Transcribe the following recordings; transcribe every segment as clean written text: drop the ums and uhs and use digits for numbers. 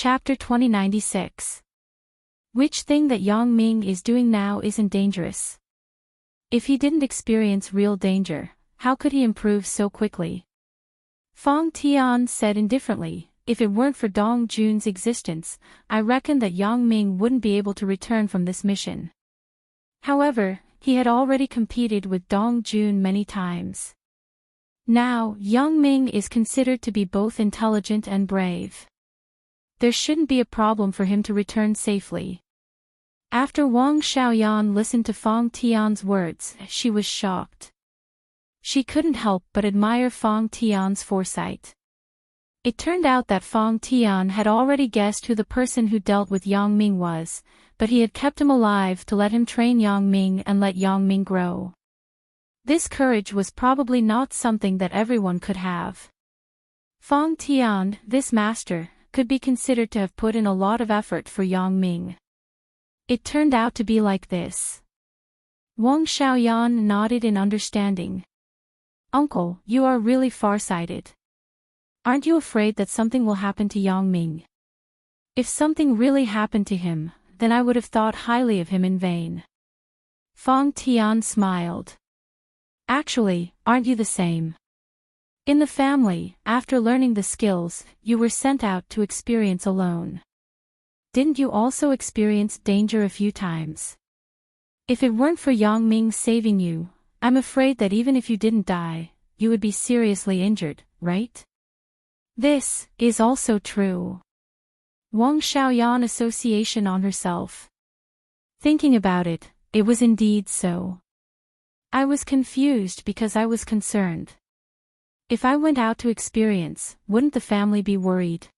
Chapter 2096. Which thing that Yang Ming is doing now isn't dangerous? If he didn't experience real danger, how could he improve so quickly? Fong Tian said indifferently, if it weren't for Dong Jun's existence, I reckon that Yang Ming wouldn't be able to return from this mission. However, he had already competed with Dong Jun many times. Now, Yang Ming is considered to be both intelligent and brave. There shouldn't be a problem for him to return safely. After Wang Xiaoyan listened to Fong Tian's words, she was shocked. She couldn't help but admire Fong Tian's foresight. It turned out that Fong Tian had already guessed who the person who dealt with Yang Ming was, but he had kept him alive to let him train Yang Ming and let Yang Ming grow. This courage was probably not something that everyone could have. Fong Tian, this master, could be considered to have put in a lot of effort for Yang Ming. It turned out to be like this. Wang Xiaoyan nodded in understanding. Uncle, you are really farsighted. Aren't you afraid that something will happen to Yang Ming? If something really happened to him, then I would have thought highly of him in vain. Fong Tian smiled. Actually, aren't you the same? In the family, after learning the skills, you were sent out to experience alone. Didn't you also experience danger a few times? If it weren't for Yang Ming saving you, I'm afraid that even if you didn't die, you would be seriously injured, right? This is also true. Wang Xiaoyan association on herself. Thinking about it, it was indeed so. I was confused because I was concerned. If I went out to experience, wouldn't the family be worried?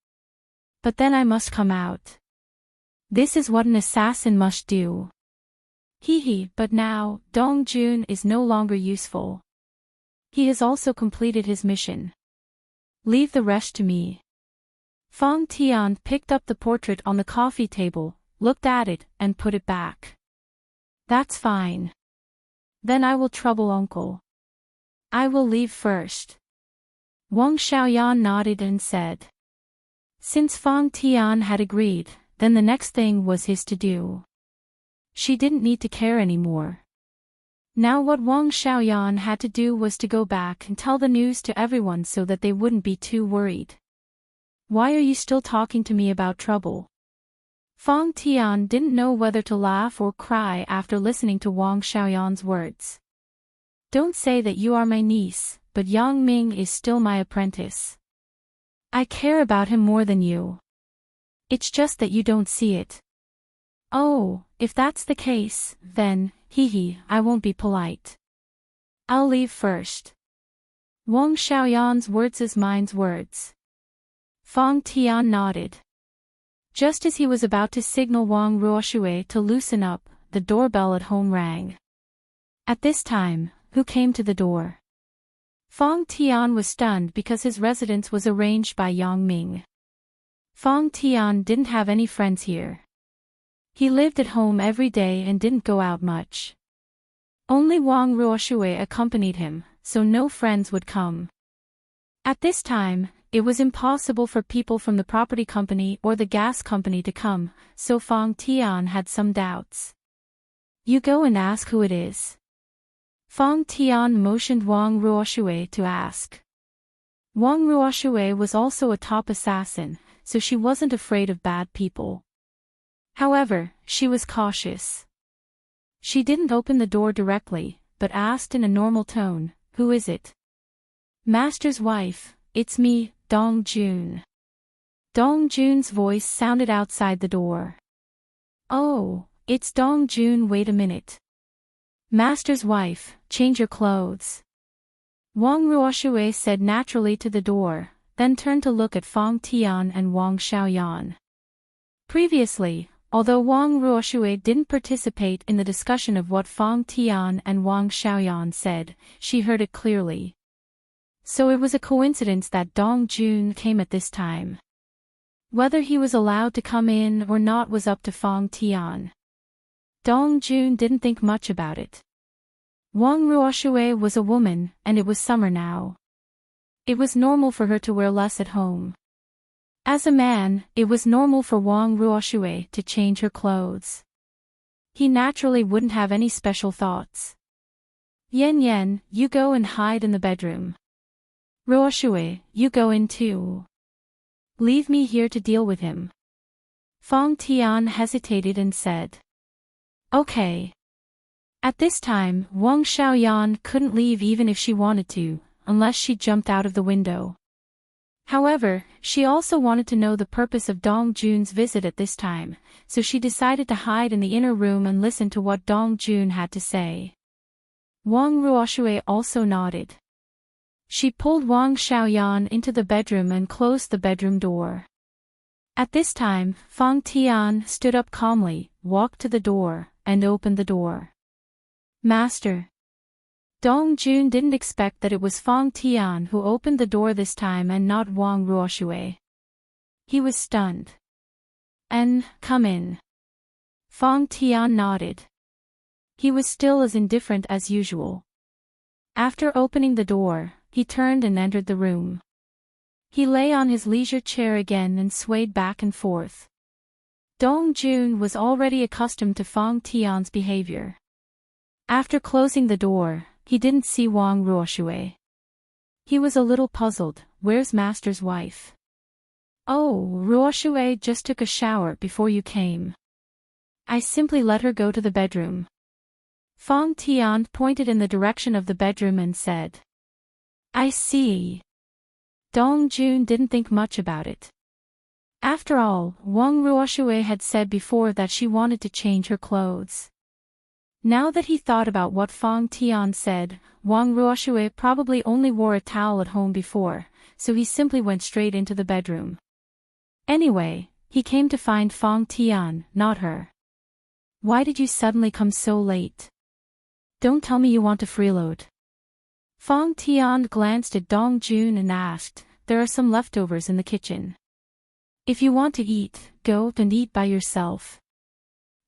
But then I must come out. This is what an assassin must do. But now, Dong Jun is no longer useful. He has also completed his mission. Leave the rest to me. Fong Tian picked up the portrait on the coffee table, looked at it, and put it back. That's fine. Then I will trouble uncle. I will leave first. Wang Xiaoyan nodded and said. Since Fong Tian had agreed, then the next thing was his to do. She didn't need to care anymore. Now what Wang Xiaoyan had to do was to go back and tell the news to everyone so that they wouldn't be too worried. Why are you still talking to me about trouble? Fong Tian didn't know whether to laugh or cry after listening to Wang Xiaoyan's words. Don't say that you are my niece, but Yang Ming is still my apprentice. I care about him more than you. It's just that you don't see it. Oh, if that's the case, then, I won't be polite. I'll leave first. Wang Xiaoyan's words as mine's words. Fong Tian nodded. Just as he was about to signal Wang Ruoshui to loosen up, the doorbell at home rang. At this time, who came to the door? Fong Tian was stunned because his residence was arranged by Yang Ming. Fong Tian didn't have any friends here. He lived at home every day and didn't go out much. Only Wang Ruoshui accompanied him, so no friends would come. At this time, it was impossible for people from the property company or the gas company to come, so Fong Tian had some doubts. You go and ask who it is. Fong Tian motioned Wang Ruoshui to ask. Wang Ruoshui was also a top assassin, so she wasn't afraid of bad people. However, she was cautious. She didn't open the door directly, but asked in a normal tone, who is it? Master's wife, it's me, Dong Jun. Dong Jun's voice sounded outside the door. Oh, it's Dong Jun, wait a minute. Master's wife, change your clothes. Wang Ruoshui said naturally to the door, then turned to look at Fong Tian and Wang Xiaoyan. Previously, although Wang Ruoshui didn't participate in the discussion of what Fong Tian and Wang Xiaoyan said, she heard it clearly. So it was a coincidence that Dong Jun came at this time. Whether he was allowed to come in or not was up to Fong Tian. Dong Jun didn't think much about it. Wang Ruoshui was a woman, and it was summer now. It was normal for her to wear less at home. As a man, it was normal for Wang Ruoxue to change her clothes. He naturally wouldn't have any special thoughts. Yen Yen, you go and hide in the bedroom. Ruoxue, you go in too. Leave me here to deal with him. Fang Tian hesitated and said. Okay. At this time, Wang Xiaoyan couldn't leave even if she wanted to, unless she jumped out of the window. However, she also wanted to know the purpose of Dong Jun's visit at this time, so she decided to hide in the inner room and listen to what Dong Jun had to say. Wang Ruoxue also nodded. She pulled Wang Xiaoyan into the bedroom and closed the bedroom door. At this time, Fang Tian stood up calmly, walked to the door, and opened the door. Master. Dong Jun didn't expect that it was Fang Tian who opened the door this time and not Wang Ruoxue. He was stunned. Come in. Fang Tian nodded. He was still as indifferent as usual. After opening the door, he turned and entered the room. He lay on his leisure chair again and swayed back and forth. Dong Jun was already accustomed to Fang Tian's behavior. After closing the door, he didn't see Wang Ruoxue. He was a little puzzled. Where's Master's wife? Oh, Ruoxue just took a shower before you came. I simply let her go to the bedroom. Fang Tian pointed in the direction of the bedroom and said. I see. Dong Jun didn't think much about it. After all, Wang Ruoxue had said before that she wanted to change her clothes. Now that he thought about what Fang Tian said, Wang Ruoxue probably only wore a towel at home before, so he simply went straight into the bedroom. Anyway, he came to find Fang Tian, not her. Why did you suddenly come so late? Don't tell me you want to freeload. Fang Tian glanced at Dong Jun and asked, there are some leftovers in the kitchen. If you want to eat, go and eat by yourself.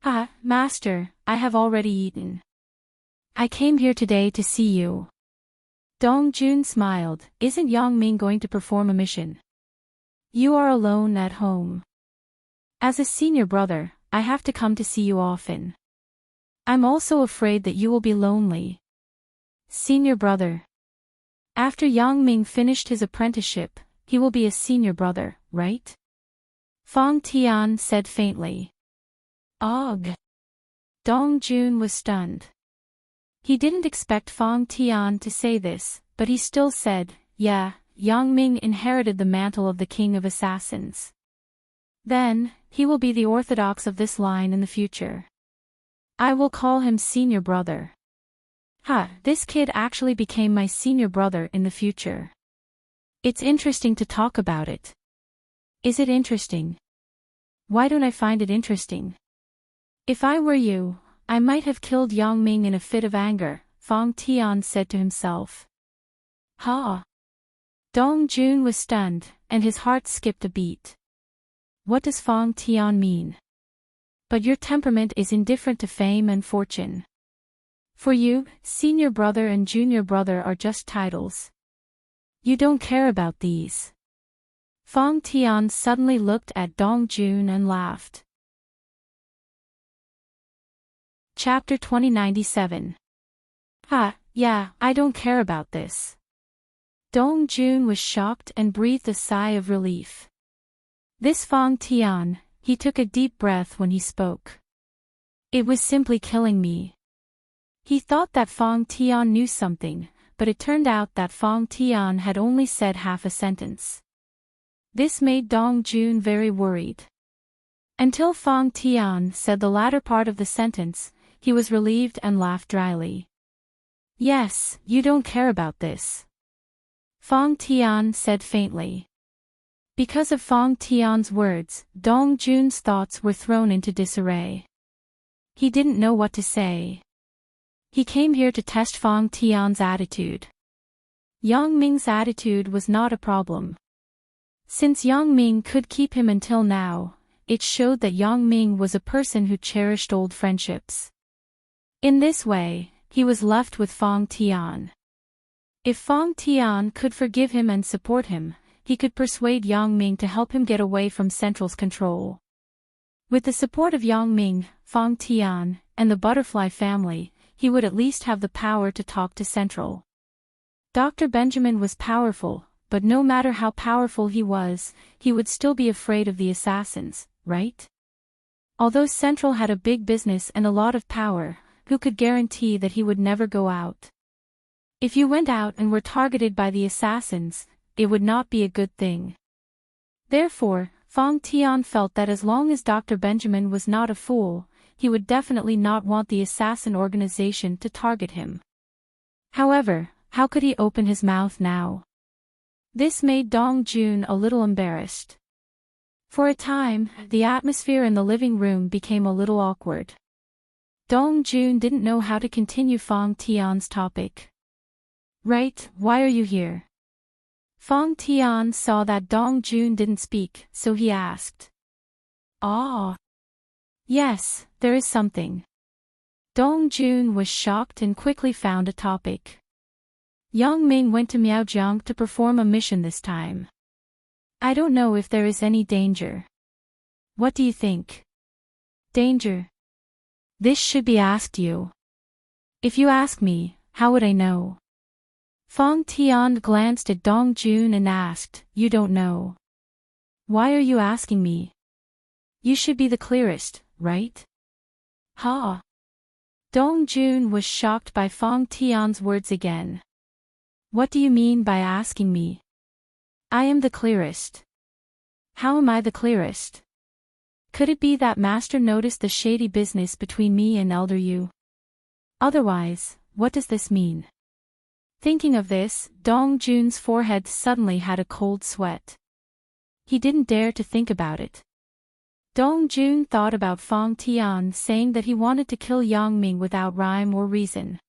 Ah, Master, I have already eaten. I came here today to see you. Dong Jun smiled. Isn't Yang Ming going to perform a mission? You are alone at home. As a senior brother, I have to come to see you often. I'm also afraid that you will be lonely. Senior brother. After Yang Ming finished his apprenticeship, he will be a senior brother, right? Fang Tian said faintly. Ugh. Dong Jun was stunned. He didn't expect Fang Tian to say this, but he still said, yeah, Yang Ming inherited the mantle of the king of assassins. Then, he will be the orthodox of this line in the future. I will call him senior brother. This kid actually became my senior brother in the future. It's interesting to talk about it. Is it interesting? Why don't I find it interesting? If I were you, I might have killed Yang Ming in a fit of anger, Fang Tian said to himself. Dong Jun was stunned, and his heart skipped a beat. What does Fang Tian mean? But your temperament is indifferent to fame and fortune. For you, senior brother and junior brother are just titles. You don't care about these. Fang Tian suddenly looked at Dong Jun and laughed. Chapter 2097. Yeah, I don't care about this. Dong Jun was shocked and breathed a sigh of relief. This Fang Tian, he took a deep breath when he spoke. It was simply killing me. He thought that Fang Tian knew something, but it turned out that Fang Tian had only said half a sentence. This made Dong Jun very worried. Until Fang Tian said the latter part of the sentence, he was relieved and laughed dryly. Yes, you don't care about this. Fang Tian said faintly. Because of Fang Tian's words, Dong Jun's thoughts were thrown into disarray. He didn't know what to say. He came here to test Fang Tian's attitude. Yang Ming's attitude was not a problem. Since Yang Ming could keep him until now, it showed that Yang Ming was a person who cherished old friendships. In this way, he was left with Fang Tian. If Fang Tian could forgive him and support him, he could persuade Yang Ming to help him get away from Central's control. With the support of Yang Ming, Fang Tian, and the Butterfly family, he would at least have the power to talk to Central. Dr. Benjamin was powerful, but no matter how powerful he was, he would still be afraid of the assassins, right? Although Central had a big business and a lot of power, who could guarantee that he would never go out? If you went out and were targeted by the assassins, it would not be a good thing. Therefore, Fang Tian felt that as long as Dr. Benjamin was not a fool, he would definitely not want the assassin organization to target him. However, how could he open his mouth now? This made Dong Jun a little embarrassed. For a time, the atmosphere in the living room became a little awkward. Dong Jun didn't know how to continue Fang Tian's topic. Right, why are you here? Fang Tian saw that Dong Jun didn't speak, so he asked. Ah. Yes, there is something. Dong Jun was shocked and quickly found a topic. Yang Ming went to Miaojiang to perform a mission this time. I don't know if there is any danger. What do you think? Danger? This should be asked you. If you ask me, how would I know? Fang Tian glanced at Dong Jun and asked, You don't know. Why are you asking me? You should be the clearest, right? Ha! Dong Jun was shocked by Fang Tian's words again. What do you mean by asking me? I am the clearest. How am I the clearest? Could it be that Master noticed the shady business between me and Elder Yu? Otherwise, what does this mean? Thinking of this, Dong Jun's forehead suddenly had a cold sweat. He didn't dare to think about it. Dong Jun thought about Fang Tian saying that he wanted to kill Yang Ming without rhyme or reason.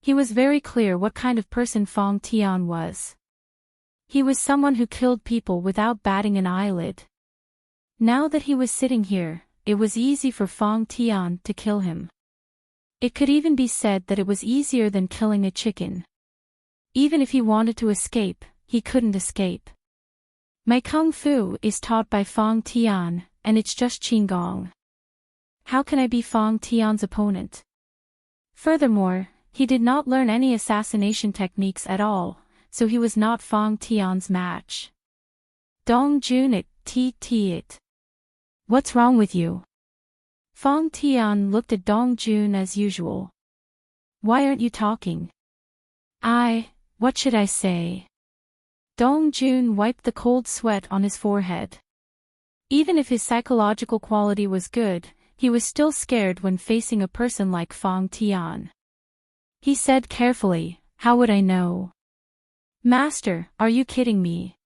He was very clear what kind of person Fang Tian was. He was someone who killed people without batting an eyelid. Now that he was sitting here, it was easy for Fang Tian to kill him. It could even be said that it was easier than killing a chicken. Even if he wanted to escape, he couldn't escape. My kung fu is taught by Fang Tian, and it's just qigong. How can I be Fang Tian's opponent? Furthermore, he did not learn any assassination techniques at all, so he was not Fang Tian's match. Dong Jun it. What's wrong with you? Fang Tian looked at Dong Jun as usual. Why aren't you talking? What should I say? Dong Jun wiped the cold sweat on his forehead. Even if his psychological quality was good, he was still scared when facing a person like Fang Tian. He said carefully, How would I know? Master, are you kidding me?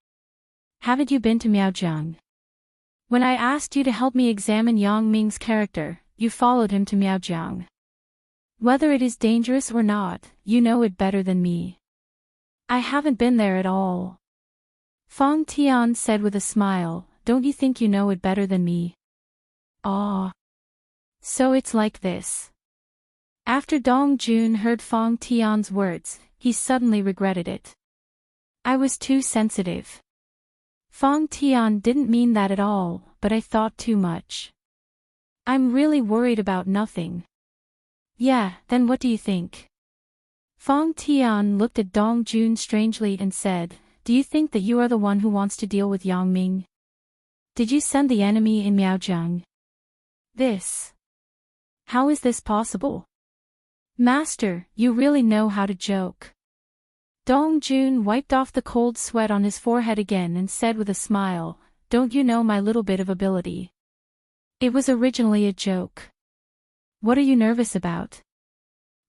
Haven't you been to Miaojiang? When I asked you to help me examine Yang Ming's character, you followed him to Miaojiang. Whether it is dangerous or not, you know it better than me. I haven't been there at all. Fang Tian said with a smile, Don't you think you know it better than me? Ah. So it's like this. After Dong Jun heard Fang Tian's words, he suddenly regretted it. I was too sensitive. Fang Tian didn't mean that at all, but I thought too much. I'm really worried about nothing. Yeah, then what do you think? Fang Tian looked at Dong Jun strangely and said, Do you think that you are the one who wants to deal with Yang Ming? Did you send the enemy in Miaojiang? This. How is this possible? Master, you really know how to joke. Dong Jun wiped off the cold sweat on his forehead again and said with a smile, Don't you know my little bit of ability? It was originally a joke. What are you nervous about?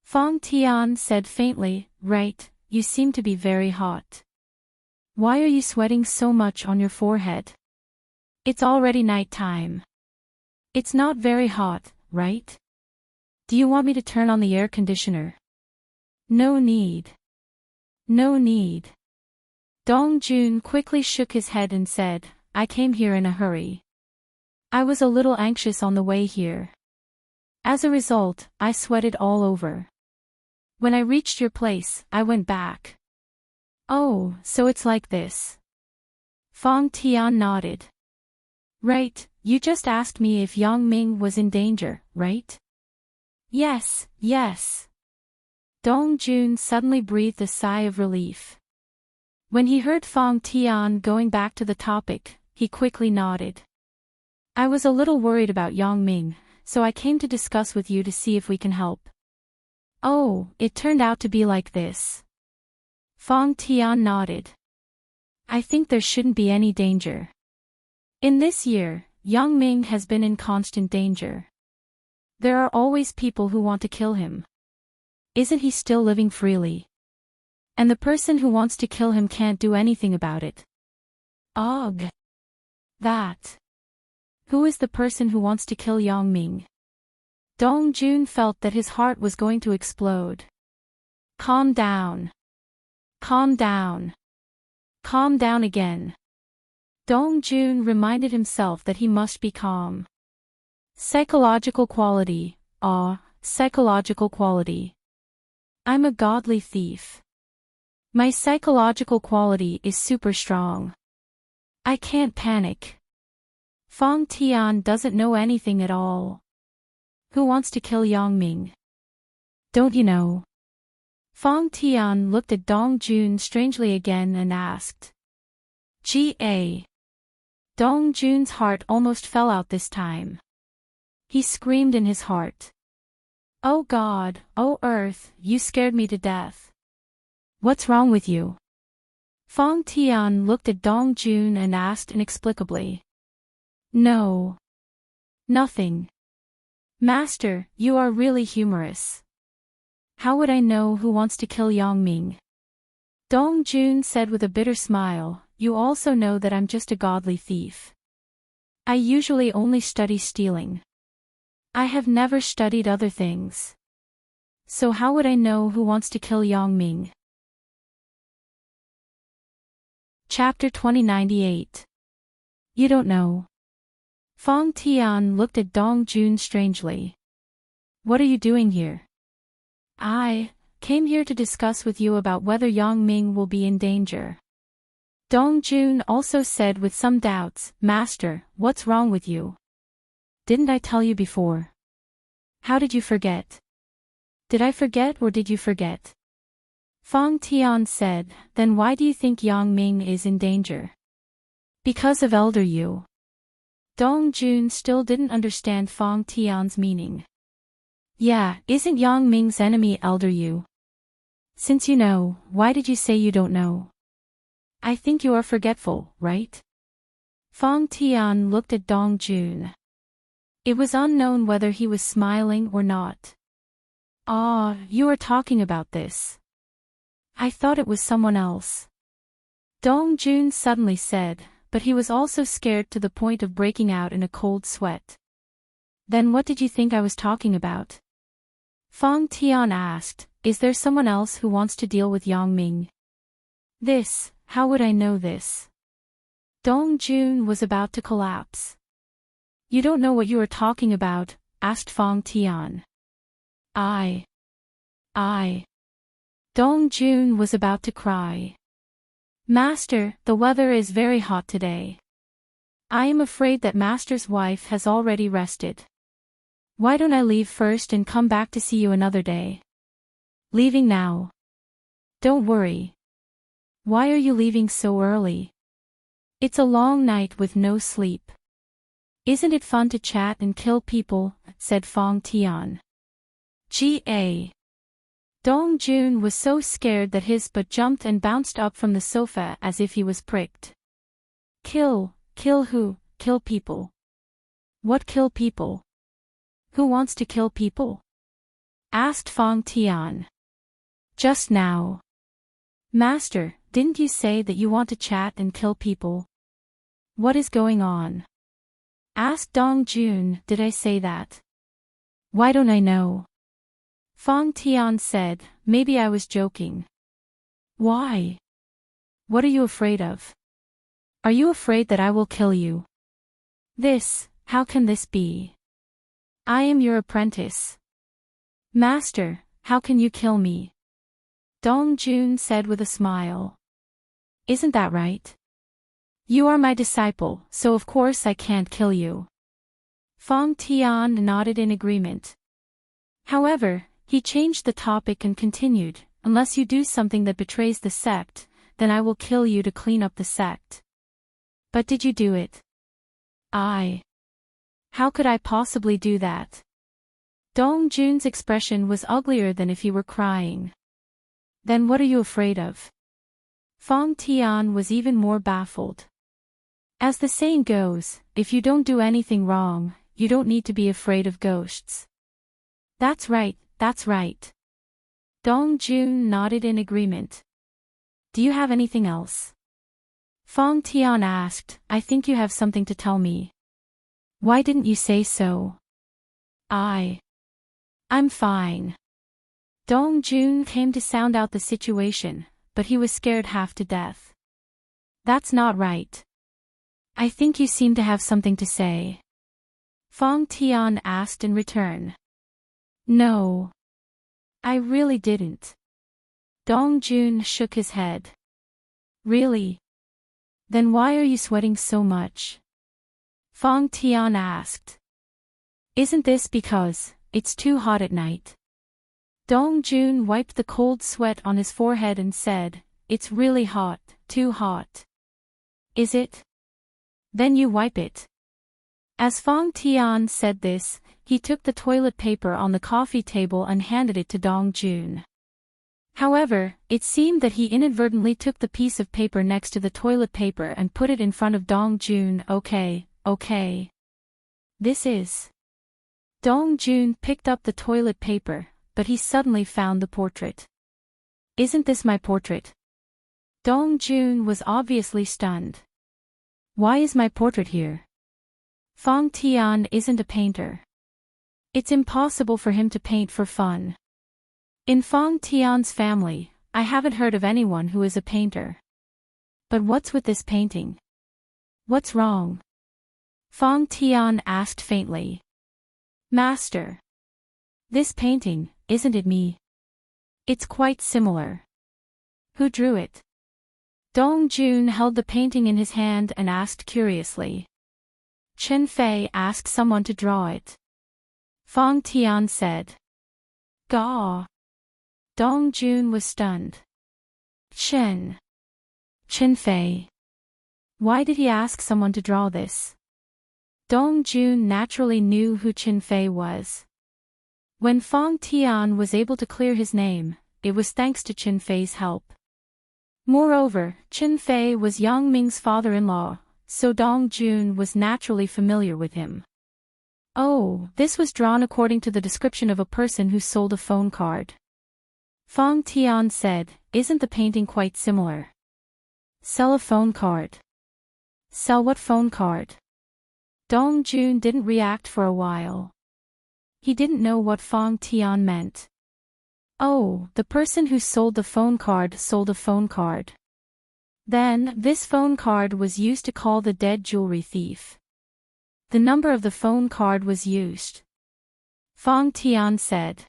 Fang Tian said faintly, Right, you seem to be very hot. Why are you sweating so much on your forehead? It's already night time. It's not very hot, right? Do you want me to turn on the air conditioner? No need. No need. Dong Jun quickly shook his head and said, I came here in a hurry. I was a little anxious on the way here. As a result, I sweated all over. When I reached your place, I went back. Oh, so it's like this. Fong Tian nodded. Right, you just asked me if Yang Ming was in danger, right? Yes, yes. Dong Jun suddenly breathed a sigh of relief. When he heard Fong Tian going back to the topic, he quickly nodded. I was a little worried about Yang Ming, so I came to discuss with you to see if we can help. Oh, it turned out to be like this. Fong Tian nodded. I think there shouldn't be any danger. In this year, Yang Ming has been in constant danger. There are always people who want to kill him. Isn't he still living freely? And the person who wants to kill him can't do anything about it. Ugh. That. Who is the person who wants to kill Yang Ming? Dong Jun felt that his heart was going to explode. Calm down. Calm down. Calm down again. Dong Jun reminded himself that he must be calm. Psychological quality. Psychological quality. I'm a godly thief. My psychological quality is super strong. I can't panic. Fong Tian doesn't know anything at all. Who wants to kill Yang Ming? Don't you know? Fong Tian looked at Dong Jun strangely again and asked. Ga. Dong Jun's heart almost fell out this time. He screamed in his heart. Oh God, oh Earth, you scared me to death. What's wrong with you? Fong Tian looked at Dong Jun and asked inexplicably. No. Nothing. Master, you are really humorous. How would I know who wants to kill Yang Ming? Dong Jun said with a bitter smile, you also know that I'm just a godly thief. I usually only study stealing. I have never studied other things. So how would I know who wants to kill Yang Ming? Chapter 2098. You don't know. Fong Tian looked at Dong Jun strangely. What are you doing here? I came here to discuss with you about whether Yang Ming will be in danger. Dong Jun also said with some doubts, Master, what's wrong with you? Didn't I tell you before? How did you forget? Did I forget or did you forget? Fong Tian said, then why do you think Yang Ming is in danger? Because of Elder Yu. Dong Jun still didn't understand Fong Tian's meaning. Yeah, isn't Yang Ming's enemy Elder Yu? Since you know, why did you say you don't know? I think you are forgetful, right? Fong Tian looked at Dong Jun. It was unknown whether he was smiling or not. Ah, you are talking about this. I thought it was someone else. Dong Jun suddenly said, but he was also scared to the point of breaking out in a cold sweat. Then what did you think I was talking about? Fong Tian asked, is there someone else who wants to deal with Yang Ming? This, how would I know this? Dong Jun was about to collapse. You don't know what you are talking about, asked Fong Tian. I. Dong Jun was about to cry. Master, the weather is very hot today. I am afraid that Master's wife has already rested. Why don't I leave first and come back to see you another day? Leaving now. Don't worry. Why are you leaving so early? It's a long night with no sleep. Isn't it fun to chat and kill people? Said Fong Tian. Ga. Dong Jun was so scared that his butt jumped and bounced up from the sofa as if he was pricked. Kill who? Kill people. What kill people? Who wants to kill people? Asked Fong Tian. Just now. Master, didn't you say that you want to chat and kill people? What is going on? Asked Dong Jun, did I say that? Why don't I know? Fong Tian said, maybe I was joking. Why? What are you afraid of? Are you afraid that I will kill you? How can this be? I am your apprentice. Master, how can you kill me? Dong Jun said with a smile. Isn't that right? You are my disciple, so of course I can't kill you. Fong Tian nodded in agreement. However, he changed the topic and continued, unless you do something that betrays the sect, then I will kill you to clean up the sect. But did you do it? How could I possibly do that? Dong Jun's expression was uglier than if he were crying. Then what are you afraid of? Fong Tian was even more baffled. As the saying goes, if you don't do anything wrong, you don't need to be afraid of ghosts. That's right, that's right. Dong Jun nodded in agreement. Do you have anything else? Fong Tian asked. I think you have something to tell me. Why didn't you say so? I'm fine. Dong Jun came to sound out the situation, but he was scared half to death. That's not right. I think you seem to have something to say. Fong Tian asked in return. No. I really didn't. Dong Jun shook his head. Really? Then why are you sweating so much? Fong Tian asked. Isn't this because it's too hot at night? Dong Jun wiped the cold sweat on his forehead and said, It's really hot, too hot. Is it? Then you wipe it. As Fong Tian said this, he took the toilet paper on the coffee table and handed it to Dong Jun. However, it seemed that he inadvertently took the piece of paper next to the toilet paper and put it in front of Dong Jun. Okay. This is. Dong Jun picked up the toilet paper, but he suddenly found the portrait. Isn't this my portrait? Dong Jun was obviously stunned. Why is my portrait here? Fong Tian isn't a painter. It's impossible for him to paint for fun. In Fong Tian's family, I haven't heard of anyone who is a painter. But what's with this painting? What's wrong? Fong Tian asked faintly. Master. This painting, isn't it me? It's quite similar. Who drew it? Dong Jun held the painting in his hand and asked curiously. Chen Fei asked someone to draw it. Fong Tian said. Gaw. Dong Jun was stunned. Chen Fei. Why did he ask someone to draw this? Dong Jun naturally knew who Chen Fei was. When Fong Tian was able to clear his name, it was thanks to Chen Fei's help. Moreover, Chen Fei was Yang Ming's father-in-law, so Dong Jun was naturally familiar with him. Oh, this was drawn according to the description of a person who sold a phone card. Fong Tian said, Isn't the painting quite similar? Sell a phone card. Sell what phone card? Dong Jun didn't react for a while. He didn't know what Fong Tian meant. Oh, the person who sold the phone card sold a phone card. Then, this phone card was used to call the dead jewelry thief. The number of the phone card was used. Fong Tian said.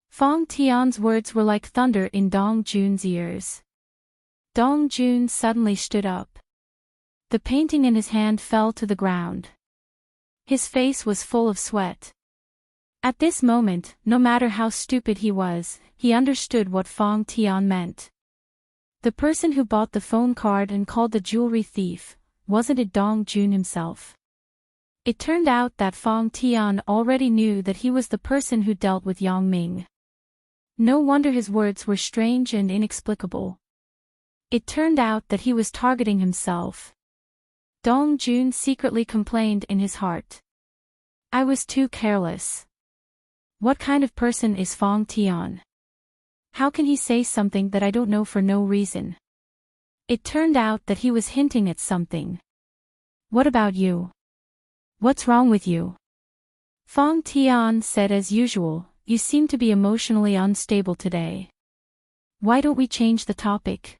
Fong Tian's words were like thunder in Dong Jun's ears. Dong Jun suddenly stood up. The painting in his hand fell to the ground. His face was full of sweat. At this moment, no matter how stupid he was, he understood what Fong Tian meant. The person who bought the phone card and called the jewelry thief, wasn't it Dong Jun himself? It turned out that Fong Tian already knew that he was the person who dealt with Yang Ming. No wonder his words were strange and inexplicable. It turned out that he was targeting himself. Dong Jun secretly complained in his heart. I was too careless. What kind of person is Fong Tian? How can he say something that I don't know for no reason? It turned out that he was hinting at something. What about you? What's wrong with you? Fong Tian said as usual, you seem to be emotionally unstable today. Why don't we change the topic?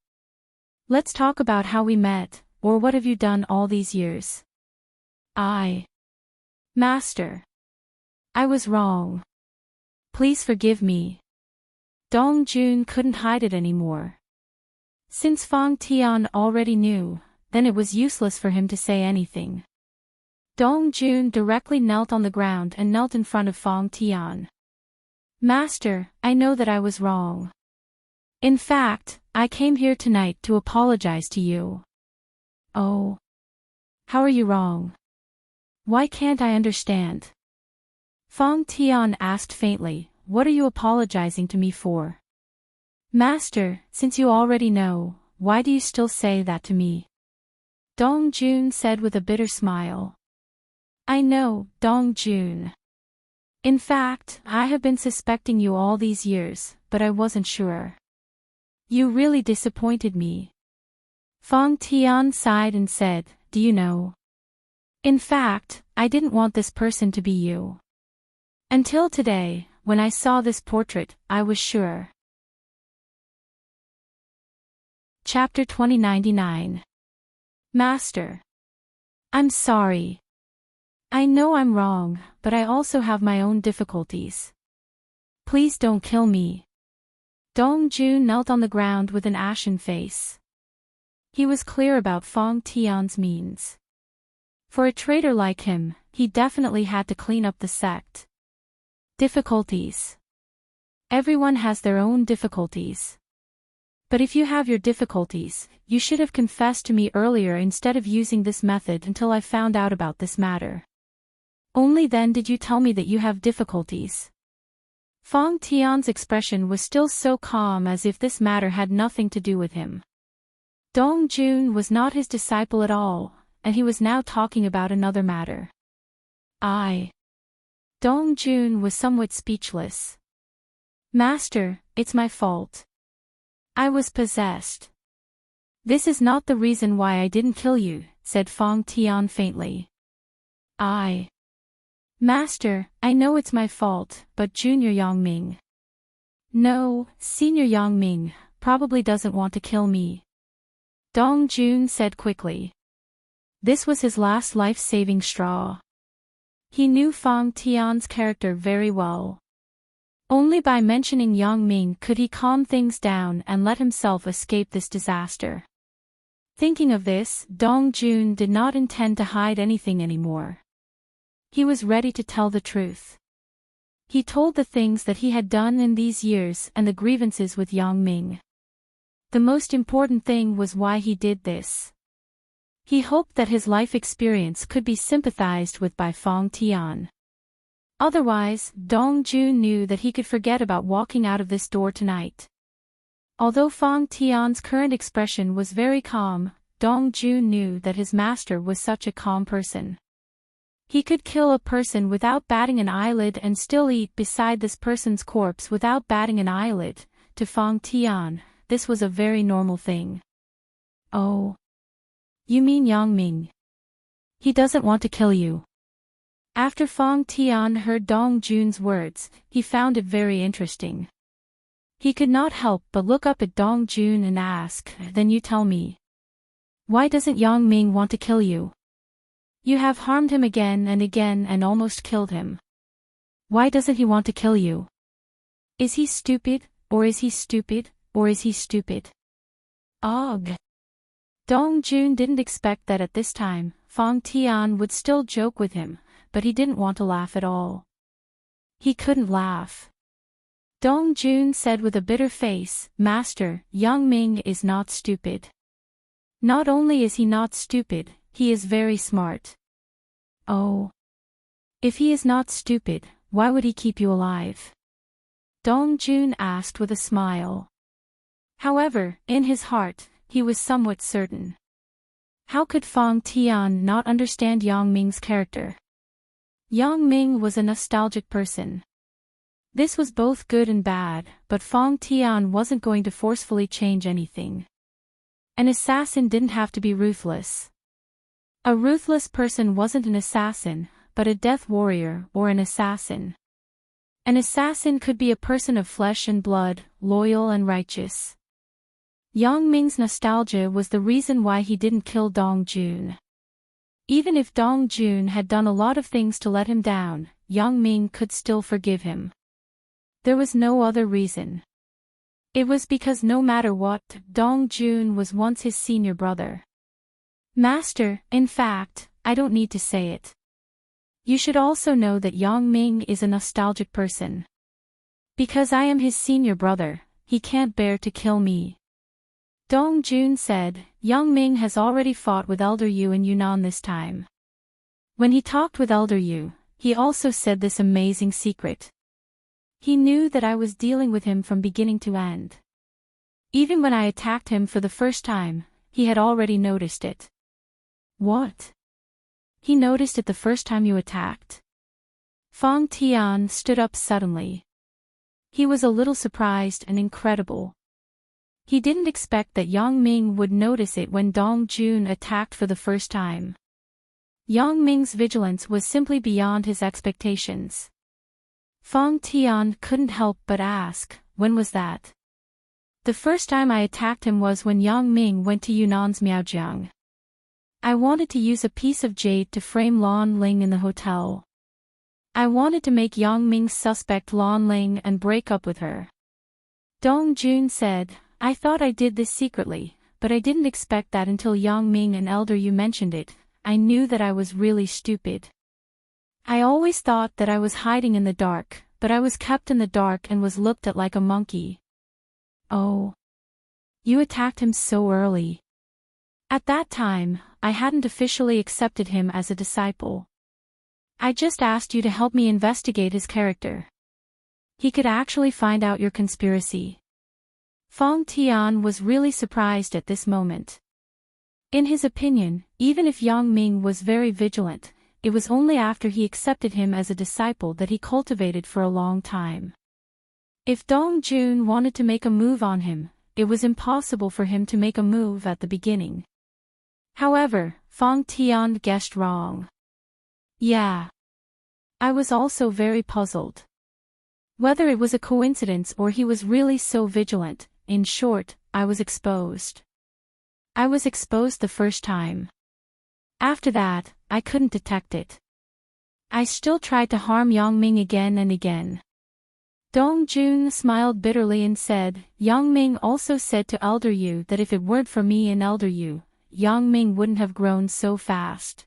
Let's talk about how we met, or what have you done all these years? Master. I was wrong. Please forgive me. Dong Jun couldn't hide it anymore. Since Fong Tian already knew, then it was useless for him to say anything. Dong Jun directly knelt on the ground and knelt in front of Fong Tian. Master, I know that I was wrong. In fact, I came here tonight to apologize to you. Oh. How are you wrong? Why can't I understand? Fong Tian asked faintly, what are you apologizing to me for? Master, since you already know, why do you still say that to me? Dong Jun said with a bitter smile. I know, Dong Jun. In fact, I have been suspecting you all these years, but I wasn't sure. You really disappointed me. Fong Tian sighed and said, do you know? In fact, I didn't want this person to be you. Until today, when I saw this portrait, I was sure. Chapter 2099. Master. I'm sorry. I know I'm wrong, but I also have my own difficulties. Please don't kill me. Dong Jun knelt on the ground with an ashen face. He was clear about Fong Tian's means. For a traitor like him, he definitely had to clean up the sect. Difficulties. Everyone has their own difficulties. But if you have your difficulties, you should have confessed to me earlier instead of using this method until I found out about this matter. Only then did you tell me that you have difficulties. Fong Tian's expression was still so calm as if this matter had nothing to do with him. Dong Jun was not his disciple at all, and he was now talking about another matter. Dong Jun was somewhat speechless. Master, it's my fault. I was possessed. This is not the reason why I didn't kill you, said Fong Tian faintly. Master, I know it's my fault, but Junior Yangming. No, Senior Yangming probably doesn't want to kill me. Dong Jun said quickly. This was his last life-saving straw. He knew Fong Tian's character very well. Only by mentioning Yangming could he calm things down and let himself escape this disaster. Thinking of this, Dong Jun did not intend to hide anything anymore. He was ready to tell the truth. He told the things that he had done in these years and the grievances with Yangming. The most important thing was why he did this. He hoped that his life experience could be sympathized with by Fong Tian. Otherwise, Dong Jun knew that he could forget about walking out of this door tonight. Although Fong Tian's current expression was very calm, Dong Jun knew that his master was such a calm person. He could kill a person without batting an eyelid and still eat beside this person's corpse without batting an eyelid. To Fong Tian, this was a very normal thing. Oh. You mean Yangming? He doesn't want to kill you. After Fong Tian heard Dong Jun's words, he found it very interesting. He could not help but look up at Dong Jun and ask, then you tell me. Why doesn't Yangming want to kill you? You have harmed him again and almost killed him. Why doesn't he want to kill you? Is he stupid, or is he stupid, or is he stupid? Ugh. Dong Jun didn't expect that at this time, Fong Tian would still joke with him, but he didn't want to laugh at all. He couldn't laugh. Dong Jun said with a bitter face, Master, Yangming is not stupid. Not only is he not stupid, he is very smart. Oh. If he is not stupid, why would he keep you alive? Dong Jun asked with a smile. However, in his heart, he was somewhat certain. How could Fong Tian not understand Yangming's character? Yangming was a nostalgic person. This was both good and bad, but Fong Tian wasn't going to forcefully change anything. An assassin didn't have to be ruthless. A ruthless person wasn't an assassin, but a death warrior or an assassin. An assassin could be a person of flesh and blood, loyal and righteous. Yangming's nostalgia was the reason why he didn't kill Dong Jun. Even if Dong Jun had done a lot of things to let him down, Yangming could still forgive him. There was no other reason. It was because no matter what, Dong-jun was once his senior brother. Master, in fact, I don't need to say it. You should also know that Yang-ming is a nostalgic person. Because I am his senior brother, he can't bear to kill me. Dong-jun said, Yang-ming has already fought with Elder Yu in Yunnan this time. When he talked with Elder Yu, he also said this amazing secret. He knew that I was dealing with him from beginning to end. Even when I attacked him for the first time, he had already noticed it. What? He noticed it the first time you attacked? Fang Tian stood up suddenly. He was a little surprised and incredible. He didn't expect that Yang Ming would notice it when Dong Jun attacked for the first time. Yang Ming's vigilance was simply beyond his expectations. Fang Tian couldn't help but ask, when was that? The first time I attacked him was when Yang Ming went to Yunnan's Miaojiang. I wanted to use a piece of jade to frame Lan Ling in the hotel. I wanted to make Yang Ming suspect Lan Ling and break up with her. Dong Jun said, I thought I did this secretly, but I didn't expect that until Yang Ming and Elder Yu mentioned it. I knew that I was really stupid. I always thought that I was hiding in the dark, but I was kept in the dark and was looked at like a monkey. Oh. You attacked him so early. At that time, I hadn't officially accepted him as a disciple. I just asked you to help me investigate his character. He could actually find out your conspiracy. Fang Tian was really surprised at this moment. In his opinion, even if Yang Ming was very vigilant, it was only after he accepted him as a disciple that he cultivated for a long time. If Dong Jun wanted to make a move on him, it was impossible for him to make a move at the beginning. However, Fang Tian guessed wrong. Yeah. I was also very puzzled. Whether it was a coincidence or he was really so vigilant, in short, I was exposed. I was exposed the first time. After that, I couldn't detect it. I still tried to harm Yang Ming again and again. Dong Jun smiled bitterly and said, Yang Ming also said to Elder Yu that if it weren't for me and Elder Yu, Yang Ming wouldn't have grown so fast.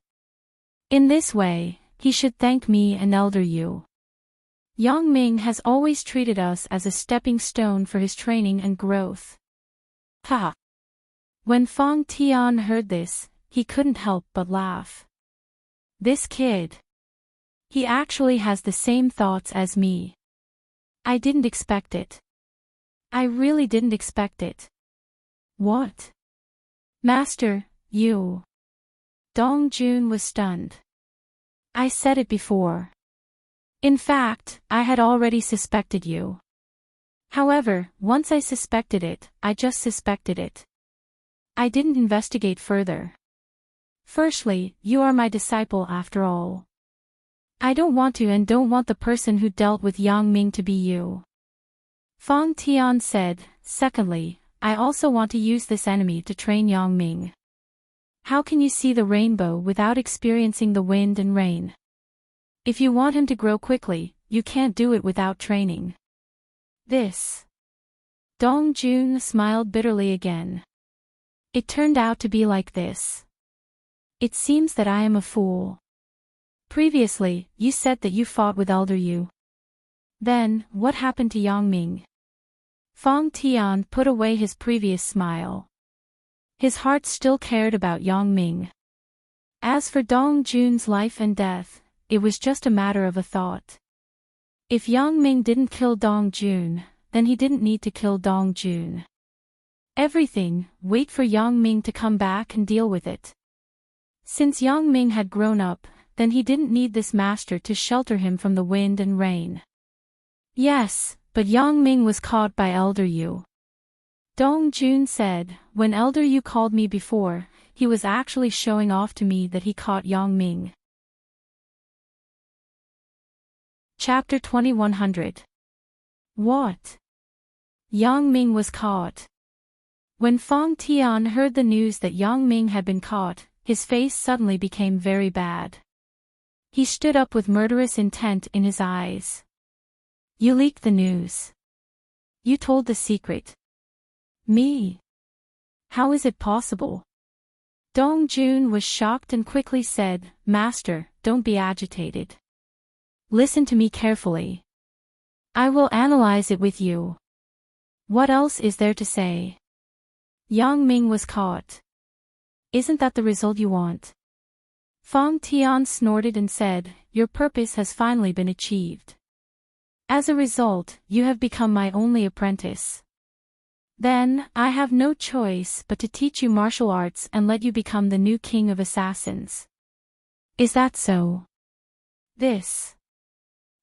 In this way, he should thank me and Elder Yu. Yang Ming has always treated us as a stepping stone for his training and growth. Ha! When Fang Tian heard this, he couldn't help but laugh. This kid. He actually has the same thoughts as me. I didn't expect it. I really didn't expect it. What? Master, you. Dong Jun was stunned. I said it before. In fact, I had already suspected you. However, once I suspected it, I just suspected it. I didn't investigate further. Firstly, you are my disciple after all. I don't want to and don't want the person who dealt with Yang Ming to be you. Fang Tian said, secondly, I also want to use this enemy to train Yang Ming. How can you see the rainbow without experiencing the wind and rain? If you want him to grow quickly, you can't do it without training. This. Dong Jun smiled bitterly again. It turned out to be like this. It seems that I am a fool. Previously, you said that you fought with Elder Yu. Then, what happened to Yang Ming? Fang Tian put away his previous smile. His heart still cared about Yang Ming. As for Dong Jun's life and death, it was just a matter of a thought. If Yang Ming didn't kill Dong Jun, then he didn't need to kill Dong Jun. Everything, wait for Yang Ming to come back and deal with it. Since Yang Ming had grown up, then he didn't need this master to shelter him from the wind and rain. Yes, but Yang Ming was caught by Elder Yu. Dong Jun said, when Elder Yu called me before, he was actually showing off to me that he caught Yang Ming. Chapter 2100. What? Yang Ming was caught. When Fang Tian heard the news that Yang Ming had been caught, his face suddenly became very bad. He stood up with murderous intent in his eyes. You leaked the news. You told the secret. Me? How is it possible? Dongjun was shocked and quickly said, Master, don't be agitated. Listen to me carefully. I will analyze it with you. What else is there to say? Yang Ming was caught. Isn't that the result you want? Fang Tian snorted and said, Your purpose has finally been achieved. As a result, you have become my only apprentice. Then, I have no choice but to teach you martial arts and let you become the new king of assassins. Is that so? This.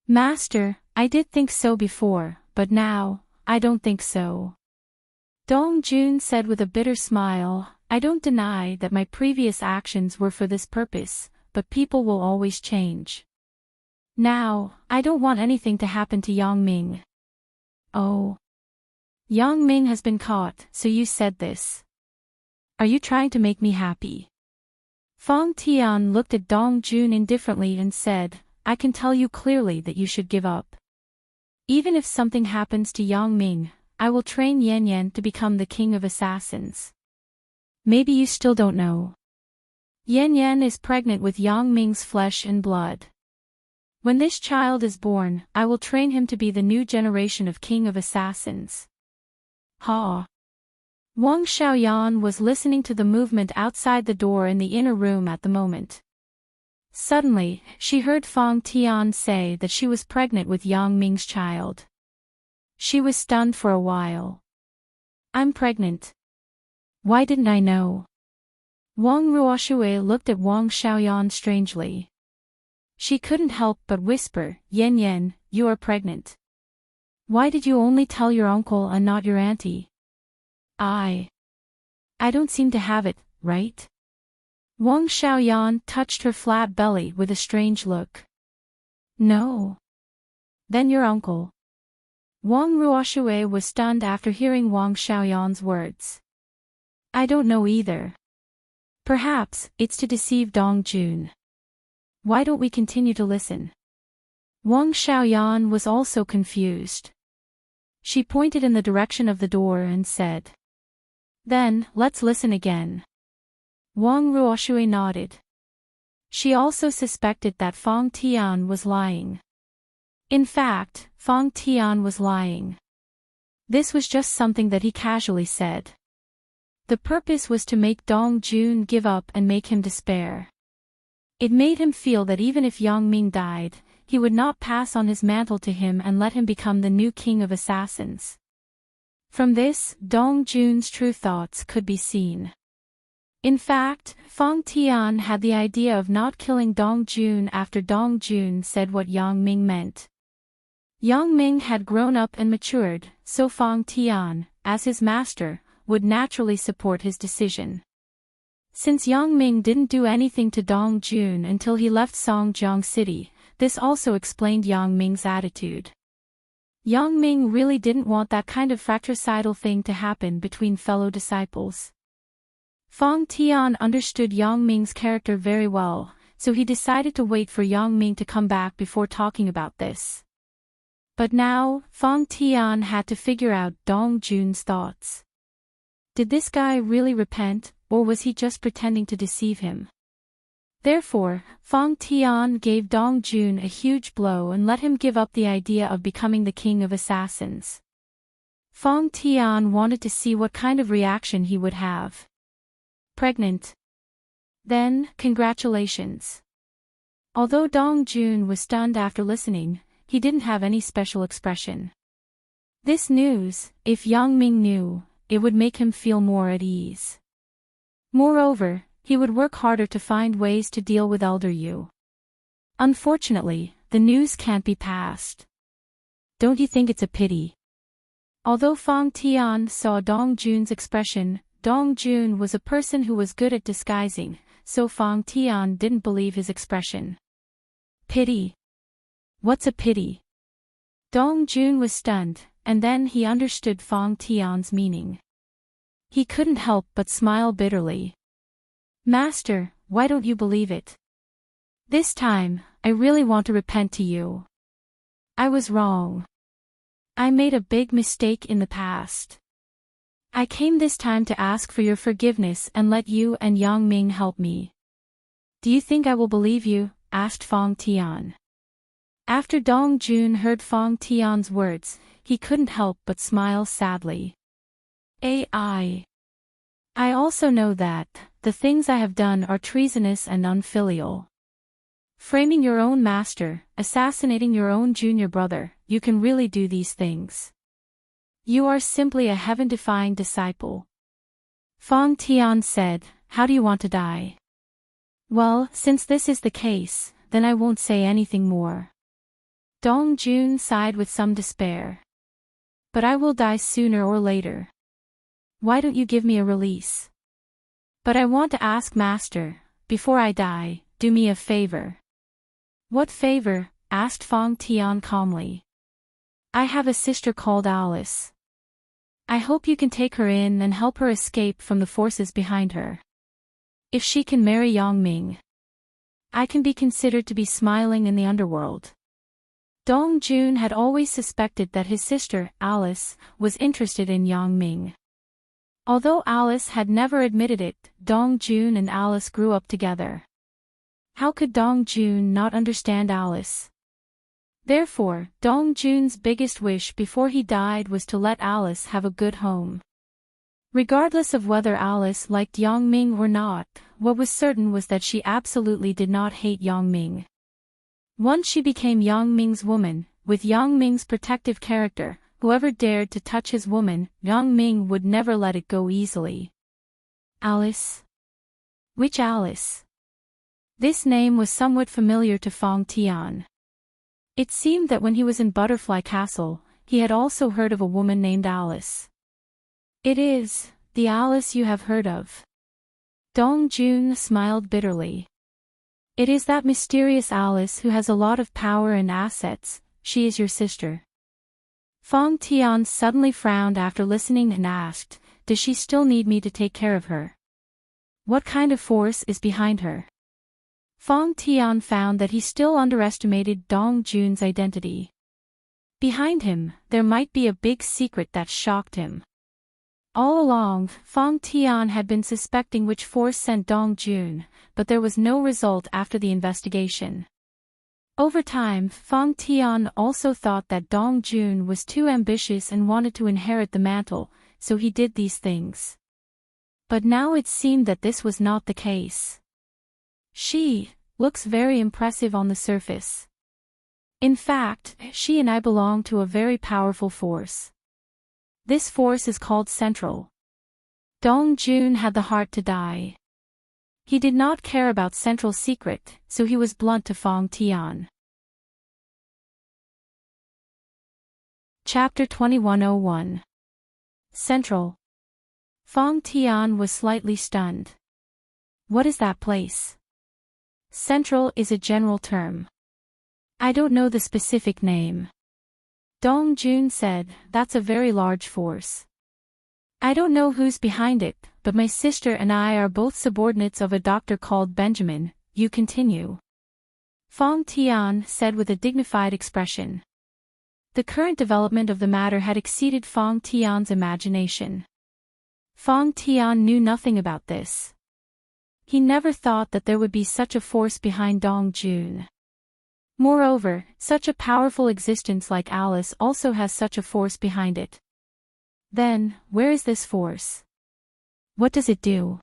Master, I did think so before, but now, I don't think so. Dongjun said with a bitter smile, I don't deny that my previous actions were for this purpose, but people will always change. Now, I don't want anything to happen to Yang Ming. Oh. Yang Ming has been caught, so you said this. Are you trying to make me happy? Fang Tian looked at Dongjun indifferently and said, I can tell you clearly that you should give up. Even if something happens to Yang Ming, I will train Yan Yan to become the king of assassins. Maybe you still don't know. Yan Yan is pregnant with Yang Ming's flesh and blood. When this child is born, I will train him to be the new generation of king of assassins. Ha! Wang Xiaoyan was listening to the movement outside the door in the inner room at the moment. Suddenly, she heard Fang Tian say that she was pregnant with Yang Ming's child. She was stunned for a while. I'm pregnant. Why didn't I know? Wang Ruoxue looked at Wang Xiaoyan strangely. She couldn't help but whisper, Yan Yan, you are pregnant. Why did you only tell your uncle and not your auntie? I don't seem to have it, right? Wang Xiaoyan touched her flat belly with a strange look. No. Then your uncle. Wang Ruoxue was stunned after hearing Wang Xiaoyan's words. I don't know either. Perhaps it's to deceive Dongjun. Why don't we continue to listen? Wang Xiaoyan was also confused. She pointed in the direction of the door and said, Then, let's listen again. Wang Ruoxue nodded. She also suspected that Fang Tian was lying. In fact, Fang Tian was lying. This was just something that he casually said. The purpose was to make Dongjun give up and make him despair. It made him feel that even if Yang Ming died, he would not pass on his mantle to him and let him become the new king of assassins. From this, Dongjun's true thoughts could be seen. In fact, Fang Tian had the idea of not killing Dongjun after Dongjun said what Yang Ming meant. Yang Ming had grown up and matured, so Fang Tian, as his master, would naturally support his decision. Since Yang Ming didn't do anything to Dongjun until he left Songjiang City, this also explained Yang Ming's attitude. Yang Ming really didn't want that kind of fratricidal thing to happen between fellow disciples. Fang Tian understood Yang Ming's character very well, so he decided to wait for Yang Ming to come back before talking about this. But now, Fang Tian had to figure out Dongjun's thoughts. Did this guy really repent, or was he just pretending to deceive him? Therefore, Fang Tian gave Dongjun a huge blow and let him give up the idea of becoming the king of assassins. Fang Tian wanted to see what kind of reaction he would have. Pregnant? Then, congratulations. Although Dongjun was stunned after listening, he didn't have any special expression. This news, if Yang Ming knew, it would make him feel more at ease. Moreover, he would work harder to find ways to deal with Elder Yu. Unfortunately, the news can't be passed. Don't you think it's a pity? Although Fang Tian saw Dongjun's expression, Dongjun was a person who was good at disguising, so Fang Tian didn't believe his expression. Pity? What's a pity? Dongjun was stunned, and then he understood Fang Tian's meaning. He couldn't help but smile bitterly. Master, why don't you believe it? This time, I really want to repent to you. I was wrong. I made a big mistake in the past. I came this time to ask for your forgiveness and let you and Yang Ming help me. Do you think I will believe you? Asked Fong Tian. After Dong Jun heard Fong Tian's words, he couldn't help but smile sadly. I also know that the things I have done are treasonous and unfilial. Framing your own master, assassinating your own junior brother, you can really do these things. You are simply a heaven-defying disciple. Fong Tian said, how do you want to die? Well, since this is the case, then I won't say anything more. Dong Jun sighed with some despair. But I will die sooner or later. Why don't you give me a release? But I want to ask Master, before I die, do me a favor. What favor? Asked Fong Tian calmly. I have a sister called Alice. I hope you can take her in and help her escape from the forces behind her. If she can marry Yang Ming, I can be considered to be smiling in the underworld. Dong Jun had always suspected that his sister, Alice, was interested in Yang Ming. Although Alice had never admitted it, Dong Jun and Alice grew up together. How could Dong Jun not understand Alice? Therefore, Dong Jun's biggest wish before he died was to let Alice have a good home. Regardless of whether Alice liked Yang Ming or not, what was certain was that she absolutely did not hate Yang Ming. Once she became Yang Ming's woman, with Yang Ming's protective character, whoever dared to touch his woman, Yang Ming would never let it go easily. Alice? Which Alice? This name was somewhat familiar to Fong Tian. It seemed that when he was in Butterfly Castle, he had also heard of a woman named Alice. It is the Alice you have heard of. Dong Jun smiled bitterly. It is that mysterious Alice who has a lot of power and assets. She is your sister. Fong Tian suddenly frowned after listening and asked, does she still need me to take care of her? What kind of force is behind her? Fong Tian found that he still underestimated Dong Jun's identity. Behind him, there might be a big secret that shocked him. All along, Fong Tian had been suspecting which force sent Dong Jun, but there was no result after the investigation. Over time, Fong Tian also thought that Dong Jun was too ambitious and wanted to inherit the mantle, so he did these things. But now it seemed that this was not the case. She looks very impressive on the surface. In fact, she and I belong to a very powerful force. This force is called Central. Dong Jun had the heart to die. He did not care about Central's secret, so he was blunt to Fong Tian. Chapter 2101. Central. Fong Tian was slightly stunned. What is that place? Central is a general term. I don't know the specific name. Dong Jun said, that's a very large force. I don't know who's behind it, but my sister and I are both subordinates of a doctor called Benjamin. You continue. Fong Tian said with a dignified expression. The current development of the matter had exceeded Fong Tian's imagination. Fong Tian knew nothing about this. He never thought that there would be such a force behind Dong Jun. Moreover, such a powerful existence like Alice also has such a force behind it. Then, where is this force? What does it do?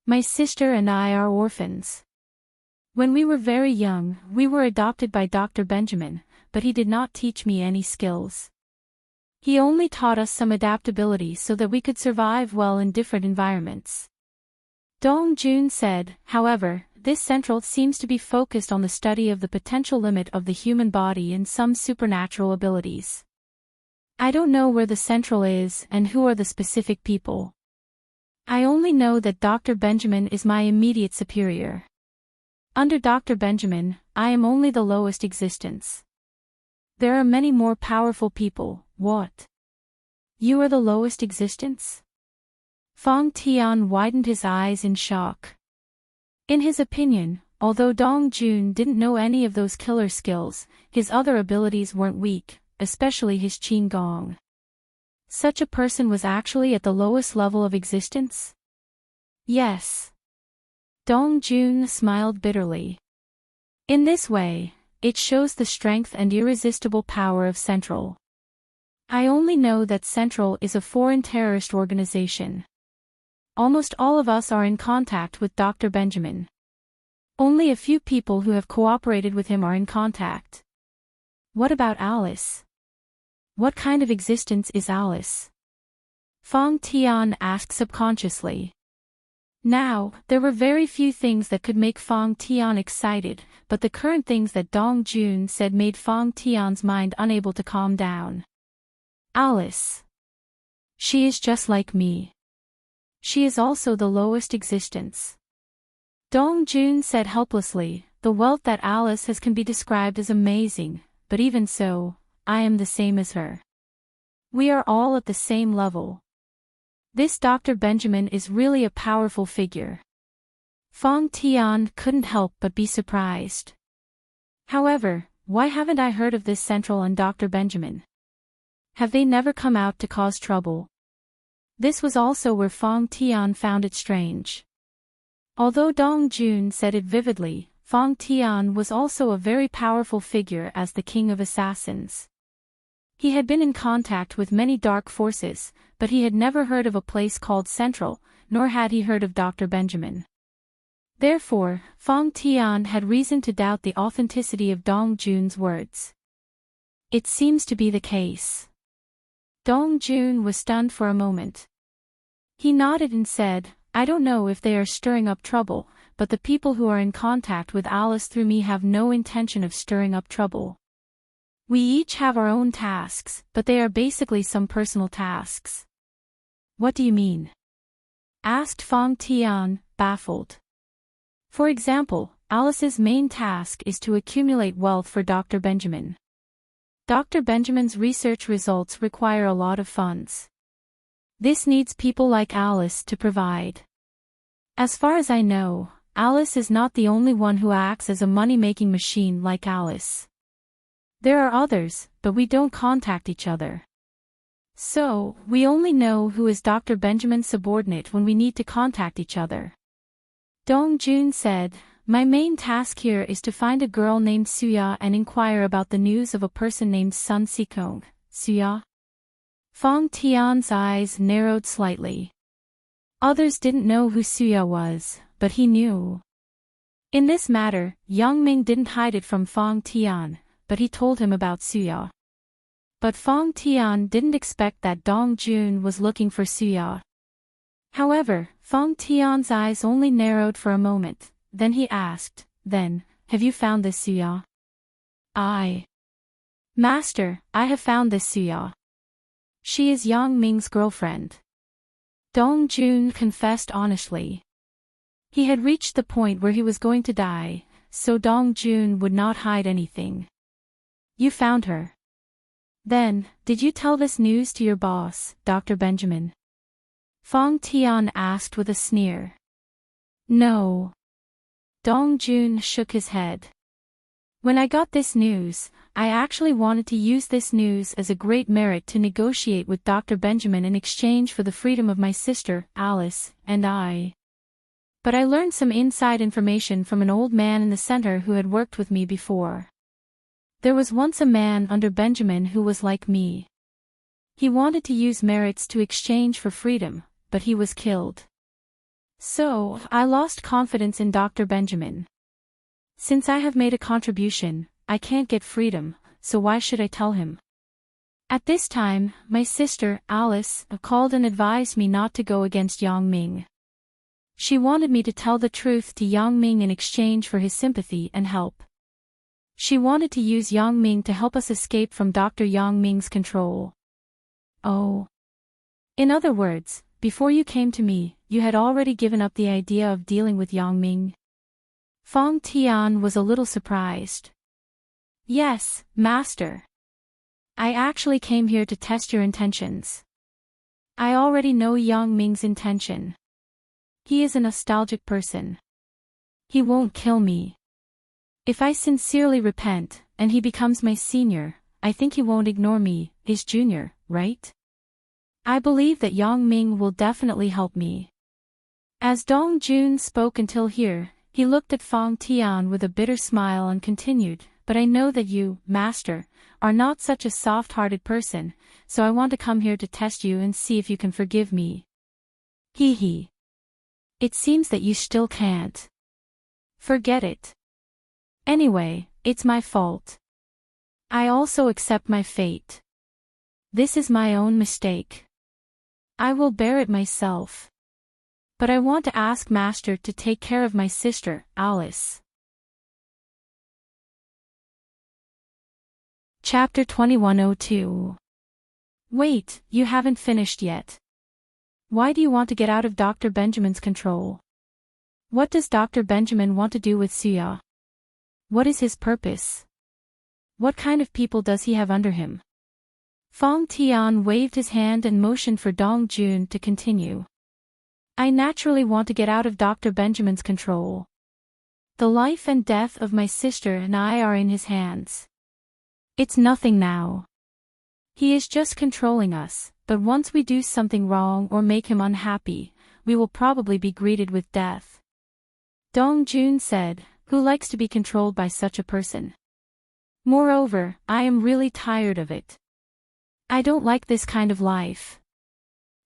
My sister and I are orphans. When we were very young, we were adopted by Dr. Benjamin, but he did not teach me any skills. He only taught us some adaptability so that we could survive well in different environments. Dong Jun said, however, this central seems to be focused on the study of the potential limit of the human body and some supernatural abilities. I don't know where the central is and who are the specific people. I only know that Dr. Benjamin is my immediate superior. Under Dr. Benjamin, I am only the lowest existence. There are many more powerful people. What? You are the lowest existence? Fong Tian widened his eyes in shock. In his opinion, although Dong Jun didn't know any of those killer skills, his other abilities weren't weak, especially his Qin Gong. Such a person was actually at the lowest level of existence? Yes. Dong Jun smiled bitterly. In this way, it shows the strength and irresistible power of Central. I only know that Central is a foreign terrorist organization. Almost all of us are in contact with Dr. Benjamin. Only a few people who have cooperated with him are in contact. What about Alice? What kind of existence is Alice? Fong Tian asked subconsciously. Now, there were very few things that could make Fong Tian excited, but the current things that Dong Jun said made Fong Tian's mind unable to calm down. Alice. She is just like me. She is also the lowest existence. Dong Jun said helplessly, the wealth that Alice has can be described as amazing, but even so, I am the same as her. We are all at the same level. This Dr. Benjamin is really a powerful figure. Fong Tian couldn't help but be surprised. However, why haven't I heard of this Central and Dr. Benjamin? Have they never come out to cause trouble? This was also where Fong Tian found it strange. Although Dong Jun said it vividly, Fong Tian was also a very powerful figure as the king of assassins. He had been in contact with many dark forces, but he had never heard of a place called Central, nor had he heard of Dr. Benjamin. Therefore, Fong Tian had reason to doubt the authenticity of Dong Jun's words. It seems to be the case. Dong Jun was stunned for a moment. He nodded and said, I don't know if they are stirring up trouble, but the people who are in contact with Alice through me have no intention of stirring up trouble. We each have our own tasks, but they are basically some personal tasks. What do you mean? Asked Fong Tian, baffled. For example, Alice's main task is to accumulate wealth for Dr. Benjamin. Dr. Benjamin's research results require a lot of funds. This needs people like Alice to provide. As far as I know, Alice is not the only one who acts as a money-making machine like Alice. There are others, but we don't contact each other. So, we only know who is Dr. Benjamin's subordinate when we need to contact each other. Dong Jun said, my main task here is to find a girl named Suya and inquire about the news of a person named Sun Sikong. Suya? Fong Tian's eyes narrowed slightly. Others didn't know who Suya was, but he knew. In this matter, Yang Ming didn't hide it from Fong Tian, but he told him about Suya. But Fong Tian didn't expect that Dong Jun was looking for Suya. However, Fong Tian's eyes only narrowed for a moment. Then he asked, then, have you found this Suya? Master, I have found this Suya. She is Yang Ming's girlfriend. Dong Jun confessed honestly. He had reached the point where he was going to die, so Dong Jun would not hide anything. You found her. Then, did you tell this news to your boss, Dr. Benjamin? Fong Tian asked with a sneer. No. Dong Jun shook his head. When I got this news, I actually wanted to use this news as a great merit to negotiate with Dr. Benjamin in exchange for the freedom of my sister, Alice, and I. But I learned some inside information from an old man in the center who had worked with me before. There was once a man under Benjamin who was like me. He wanted to use merits to exchange for freedom, but he was killed. So, I lost confidence in Dr. Benjamin. Since I have made a contribution, I can't get freedom, so why should I tell him? At this time, my sister, Alice, called and advised me not to go against Yang Ming. She wanted me to tell the truth to Yang Ming in exchange for his sympathy and help. She wanted to use Yang Ming to help us escape from Dr. Yang Ming's control. Oh. In other words, before you came to me, you had already given up the idea of dealing with Yang Ming. Fong Tian was a little surprised. Yes, Master. I actually came here to test your intentions. I already know Yang Ming's intention. He is a nostalgic person. He won't kill me. If I sincerely repent, and he becomes my senior, I think he won't ignore me, his junior, right? I believe that Yang Ming will definitely help me. As Dong Jun spoke until here, he looked at Fang Tian with a bitter smile and continued, but I know that you, Master, are not such a soft-hearted person, so I want to come here to test you and see if you can forgive me. Hee hee. It seems that you still can't. Forget it. Anyway, it's my fault. I also accept my fate. This is my own mistake. I will bear it myself. But I want to ask Master to take care of my sister, Alice. Chapter 2102. Wait, you haven't finished yet. Why do you want to get out of Dr. Benjamin's control? What does Dr. Benjamin want to do with Suya? What is his purpose? What kind of people does he have under him? Fang Tian waved his hand and motioned for Dong Jun to continue. I naturally want to get out of Dr. Benjamin's control. The life and death of my sister and I are in his hands. It's nothing now. He is just controlling us, but once we do something wrong or make him unhappy, we will probably be greeted with death. Dong Jun said, who likes to be controlled by such a person? Moreover, I am really tired of it. I don't like this kind of life.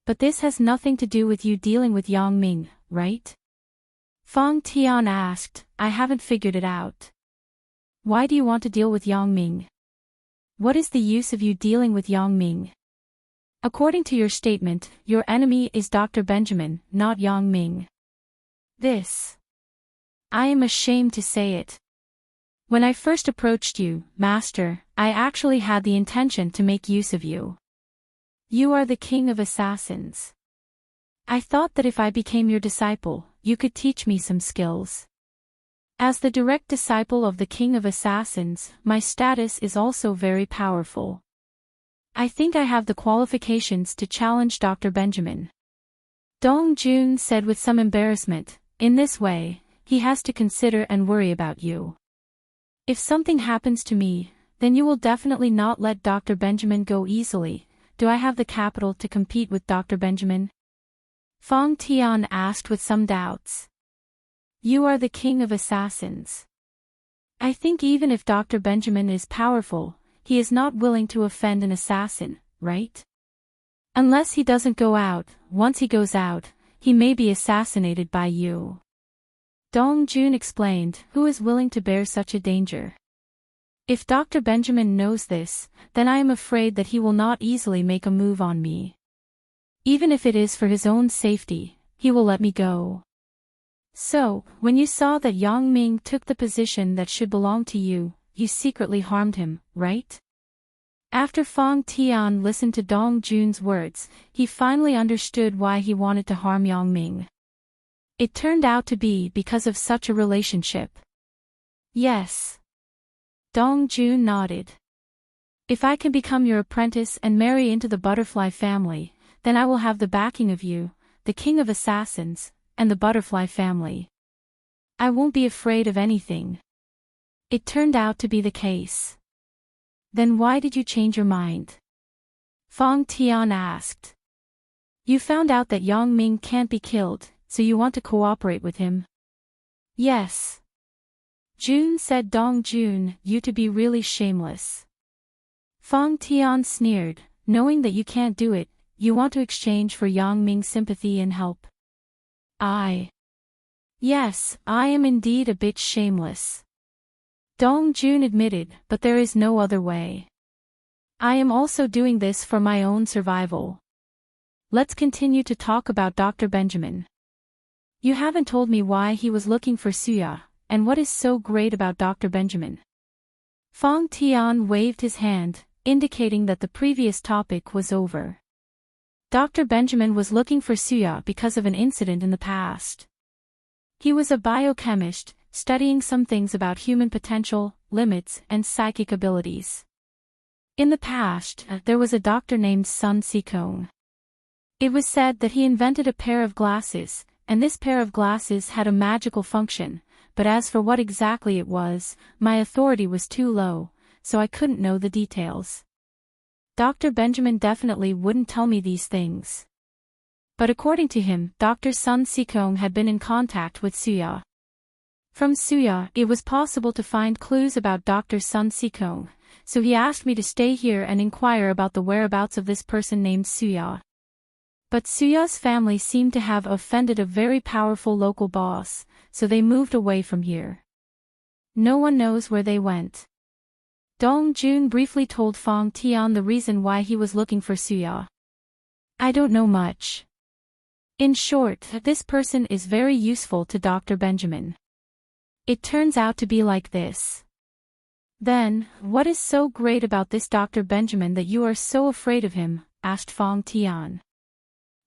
But this has nothing to do with you dealing with Yang Ming, right? Fang Tian asked, I haven't figured it out. Why do you want to deal with Yang Ming? What is the use of you dealing with Yang Ming? According to your statement, your enemy is Dr. Benjamin, not Yang Ming. This. I am ashamed to say it. When I first approached you, Master, I actually had the intention to make use of you. You are the king of assassins. I thought that if I became your disciple, you could teach me some skills. As the direct disciple of the king of assassins, my status is also very powerful. I think I have the qualifications to challenge Dr. Benjamin. Dong Jun said with some embarrassment, in this way, he has to consider and worry about you. If something happens to me, then you will definitely not let Dr. Benjamin go easily. Do I have the capital to compete with Dr. Benjamin? Fang Tian asked with some doubts. You are the king of assassins. I think even if Dr. Benjamin is powerful, he is not willing to offend an assassin, right? Unless he doesn't go out, once he goes out, he may be assassinated by you. Dong Jun explained, who is willing to bear such a danger? If Dr. Benjamin knows this, then I am afraid that he will not easily make a move on me. Even if it is for his own safety, he will let me go. So, when you saw that Yang Ming took the position that should belong to you, you secretly harmed him, right? After Fang Tian listened to Dong Jun's words, he finally understood why he wanted to harm Yang Ming. It turned out to be because of such a relationship. Yes. Dong Jun nodded. If I can become your apprentice and marry into the butterfly family, then I will have the backing of you, the king of assassins, and the butterfly family. I won't be afraid of anything. It turned out to be the case. Then why did you change your mind? Fang Tian asked. You found out that Yang Ming can't be killed, so you want to cooperate with him? Yes. Jun said. Dong Jun, you to be really shameless. Fang Tian sneered, knowing that you can't do it, you want to exchange for Yang Ming's sympathy and help. Yes, I am indeed a bit shameless. Dong Jun admitted, but there is no other way. I am also doing this for my own survival. Let's continue to talk about Dr. Benjamin. You haven't told me why he was looking for Suya, and what is so great about Dr. Benjamin? Fang Tian waved his hand, indicating that the previous topic was over. Dr. Benjamin was looking for Suya because of an incident in the past. He was a biochemist, studying some things about human potential, limits, and psychic abilities. In the past, there was a doctor named Sun Sikong. It was said that he invented a pair of glasses, and this pair of glasses had a magical function, but as for what exactly it was, my authority was too low, so I couldn't know the details. Dr. Benjamin definitely wouldn't tell me these things. But according to him, Dr. Sun Sikong had been in contact with Suya. From Suya, it was possible to find clues about Dr. Sun Sikong, so he asked me to stay here and inquire about the whereabouts of this person named Suya. But Suya's family seemed to have offended a very powerful local boss, so they moved away from here. No one knows where they went. Dong Jun briefly told Fong Tian the reason why he was looking for Suya. I don't know much. In short, this person is very useful to Dr. Benjamin. It turns out to be like this. Then, what is so great about this Dr. Benjamin that you are so afraid of him? Asked Fong Tian.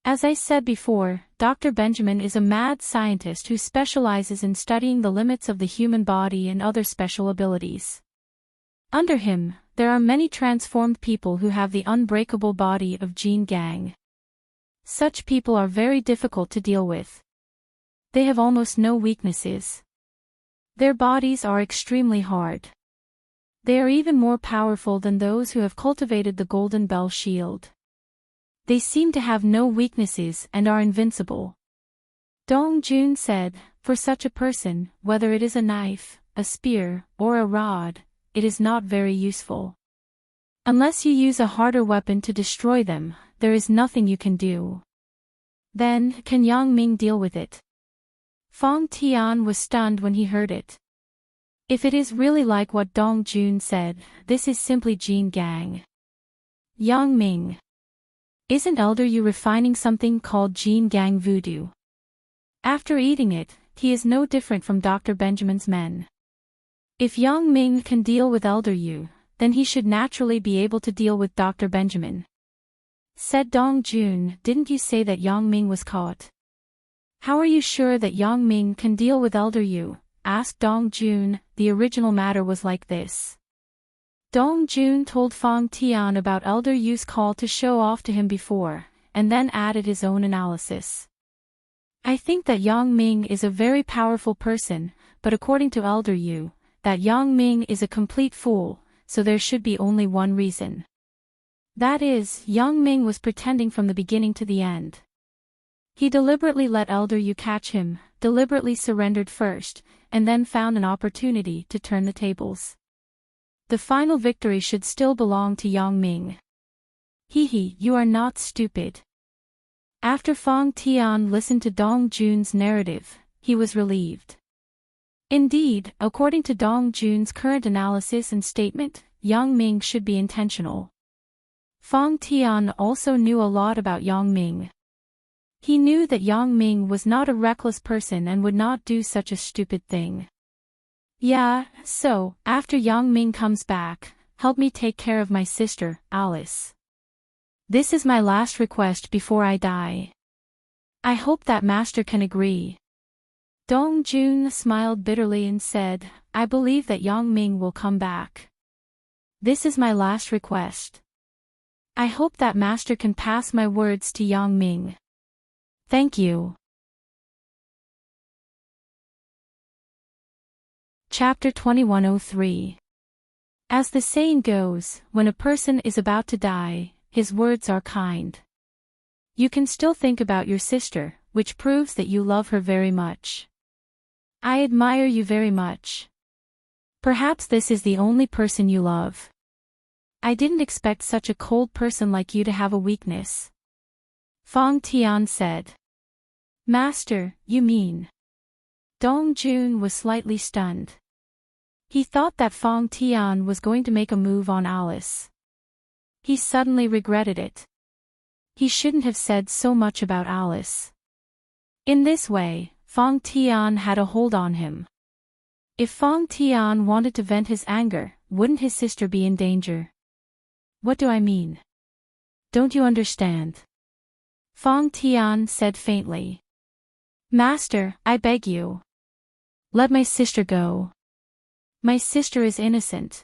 As I said before, Dr. Benjamin is a mad scientist who specializes in studying the limits of the human body and other special abilities. Under him, there are many transformed people who have the unbreakable body of Jin Gang. Such people are very difficult to deal with. They have almost no weaknesses. Their bodies are extremely hard. They are even more powerful than those who have cultivated the Golden Bell Shield. They seem to have no weaknesses and are invincible. Dong Jun said, for such a person, whether it is a knife, a spear, or a rod, it is not very useful. Unless you use a harder weapon to destroy them, there is nothing you can do. Then, can Yang Ming deal with it? Fong Tian was stunned when he heard it. If it is really like what Dong Jun said, this is simply Jin Gang. Yang Ming. Isn't Elder Yu refining something called Jin Gang Voodoo? After eating it, he is no different from Dr. Benjamin's men. If Yang Ming can deal with Elder Yu, then he should naturally be able to deal with Dr. Benjamin. Said Dong Jun, didn't you say that Yang Ming was caught? How are you sure that Yang Ming can deal with Elder Yu? Asked Dong Jun. The original matter was like this. Dong Jun told Fong Tian about Elder Yu's call to show off to him before, and then added his own analysis. I think that Yang Ming is a very powerful person, but according to Elder Yu, that Yang Ming is a complete fool, so there should be only one reason. That is, Yang Ming was pretending from the beginning to the end. He deliberately let Elder Yu catch him, deliberately surrendered first, and then found an opportunity to turn the tables. The final victory should still belong to Yang Ming. Hee, you are not stupid. After Fong Tian listened to Dong Jun's narrative, he was relieved. Indeed, according to Dong Jun's current analysis and statement, Yang Ming should be intentional. Fong Tian also knew a lot about Yang Ming. He knew that Yang Ming was not a reckless person and would not do such a stupid thing. Yeah, so, after Yang Ming comes back, help me take care of my sister, Alice. This is my last request before I die. I hope that master can agree. Dong Jun smiled bitterly and said, I believe that Yang Ming will come back. This is my last request. I hope that master can pass my words to Yang Ming. Thank you. Chapter 2103. As the saying goes, when a person is about to die, his words are kind. You can still think about your sister, which proves that you love her very much. I admire you very much. Perhaps this is the only person you love. I didn't expect such a cold person like you to have a weakness. Fong Tian said. Master, you mean? Dong Jun was slightly stunned. He thought that Fong Tian was going to make a move on Alice. He suddenly regretted it. He shouldn't have said so much about Alice. In this way, Fong Tian had a hold on him. If Fong Tian wanted to vent his anger, wouldn't his sister be in danger? What do I mean? Don't you understand? Fong Tian said faintly. Master, I beg you. Let my sister go. My sister is innocent.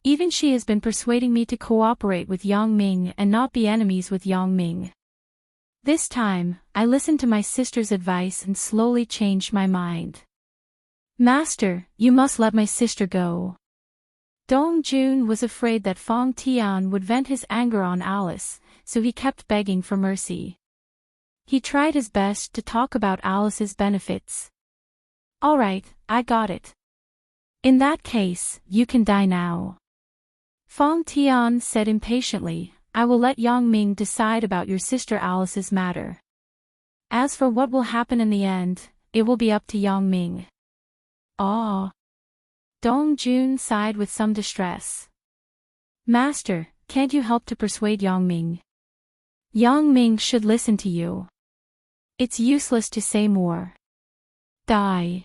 Even she has been persuading me to cooperate with Yang Ming and not be enemies with Yang Ming. This time, I listened to my sister's advice and slowly changed my mind. Master, you must let my sister go. Dong Jun was afraid that Fong Tian would vent his anger on Alice, so he kept begging for mercy. He tried his best to talk about Alice's benefits. "All right, I got it. In that case, you can die now." Fong Tian said impatiently, "I will let Yang Ming decide about your sister Alice's matter. As for what will happen in the end, it will be up to Yang Ming." "Ah." Dong Jun sighed with some distress. "Master, can't you help to persuade Yang Ming? Yang Ming should listen to you. It's useless to say more. Die."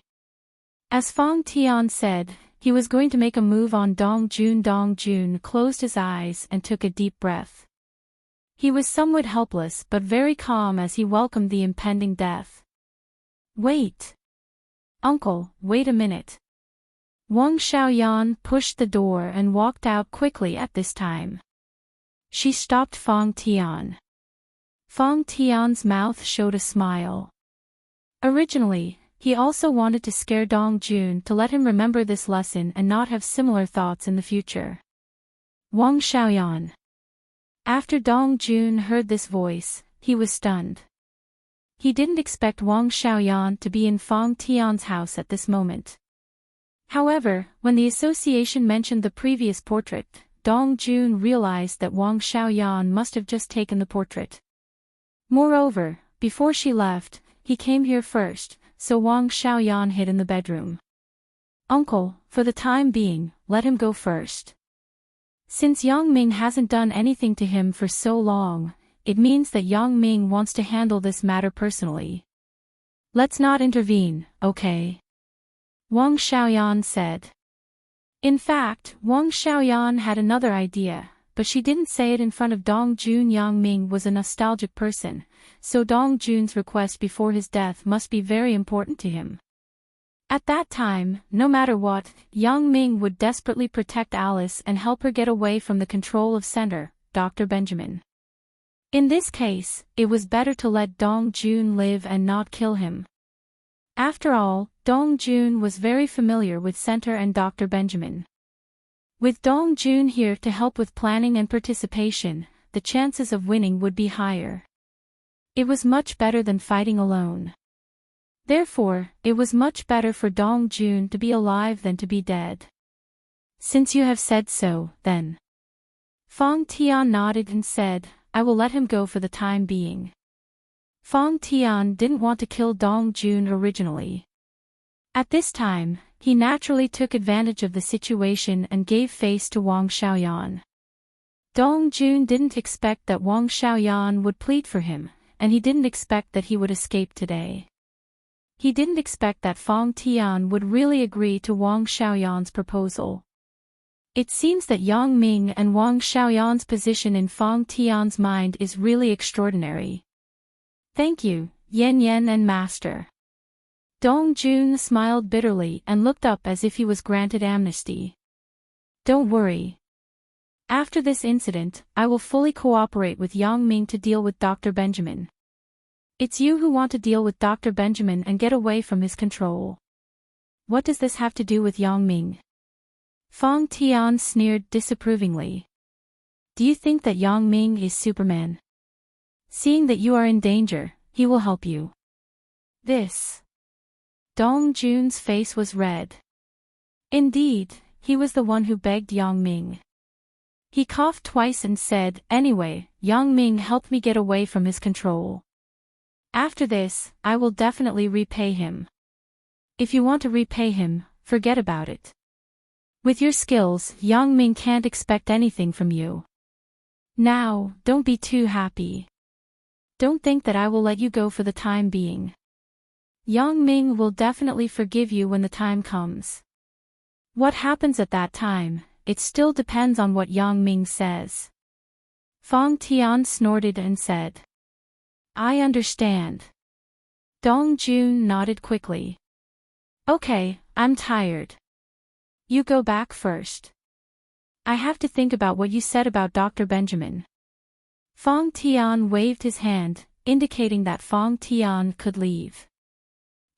As Fong Tian said, he was going to make a move on Dong Jun. Dong Jun closed his eyes and took a deep breath. He was somewhat helpless but very calm as he welcomed the impending death. "Wait. Uncle, wait a minute." Wang Xiaoyan pushed the door and walked out quickly at this time. She stopped Fong Tian. Fong Tian's mouth showed a smile. Originally, he also wanted to scare Dong Jun to let him remember this lesson and not have similar thoughts in the future. Wang Xiaoyan. After Dong Jun heard this voice, he was stunned. He didn't expect Wang Xiaoyan to be in Fong Tian's house at this moment. However, when the association mentioned the previous portrait, Dong Jun realized that Wang Xiaoyan must have just taken the portrait. Moreover, before she left, he came here first, so Wang Xiaoyan hid in the bedroom. "Uncle, for the time being, let him go first. Since Yang Ming hasn't done anything to him for so long, it means that Yang Ming wants to handle this matter personally. Let's not intervene, okay?" Wang Xiaoyan said. In fact, Wang Xiaoyan had another idea, but she didn't say it in front of Dong Jun. Yang Ming was a nostalgic person, so Dong Jun's request before his death must be very important to him. At that time, no matter what, Yang Ming would desperately protect Alice and help her get away from the control of Center, Dr. Benjamin. In this case, it was better to let Dong Jun live and not kill him. After all, Dong Jun was very familiar with Center and Dr. Benjamin. With Dong Jun here to help with planning and participation, the chances of winning would be higher. It was much better than fighting alone. Therefore, it was much better for Dong Jun to be alive than to be dead. "Since you have said so, then." Fong Tian nodded and said, "I will let him go for the time being." Fong Tian didn't want to kill Dong Jun originally. At this time, he naturally took advantage of the situation and gave face to Wang Xiaoyan. Dong Jun didn't expect that Wang Xiaoyan would plead for him, and he didn't expect that he would escape today. He didn't expect that Fong Tian would really agree to Wang Xiaoyan's proposal. It seems that Yang Ming and Wang Xiaoyan's position in Fong Tian's mind is really extraordinary. "Thank you, Yan Yan and Master." Dong Jun smiled bitterly and looked up as if he was granted amnesty. "Don't worry. After this incident, I will fully cooperate with Yang Ming to deal with Dr. Benjamin. It's you who want to deal with Dr. Benjamin and get away from his control. What does this have to do with Yang Ming?" Fong Tian sneered disapprovingly. "Do you think that Yang Ming is Superman? Seeing that you are in danger, he will help you." This. Dong Jun's face was red. Indeed, he was the one who begged Yang Ming. He coughed twice and said, "Anyway, Yang Ming helped me get away from his control. After this, I will definitely repay him." "If you want to repay him, forget about it. With your skills, Yang Ming can't expect anything from you. Now, don't be too happy. Don't think that I will let you go for the time being. Yang Ming will definitely forgive you when the time comes. What happens at that time, it still depends on what Yang Ming says." Fong Tian snorted and said, "I understand." Dong Jun nodded quickly. "Okay, I'm tired. You go back first. I have to think about what you said about Dr. Benjamin." Fong Tian waved his hand, indicating that Fong Tian could leave.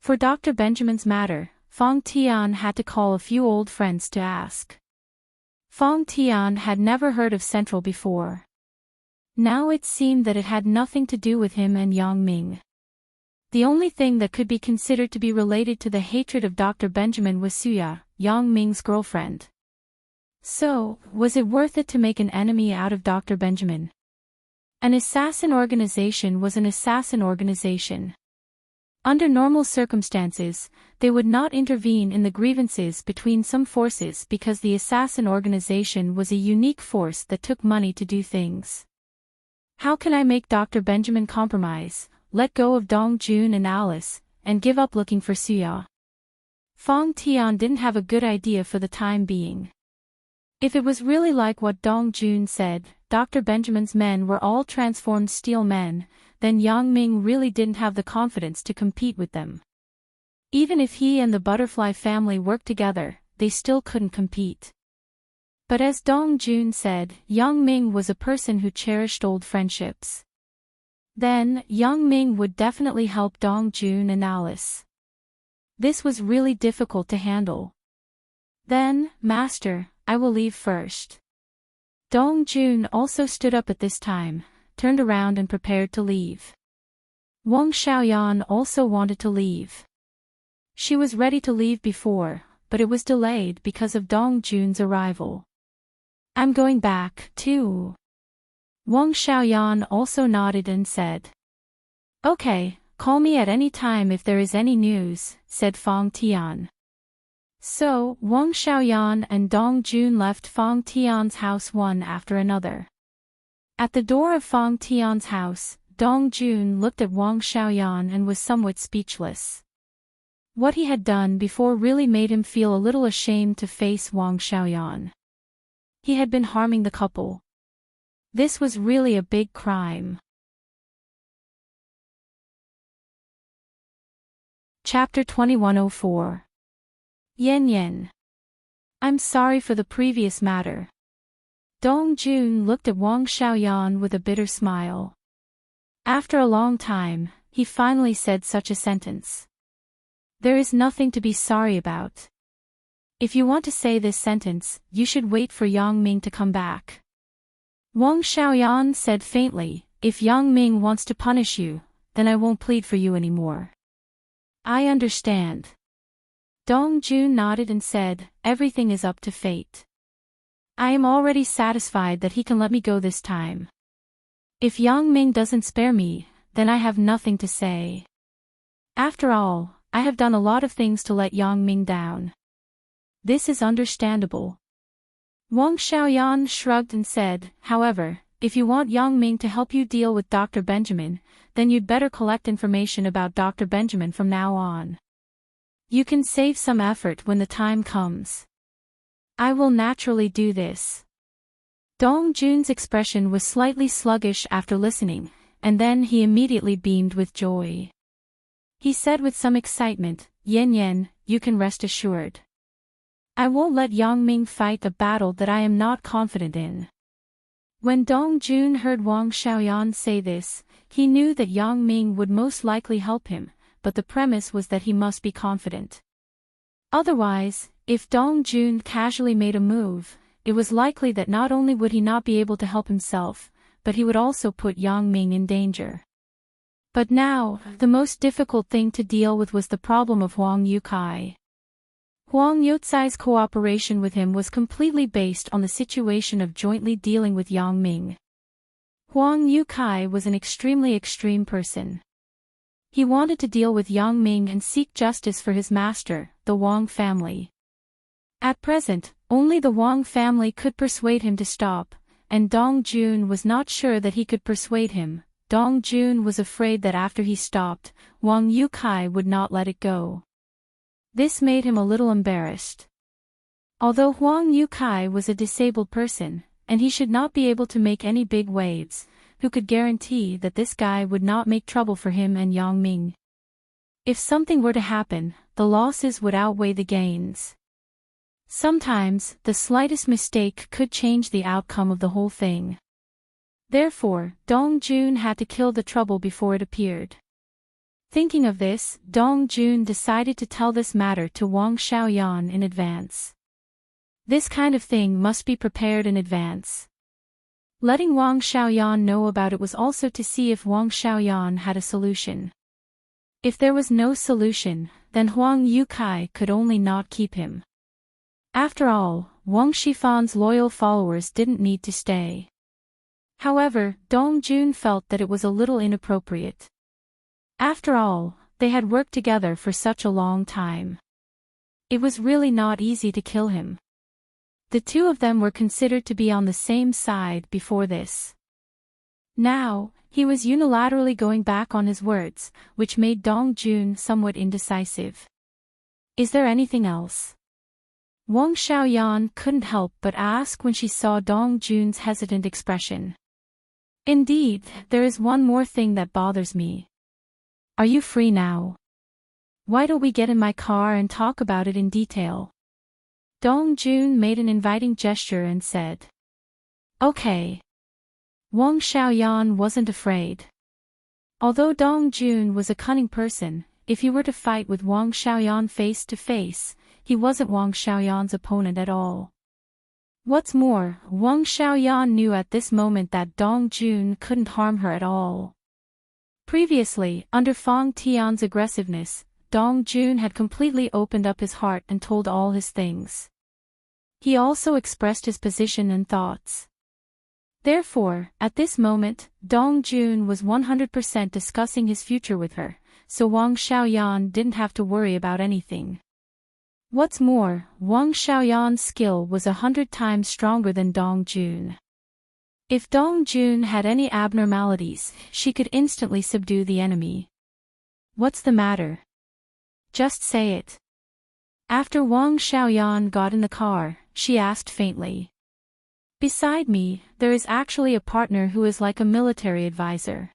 For Dr. Benjamin's matter, Fong Tian had to call a few old friends to ask. Fong Tian had never heard of Central before. Now it seemed that it had nothing to do with him and Yang Ming. The only thing that could be considered to be related to the hatred of Dr. Benjamin was Suya, Yang Ming's girlfriend. So, was it worth it to make an enemy out of Dr. Benjamin? An assassin organization was an assassin organization. Under normal circumstances, they would not intervene in the grievances between some forces because the assassin organization was a unique force that took money to do things. How can I make Dr. Benjamin compromise, let go of Dong Jun and Alice, and give up looking for Suya? Fong Tian didn't have a good idea for the time being. If it was really like what Dong Jun said, Dr. Benjamin's men were all transformed steel men, then Yang Ming really didn't have the confidence to compete with them. Even if he and the Butterfly family worked together, they still couldn't compete. But as Dong Jun said, Yang Ming was a person who cherished old friendships. Then, Yang Ming would definitely help Dong Jun and Alice. This was really difficult to handle. Then, Master, I will leave first. Dong Jun also stood up at this time, turned around and prepared to leave. Wang Xiaoyan also wanted to leave. She was ready to leave before, but it was delayed because of Dong Jun's arrival. I'm going back, too. Wang Xiaoyan also nodded and said. Okay, call me at any time if there is any news, said Fong Tian. So, Wang Xiaoyan and Dong Jun left Fong Tian's house one after another. At the door of Fong Tian's house, Dong Jun looked at Wang Xiaoyan and was somewhat speechless. What he had done before really made him feel a little ashamed to face Wang Xiaoyan. He had been harming the couple. This was really a big crime. Chapter 2104. Yen Yen. I'm sorry for the previous matter. Dong Jun looked at Wang Xiaoyan with a bitter smile. After a long time, he finally said such a sentence. There is nothing to be sorry about. If you want to say this sentence, you should wait for Yang Ming to come back. Wang Xiaoyan said faintly, if Yang Ming wants to punish you, then I won't plead for you anymore. I understand. Dong Jun nodded and said, everything is up to fate. I am already satisfied that he can let me go this time. If Yang Ming doesn't spare me, then I have nothing to say. After all, I have done a lot of things to let Yang Ming down. This is understandable. Wang Xiaoyan shrugged and said, however, if you want Yang Ming to help you deal with Dr. Benjamin, then you'd better collect information about Dr. Benjamin from now on. You can save some effort when the time comes. I will naturally do this. Dong Jun's expression was slightly sluggish after listening, and then he immediately beamed with joy. He said with some excitement, Yen Yen, you can rest assured. I won't let Yang Ming fight a battle that I am not confident in. When Dong Jun heard Wang Xiaoyan say this, he knew that Yang Ming would most likely help him, but the premise was that he must be confident. Otherwise, if Dong Jun casually made a move, it was likely that not only would he not be able to help himself, but he would also put Yang Ming in danger. But now, the most difficult thing to deal with was the problem of Huang Yukai. Huang Youcai's cooperation with him was completely based on the situation of jointly dealing with Yang Ming. Huang Yukai was an extremely extreme person. He wanted to deal with Yang Ming and seek justice for his master, the Wang family. At present, only the Wang family could persuade him to stop, and Dong Jun was not sure that he could persuade him. Dong Jun was afraid that after he stopped, Huang Yukai would not let it go. This made him a little embarrassed. Although Huang Yukai was a disabled person, and he should not be able to make any big waves, who could guarantee that this guy would not make trouble for him and Yang Ming? If something were to happen, the losses would outweigh the gains. Sometimes, the slightest mistake could change the outcome of the whole thing. Therefore, Dong Jun had to kill the trouble before it appeared. Thinking of this, Dong Jun decided to tell this matter to Wang Xiaoyan in advance. This kind of thing must be prepared in advance. Letting Wang Xiaoyan know about it was also to see if Wang Xiaoyan had a solution. If there was no solution, then Huang Yukai could only not keep him. After all, Wang Shifan's loyal followers didn't need to stay. However, Dong Jun felt that it was a little inappropriate. After all, they had worked together for such a long time. It was really not easy to kill him. The two of them were considered to be on the same side before this. Now, he was unilaterally going back on his words, which made Dong Jun somewhat indecisive. Is there anything else? Wang Xiaoyan couldn't help but ask when she saw Dong Jun's hesitant expression. Indeed, there is one more thing that bothers me. Are you free now? Why don't we get in my car and talk about it in detail? Dong Jun made an inviting gesture and said. Okay. Wang Xiaoyan wasn't afraid. Although Dong Jun was a cunning person, if he were to fight with Wang Xiaoyan face to face, he wasn't Wang Xiaoyan's opponent at all. What's more, Wang Xiaoyan knew at this moment that Dong Jun couldn't harm her at all. Previously, under Fang Tian's aggressiveness, Dong Jun had completely opened up his heart and told all his things. He also expressed his position and thoughts. Therefore, at this moment, Dong Jun was 100% discussing his future with her, so Wang Xiaoyan didn't have to worry about anything. What's more, Wang Xiaoyan's skill was 100 times stronger than Dong Jun. If Dong Jun had any abnormalities, she could instantly subdue the enemy. What's the matter? Just say it. After Wang Xiaoyan got in the car, she asked faintly. Beside me, there is actually a partner who is like a military advisor.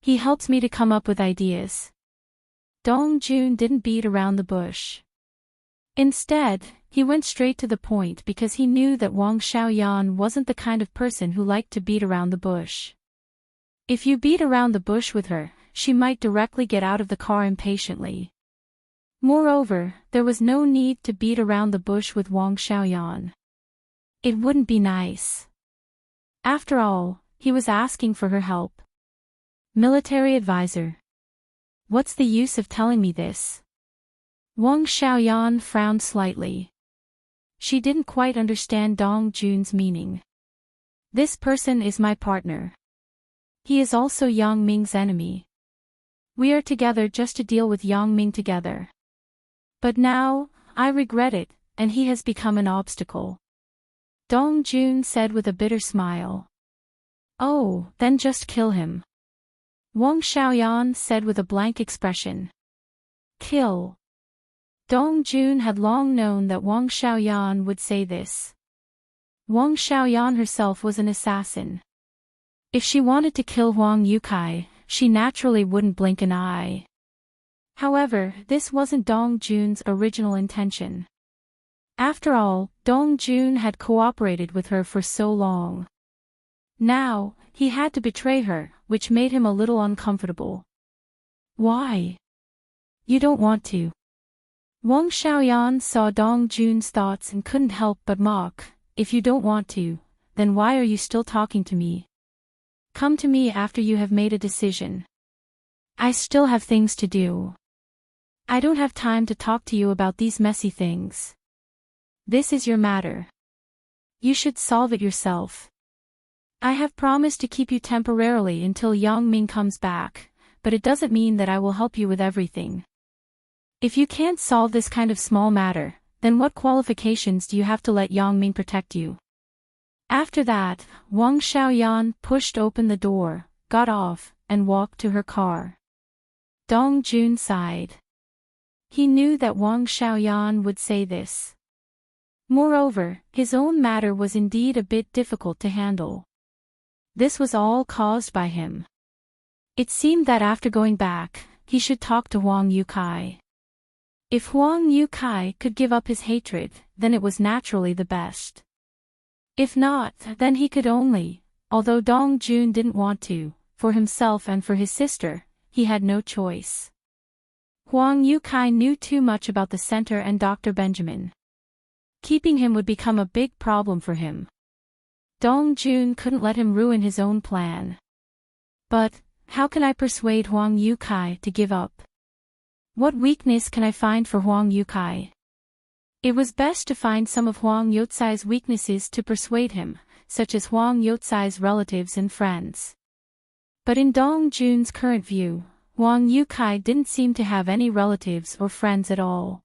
He helps me to come up with ideas. Dong Jun didn't beat around the bush. Instead, he went straight to the point because he knew that Wang Xiaoyan wasn't the kind of person who liked to beat around the bush. If you beat around the bush with her, she might directly get out of the car impatiently. Moreover, there was no need to beat around the bush with Wang Xiaoyan. It wouldn't be nice. After all, he was asking for her help. Military advisor. What's the use of telling me this? Wang Xiaoyan frowned slightly. She didn't quite understand Dong Jun's meaning. This person is my partner. He is also Yang Ming's enemy. We are together just to deal with Yang Ming together. But now, I regret it, and he has become an obstacle. Dong Jun said with a bitter smile. Oh, then just kill him. Wang Xiaoyan said with a blank expression. Kill. Dong Jun had long known that Wang Xiaoyan would say this. Wang Xiaoyan herself was an assassin. If she wanted to kill Huang Yukai, she naturally wouldn't blink an eye. However, this wasn't Dong Jun's original intention. After all, Dong Jun had cooperated with her for so long. Now, he had to betray her, which made him a little uncomfortable. Why? You don't want to. Wang Xiaoyan saw Dong Jun's thoughts and couldn't help but mock. If you don't want to, then why are you still talking to me? Come to me after you have made a decision. I still have things to do. I don't have time to talk to you about these messy things. This is your matter. You should solve it yourself. I have promised to keep you temporarily until Yang Ming comes back, but it doesn't mean that I will help you with everything. If you can't solve this kind of small matter, then what qualifications do you have to let Yang Ming protect you? After that, Wang Xiaoyan pushed open the door, got off, and walked to her car. Dong Jun sighed. He knew that Wang Xiaoyan would say this. Moreover, his own matter was indeed a bit difficult to handle. This was all caused by him. It seemed that after going back, he should talk to Huang Yukai. If Huang Yukai could give up his hatred, then it was naturally the best. If not, then he could only, although Dong Jun didn't want to, for himself and for his sister, he had no choice. Huang Yukai knew too much about the center and Dr. Benjamin. Keeping him would become a big problem for him. Dong-jun couldn't let him ruin his own plan. But, how can I persuade Huang Yukai to give up? What weakness can I find for Huang Yukai? It was best to find some of Huang Youcai's weaknesses to persuade him, such as Huang Youcai's relatives and friends. But in Dong-jun's current view, Huang Yukai didn't seem to have any relatives or friends at all.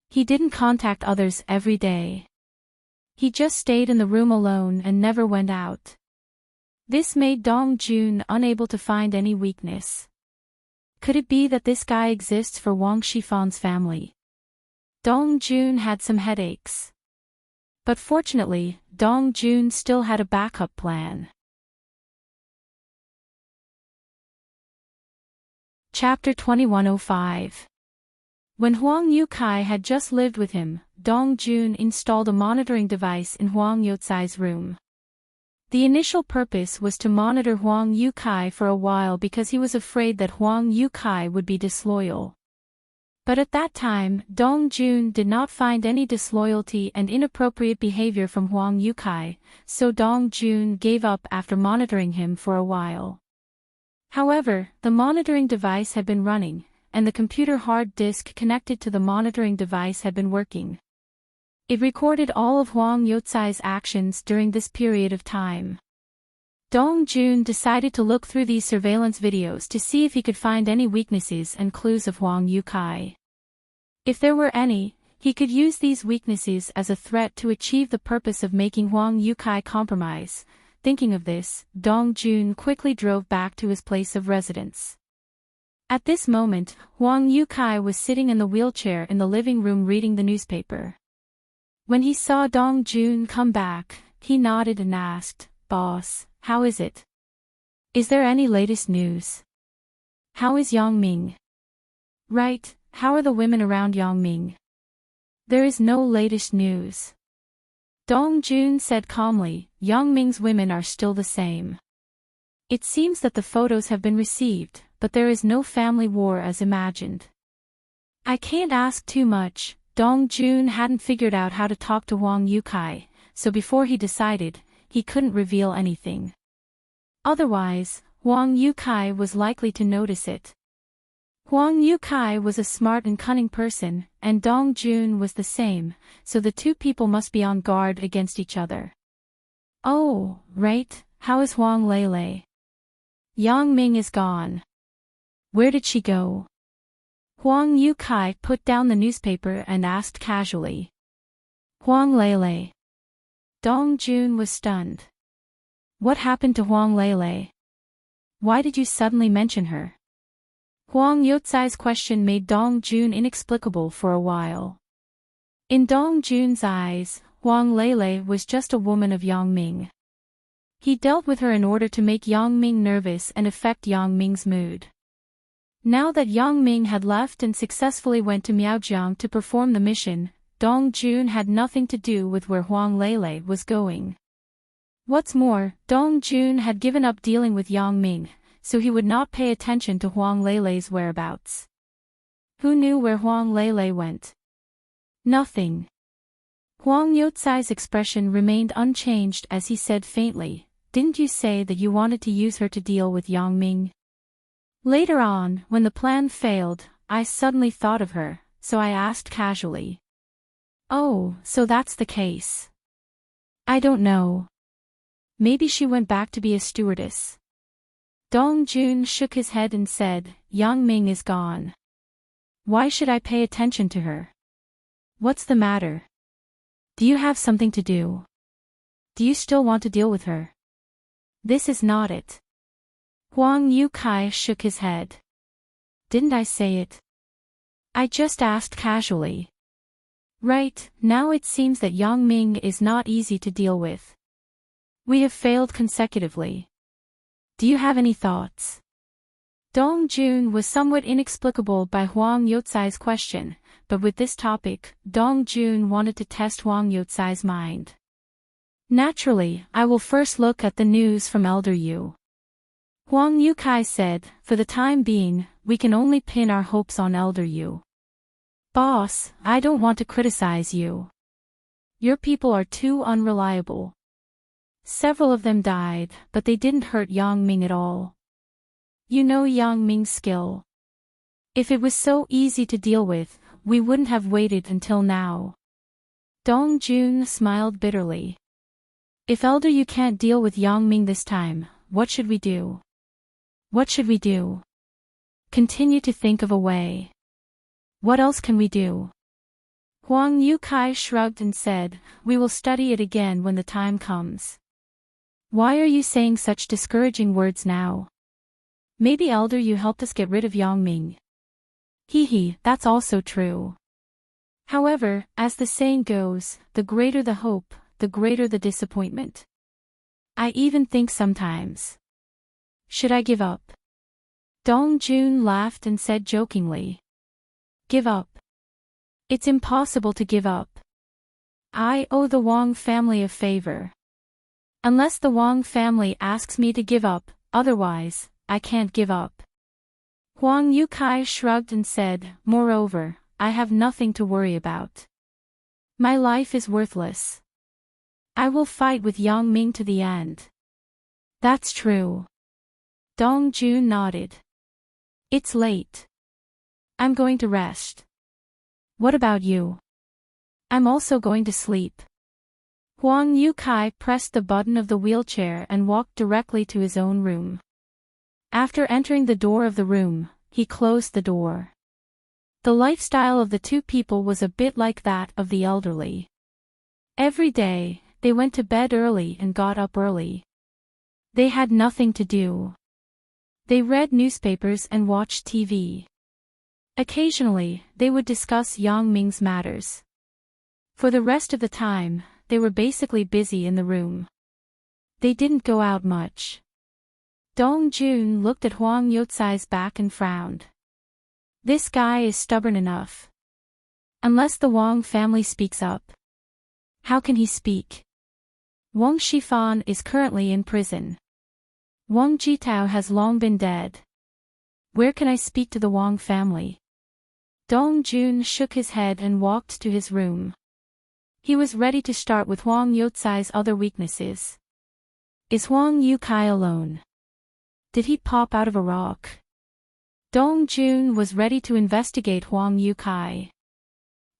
He didn't contact others every day. He just stayed in the room alone and never went out. This made Dong-jun unable to find any weakness. Could it be that this guy exists for Wang Shifan's family? Dong-jun had some headaches. But fortunately, Dong-jun still had a backup plan. Chapter 2105. When Huang Yukai had just lived with him, Dong-jun installed a monitoring device in Huang Youcai's room. The initial purpose was to monitor Huang Yukai for a while because he was afraid that Huang Yukai would be disloyal. But at that time, Dong-jun did not find any disloyalty and inappropriate behavior from Huang Yukai, so Dong-jun gave up after monitoring him for a while. However, the monitoring device had been running, and the computer hard disk connected to the monitoring device had been working. It recorded all of Huang Youcai's actions during this period of time. Dong-jun decided to look through these surveillance videos to see if he could find any weaknesses and clues of Huang Yukai. If there were any, he could use these weaknesses as a threat to achieve the purpose of making Huang Yukai compromise. Thinking of this, Dong-jun quickly drove back to his place of residence. At this moment, Huang Yukai was sitting in the wheelchair in the living room reading the newspaper. When he saw Dong-jun come back, he nodded and asked, "Boss, how is it? Is there any latest news? How is Yangming?" "Right, how are the women around Yangming?" "There is no latest news." Dong-jun said calmly, "Yangming's women are still the same. It seems that the photos have been received, but there is no family war as imagined." "I can't ask too much." Dong-jun hadn't figured out how to talk to Huang Yukai, so before he decided, he couldn't reveal anything. Otherwise, Huang Yukai was likely to notice it. Huang Yukai was a smart and cunning person, and Dong-jun was the same, so the two people must be on guard against each other. "Oh, right, how is Huang Lele?" "Yangming is gone." "Where did she go?" Huang Yukai put down the newspaper and asked casually. "Huang Lele." Dong-jun was stunned. "What happened to Huang Lele? Why did you suddenly mention her?" Huang Youcai's question made Dong-jun inexplicable for a while. In Dong-jun's eyes, Huang Lele was just a woman of Yangming. He dealt with her in order to make Yangming nervous and affect Yangming's mood. Now that Yangming had left and successfully went to Miaojiang to perform the mission, Dong-jun had nothing to do with where Huang Lele was going. What's more, Dong-jun had given up dealing with Yangming, so he would not pay attention to Huang Lele's whereabouts. Who knew where Huang Lele went? Nothing. Huang Youcai's expression remained unchanged as he said faintly, "Didn't you say that you wanted to use her to deal with Yangming?" "Later on, when the plan failed, I suddenly thought of her, so I asked casually." "Oh, so that's the case." "I don't know. Maybe she went back to be a stewardess." Dong-jun shook his head and said, "Yangming is gone. Why should I pay attention to her? What's the matter? Do you have something to do? Do you still want to deal with her?" "This is not it." Huang Yukai shook his head. "Didn't I say it? I just asked casually." "Right, now it seems that Yangming is not easy to deal with. We have failed consecutively. Do you have any thoughts?" Dong-jun was somewhat inexplicable by Huang Youcai's question, but with this topic, Dong-jun wanted to test Huang Youcai's mind. "Naturally, I will first look at the news from Elder Yu." Huang Yukai said, "For the time being, we can only pin our hopes on Elder Yu." "Boss, I don't want to criticize you. Your people are too unreliable. Several of them died, but they didn't hurt Yang Ming at all. You know Yang Ming's skill. If it was so easy to deal with, we wouldn't have waited until now. Dong Jun smiled bitterly. If Elder you can't deal with Yang Ming this time, what should we do? What should we do? Continue to think of a way. What else can we do? Huang Yukai shrugged and said, we will study it again when the time comes. Why are you saying such discouraging words now? Maybe Elder you helped us get rid of Yang Ming. Hee, that's also true. However, as the saying goes, the greater the hope, the greater the disappointment. I even think sometimes. Should I give up? Dong Jun laughed and said jokingly. Give up? It's impossible to give up. I owe the Wang family a favor. Unless the Wang family asks me to give up, otherwise, I can't give up. Huang Yukai shrugged and said, moreover, I have nothing to worry about. My life is worthless. I will fight with Yang Ming to the end. That's true. Dong Jun nodded. It's late. I'm going to rest. What about you? I'm also going to sleep. Huang Yukai pressed the button of the wheelchair and walked directly to his own room. After entering the door of the room, he closed the door. The lifestyle of the two people was a bit like that of the elderly. Every day, they went to bed early and got up early. They had nothing to do. They read newspapers and watched TV. Occasionally, they would discuss Yang Ming's matters. For the rest of the time, they were basically busy in the room. They didn't go out much. Dong Jun looked at Huang Youcai's back and frowned. This guy is stubborn enough. Unless the Wang family speaks up. How can he speak? Wang Shifan is currently in prison. Wang Jitao has long been dead. Where can I speak to the Wang family? Dong Jun shook his head and walked to his room. He was ready to start with Huang Youcai's other weaknesses. Is Huang Yukai alone? Did he pop out of a rock? Dong Jun was ready to investigate Huang Yukai.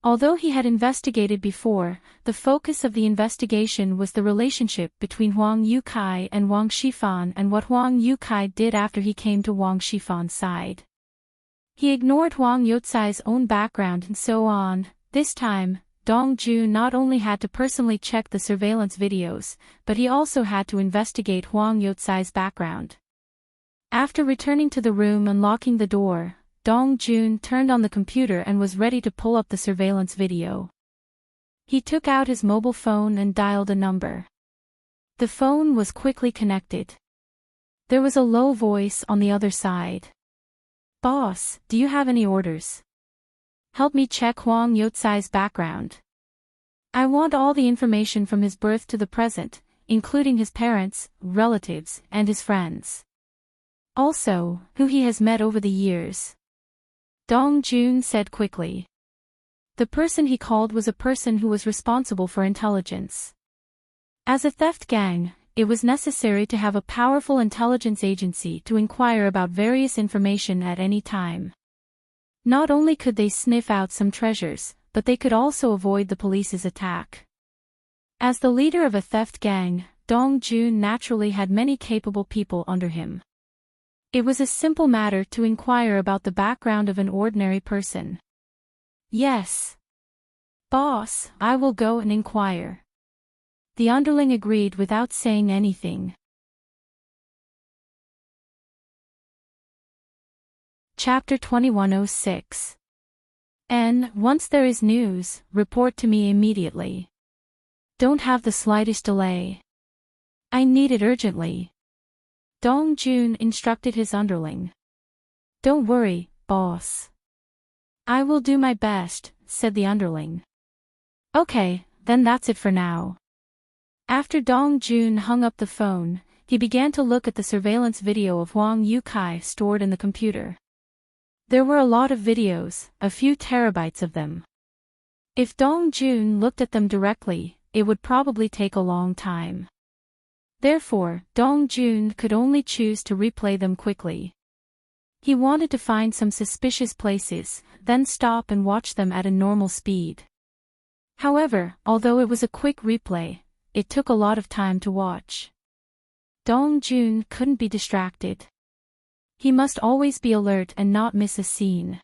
Although he had investigated before, the focus of the investigation was the relationship between Huang Yukai and Wang Shifan and what Huang Yukai did after he came to Wang Shifan's side. He ignored Huang Youcai's own background and so on. This time, Dong Jun not only had to personally check the surveillance videos, but he also had to investigate Huang Youcai's background. After returning to the room and locking the door, Dong Jun turned on the computer and was ready to pull up the surveillance video. He took out his mobile phone and dialed a number. The phone was quickly connected. There was a low voice on the other side. Boss, do you have any orders? Help me check Huang Youcai's background. I want all the information from his birth to the present, including his parents, relatives, and his friends. Also, who he has met over the years. Dong Jun said quickly. The person he called was a person who was responsible for intelligence. As a theft gang, it was necessary to have a powerful intelligence agency to inquire about various information at any time. Not only could they sniff out some treasures, but they could also avoid the police's attack. As the leader of a theft gang, Dong Jun naturally had many capable people under him. It was a simple matter to inquire about the background of an ordinary person. Yes. Boss, I will go and inquire. The underling agreed without saying anything. Chapter 2106. Once there is news, report to me immediately. Don't have the slightest delay. I need it urgently. Dong Jun instructed his underling. Don't worry, boss. I will do my best, said the underling. Okay, then that's it for now. After Dong Jun hung up the phone, he began to look at the surveillance video of Huang Yukai stored in the computer. There were a lot of videos, a few terabytes of them. If Dong Jun looked at them directly, it would probably take a long time. Therefore, Dong Jun could only choose to replay them quickly. He wanted to find some suspicious places, then stop and watch them at a normal speed. However, although it was a quick replay, it took a lot of time to watch. Dong Jun couldn't be distracted. He must always be alert and not miss a scene.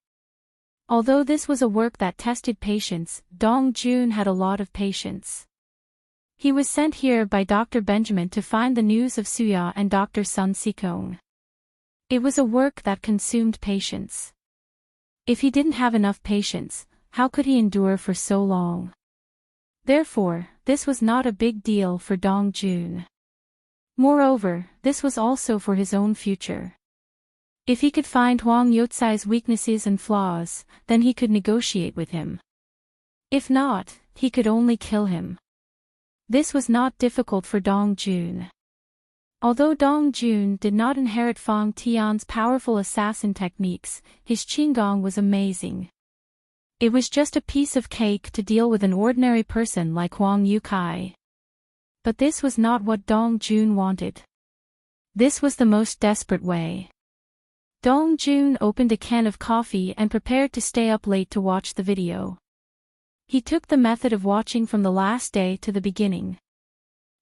Although this was a work that tested patience, Dong Jun had a lot of patience. He was sent here by Dr. Benjamin to find the news of Suya and Dr. Sun Sikong. It was a work that consumed patience. If he didn't have enough patience, how could he endure for so long? Therefore, this was not a big deal for Dong Jun. Moreover, this was also for his own future. If he could find Huang Yotsai's weaknesses and flaws, then he could negotiate with him. If not, he could only kill him. This was not difficult for Dong Jun. Although Dong Jun did not inherit Fang Tian's powerful assassin techniques, his qinggong was amazing. It was just a piece of cake to deal with an ordinary person like Huang Yukai. But this was not what Dong Jun wanted. This was the most desperate way. Dong Jun opened a can of coffee and prepared to stay up late to watch the video. He took the method of watching from the last day to the beginning.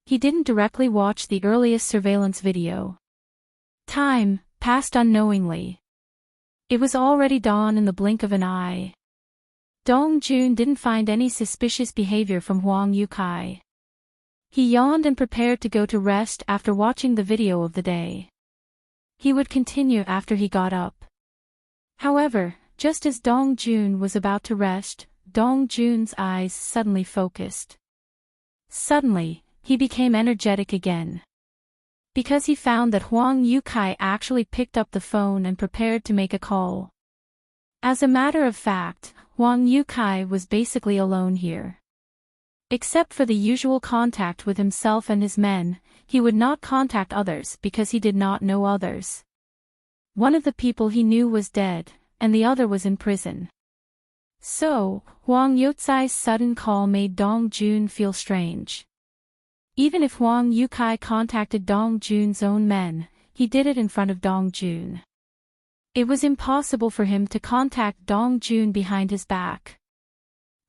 He didn't directly watch the earliest surveillance video. Time passed unknowingly. It was already dawn in the blink of an eye. Dong Jun didn't find any suspicious behavior from Huang Yukai. He yawned and prepared to go to rest after watching the video of the day. He would continue after he got up. However, just as Dong Jun was about to rest, Dong Jun's eyes suddenly focused. Suddenly, he became energetic again. Because he found that Huang Yukai actually picked up the phone and prepared to make a call. As a matter of fact, Huang Yukai was basically alone here. Except for the usual contact with himself and his men, he would not contact others because he did not know others. One of the people he knew was dead, and the other was in prison. So, Huang Yotsai's sudden call made Dong Jun feel strange. Even if Huang Yukai contacted Dong Jun's own men, he did it in front of Dong Jun. It was impossible for him to contact Dong Jun behind his back.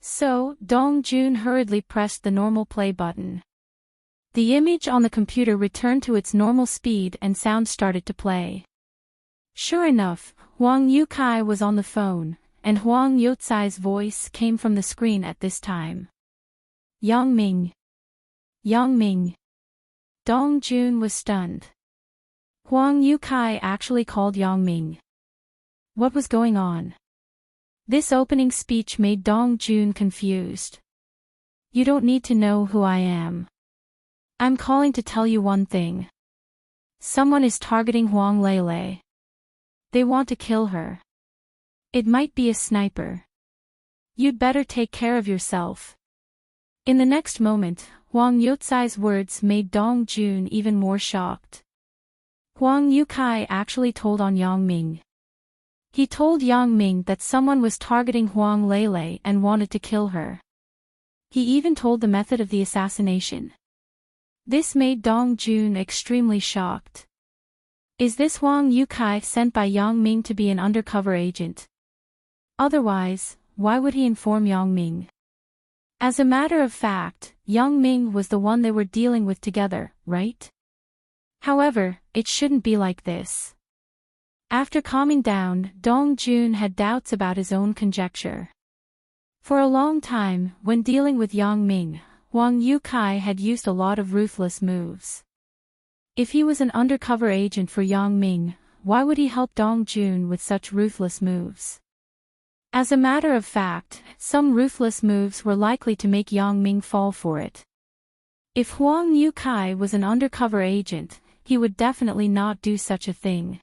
So, Dong Jun hurriedly pressed the normal play button. The image on the computer returned to its normal speed and sound started to play. Sure enough, Huang Yukai was on the phone, and Huang Yotsai's voice came from the screen at this time. Yang Ming. Yang Ming. Dong Jun was stunned. Huang Yukai actually called Yang Ming. What was going on? This opening speech made Dong Jun confused. You don't need to know who I am. I'm calling to tell you one thing. Someone is targeting Huang Lele. They want to kill her. It might be a sniper. You'd better take care of yourself. In the next moment, Huang Yotsai's words made Dong Jun even more shocked. Huang Yukai actually told on Yang Ming. He told Yang Ming that someone was targeting Huang Lele and wanted to kill her. He even told the method of the assassination. This made Dong Jun extremely shocked. Is this Huang Yukai sent by Yang Ming to be an undercover agent? Otherwise, why would he inform Yang Ming? As a matter of fact, Yang Ming was the one they were dealing with together, right? However, it shouldn't be like this. After calming down, Dong Jun had doubts about his own conjecture. For a long time, when dealing with Yang Ming, Huang Yukai had used a lot of ruthless moves. If he was an undercover agent for Yang Ming, why would he help Dong Jun with such ruthless moves? As a matter of fact, some ruthless moves were likely to make Yang Ming fall for it. If Huang Yukai was an undercover agent, he would definitely not do such a thing.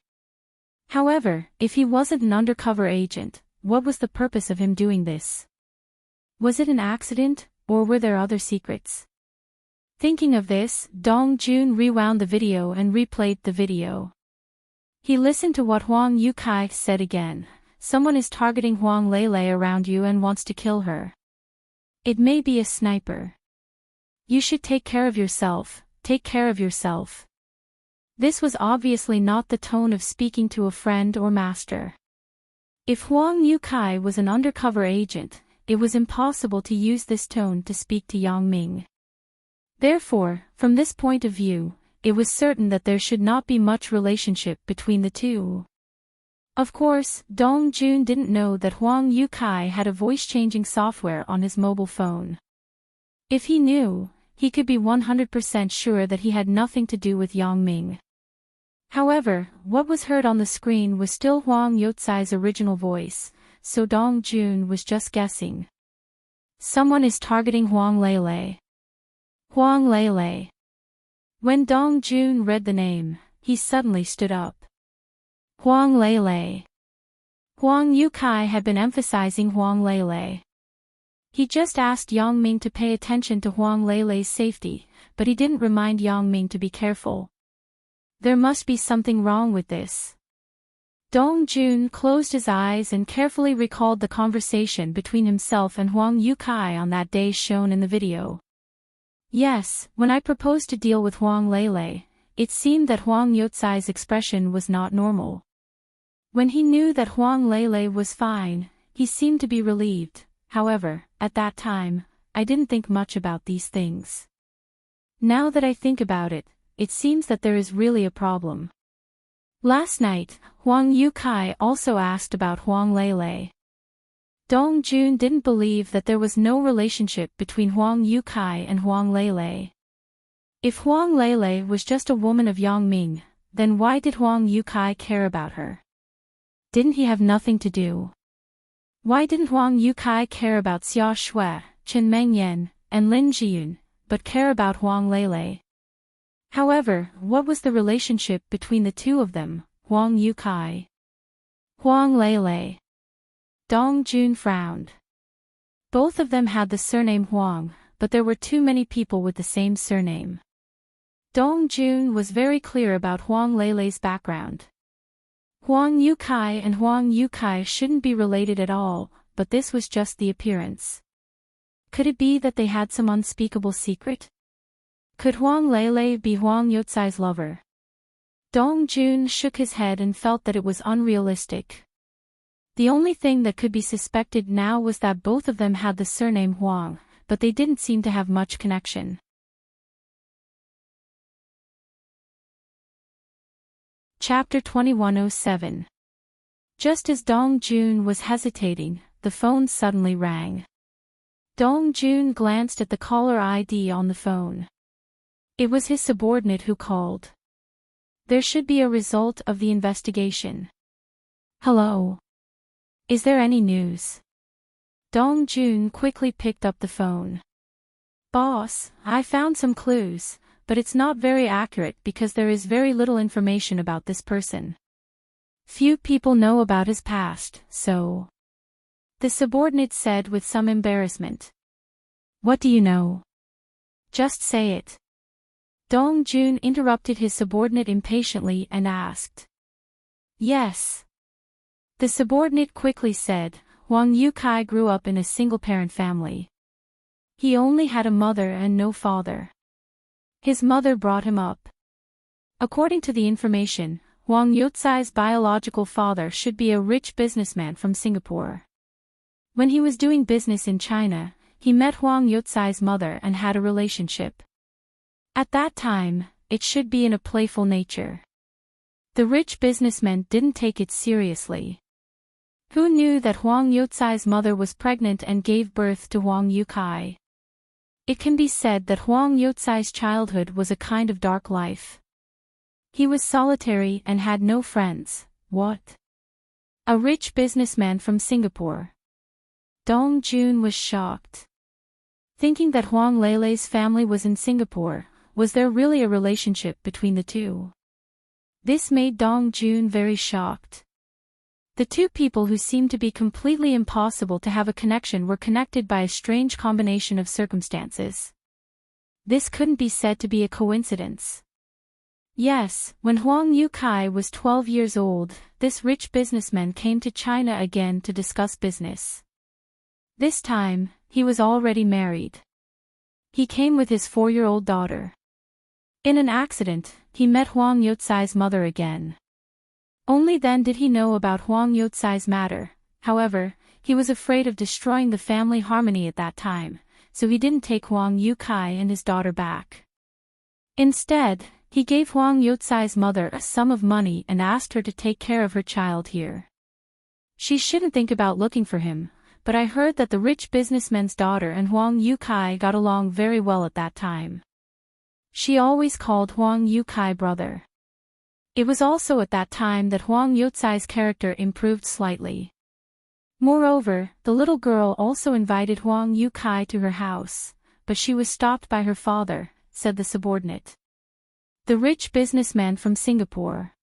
However, if he wasn't an undercover agent, what was the purpose of him doing this? Was it an accident, or were there other secrets? Thinking of this, Dong Jun rewound the video and replayed the video. He listened to what Huang Yukai said again. Someone is targeting Huang Lele around you and wants to kill her. It may be a sniper. You should take care of yourself, take care of yourself. This was obviously not the tone of speaking to a friend or master. If Huang Yukai was an undercover agent, it was impossible to use this tone to speak to Yang Ming. Therefore, from this point of view, it was certain that there should not be much relationship between the two. Of course, Dong Jun didn't know that Huang Yukai had a voice-changing software on his mobile phone. If he knew, he could be 100% sure that he had nothing to do with Yang Ming. However, what was heard on the screen was still Huang Yutsai's original voice, so Dong Jun was just guessing. Someone is targeting Huang Lele. Huang Lele. When Dong Jun read the name, he suddenly stood up. Huang Lele. Huang Yukai had been emphasizing Huang Lele. He just asked Yang Ming to pay attention to Huang Lele's safety, but he didn't remind Yang Ming to be careful. There must be something wrong with this. Dong Jun closed his eyes and carefully recalled the conversation between himself and Huang Yukai on that day shown in the video. Yes, when I proposed to deal with Huang Lele, it seemed that Huang Yutsai's expression was not normal. When he knew that Huang Lele was fine, he seemed to be relieved. However, at that time, I didn't think much about these things. Now that I think about it, it seems that there is really a problem. Last night, Huang Yukai also asked about Huang Lele. Dong Jun didn't believe that there was no relationship between Huang Yukai and Huang Lele. If Huang Lele was just a woman of Yang Ming, then why did Huang Yukai care about her? Didn't he have nothing to do? Why didn't Huang Yukai care about Xia Shui, Chen Mengyan, and Lin Jiyun, but care about Huang Lele? However, what was the relationship between the two of them, Huang Yukai? Huang Lele. Dong Jun frowned. Both of them had the surname Huang, but there were too many people with the same surname. Dong Jun was very clear about Huang Lele's background. Huang Yukai and Huang Yukai shouldn't be related at all, but this was just the appearance. Could it be that they had some unspeakable secret? Could Huang Lele be Huang Yutsai's lover? Dong Jun shook his head and felt that it was unrealistic. The only thing that could be suspected now was that both of them had the surname Huang, but they didn't seem to have much connection. Chapter 2107. Just as Dong Jun was hesitating, the phone suddenly rang. Dong Jun glanced at the caller ID on the phone. It was his subordinate who called. There should be a result of the investigation. Hello. Is there any news? Dong Jun quickly picked up the phone. Boss, I found some clues, but it's not very accurate because there is very little information about this person. Few people know about his past, so... The subordinate said with some embarrassment. What do you know? Just say it. Dong Jun interrupted his subordinate impatiently and asked. Yes. The subordinate quickly said, Huang Yukai grew up in a single-parent family. He only had a mother and no father. His mother brought him up. According to the information, Huang Yutsai's biological father should be a rich businessman from Singapore. When he was doing business in China, he met Huang Yutsai's mother and had a relationship. At that time, it should be in a playful nature. The rich businessman didn't take it seriously. Who knew that Huang Yutsai's mother was pregnant and gave birth to Huang Yukai? It can be said that Huang Yutsai's childhood was a kind of dark life. He was solitary and had no friends. What? A rich businessman from Singapore. Dong Jun was shocked. Thinking that Huang Lele's family was in Singapore, was there really a relationship between the two? This made Dong Jun very shocked. The two people who seemed to be completely impossible to have a connection were connected by a strange combination of circumstances. This couldn't be said to be a coincidence. Yes, when Huang Yukai was 12 years old, this rich businessman came to China again to discuss business. This time, he was already married. He came with his 4-year-old daughter. In an accident, he met Huang Youcai's mother again. Only then did he know about Huang Youcai's matter. However, he was afraid of destroying the family harmony at that time, so he didn't take Huang Youcai and his daughter back. Instead, he gave Huang Youcai's mother a sum of money and asked her to take care of her child here. She shouldn't think about looking for him, but I heard that the rich businessman's daughter and Huang Youcai got along very well at that time. She always called Huang Youcai brother. It was also at that time that Huang Youcai's character improved slightly. Moreover, the little girl also invited Huang Youcai to her house, but she was stopped by her father, said the subordinate. The rich businessman from Singapore.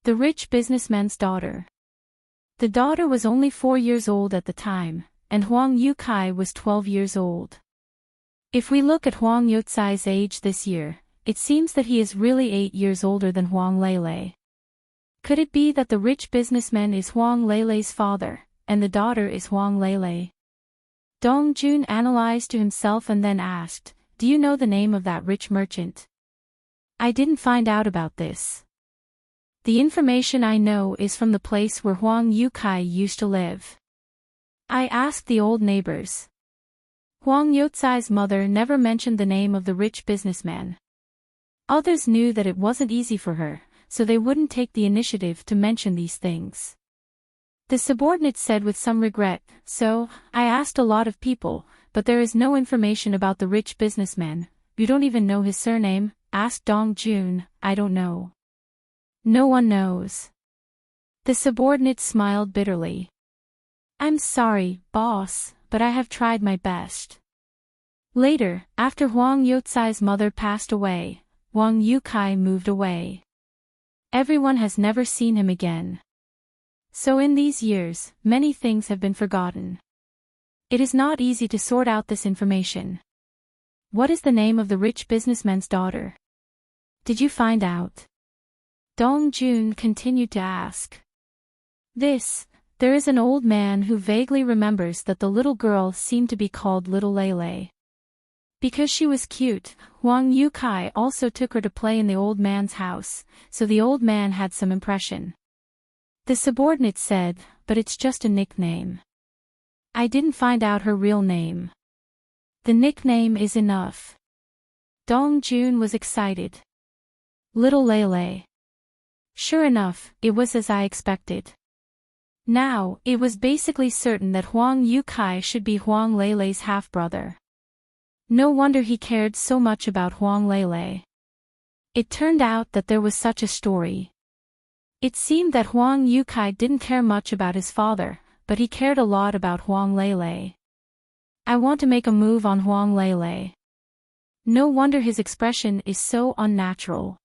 The rich businessman's daughter. The daughter was only 4 years old at the time, and Huang Youcai was 12 years old. If we look at Huang Youcai's age this year, it seems that he is really 8 years older than Huang Lele. Could it be that the rich businessman is Huang Lele's father, and the daughter is Huang Lele? Dong Jun analyzed to himself and then asked, "Do you know the name of that rich merchant?" "I didn't find out about this. The information I know is from the place where Huang Youcai used to live. I asked the old neighbors." Huang Youcai's mother never mentioned the name of the rich businessman. Others knew that it wasn't easy for her, so they wouldn't take the initiative to mention these things. The subordinate said with some regret, "So, I asked a lot of people, but there is no information about the rich businessman. You don't even know his surname?" asked Dong Jun. "I don't know. No one knows." The subordinate smiled bitterly. "I'm sorry, boss, but I have tried my best." Later, after Huang Youcai's mother passed away, Huang Youcai moved away. Everyone has never seen him again. So in these years, many things have been forgotten. It is not easy to sort out this information. What is the name of the rich businessman's daughter? Did you find out? Dong Jun continued to ask. There is an old man who vaguely remembers that the little girl seemed to be called Little Lele. Because she was cute, Huang Youcai also took her to play in the old man's house, so the old man had some impression. The subordinate said, "But it's just a nickname. I didn't find out her real name." "The nickname is enough." Dong Jun was excited. Little Lele. Sure enough, it was as I expected. Now, it was basically certain that Huang Youcai should be Huang Lele's half-brother. No wonder he cared so much about Huang Lele. It turned out that there was such a story. It seemed that Huang Youcai didn't care much about his father, but he cared a lot about Huang Lele. I want to make a move on Huang Lele. No wonder his expression is so unnatural.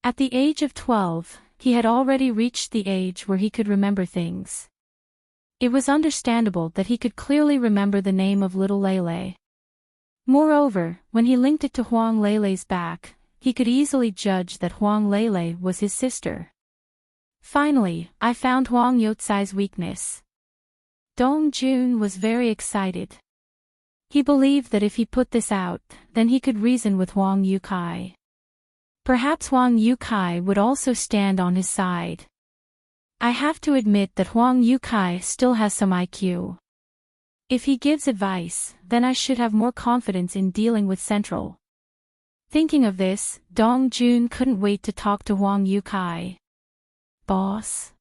At the age of 12, he had already reached the age where he could remember things. It was understandable that he could clearly remember the name of Little Lele. Moreover, when he linked it to Huang Lele's back, he could easily judge that Huang Lele was his sister. Finally, I found Huang Youcai's weakness. Dong Jun was very excited. He believed that if he put this out, then he could reason with Huang Youcai. Perhaps Huang Youcai would also stand on his side. I have to admit that Huang Youcai still has some IQ. If he gives advice, then I should have more confidence in dealing with Central. Thinking of this, Dong Jun couldn't wait to talk to Huang Youcai. "Boss?"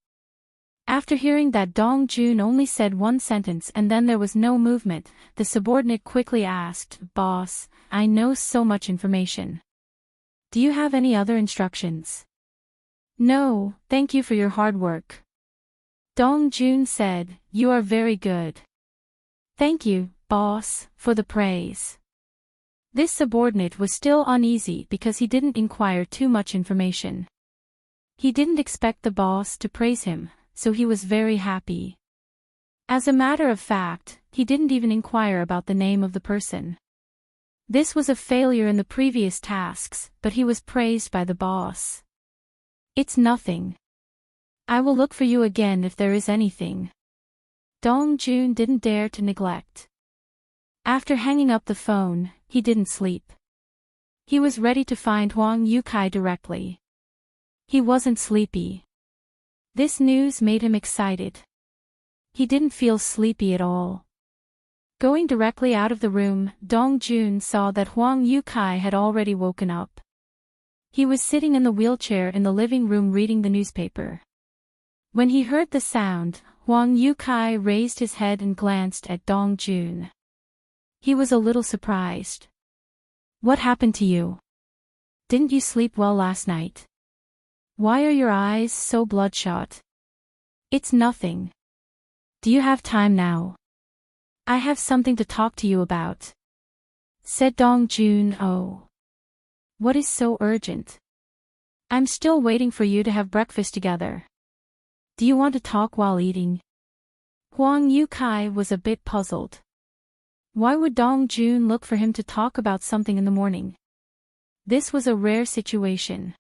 After hearing that Dong Jun only said one sentence and then there was no movement, the subordinate quickly asked, "Boss, I know so much information. Do you have any other instructions?" "No, thank you for your hard work." Dong Jun said, "You are very good." "Thank you, boss, for the praise." This subordinate was still uneasy because he didn't inquire too much information. He didn't expect the boss to praise him, so he was very happy. As a matter of fact, he didn't even inquire about the name of the person. This was a failure in the previous tasks, but he was praised by the boss. "It's nothing. I will look for you again if there is anything." Dong Jun didn't dare to neglect. After hanging up the phone, he didn't sleep. He was ready to find Huang Yukai directly. He wasn't sleepy. This news made him excited. He didn't feel sleepy at all. Going directly out of the room, Dong Jun saw that Huang Yukai had already woken up. He was sitting in the wheelchair in the living room reading the newspaper. When he heard the sound, Huang Yukai raised his head and glanced at Dong Jun. He was a little surprised. What happened to you? Didn't you sleep well last night? Why are your eyes so bloodshot? It's nothing. Do you have time now? I have something to talk to you about, said Dong Jun. Oh. What is so urgent? I'm still waiting for you to have breakfast together. Do you want to talk while eating? Huang Yukai was a bit puzzled. Why would Dong Jun look for him to talk about something in the morning? This was a rare situation.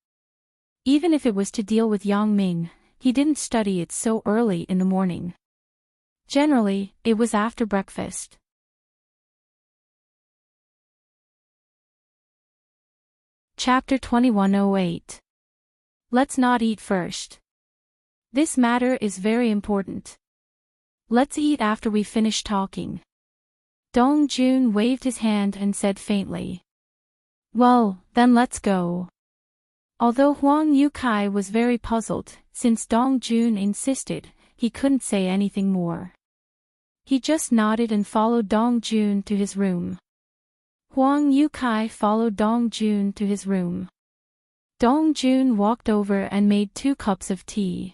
Even if it was to deal with Yang Ming, he didn't study it so early in the morning. Generally, it was after breakfast. Chapter 2108. Let's not eat first. This matter is very important. Let's eat after we finish talking. Dong Jun waved his hand and said faintly. Well, then let's go. Although Huang Yukai was very puzzled, since Dong Jun insisted, he couldn't say anything more. He just nodded and followed Dong Jun to his room. Huang Yukai followed Dong Jun to his room. Dong Jun walked over and made 2 cups of tea.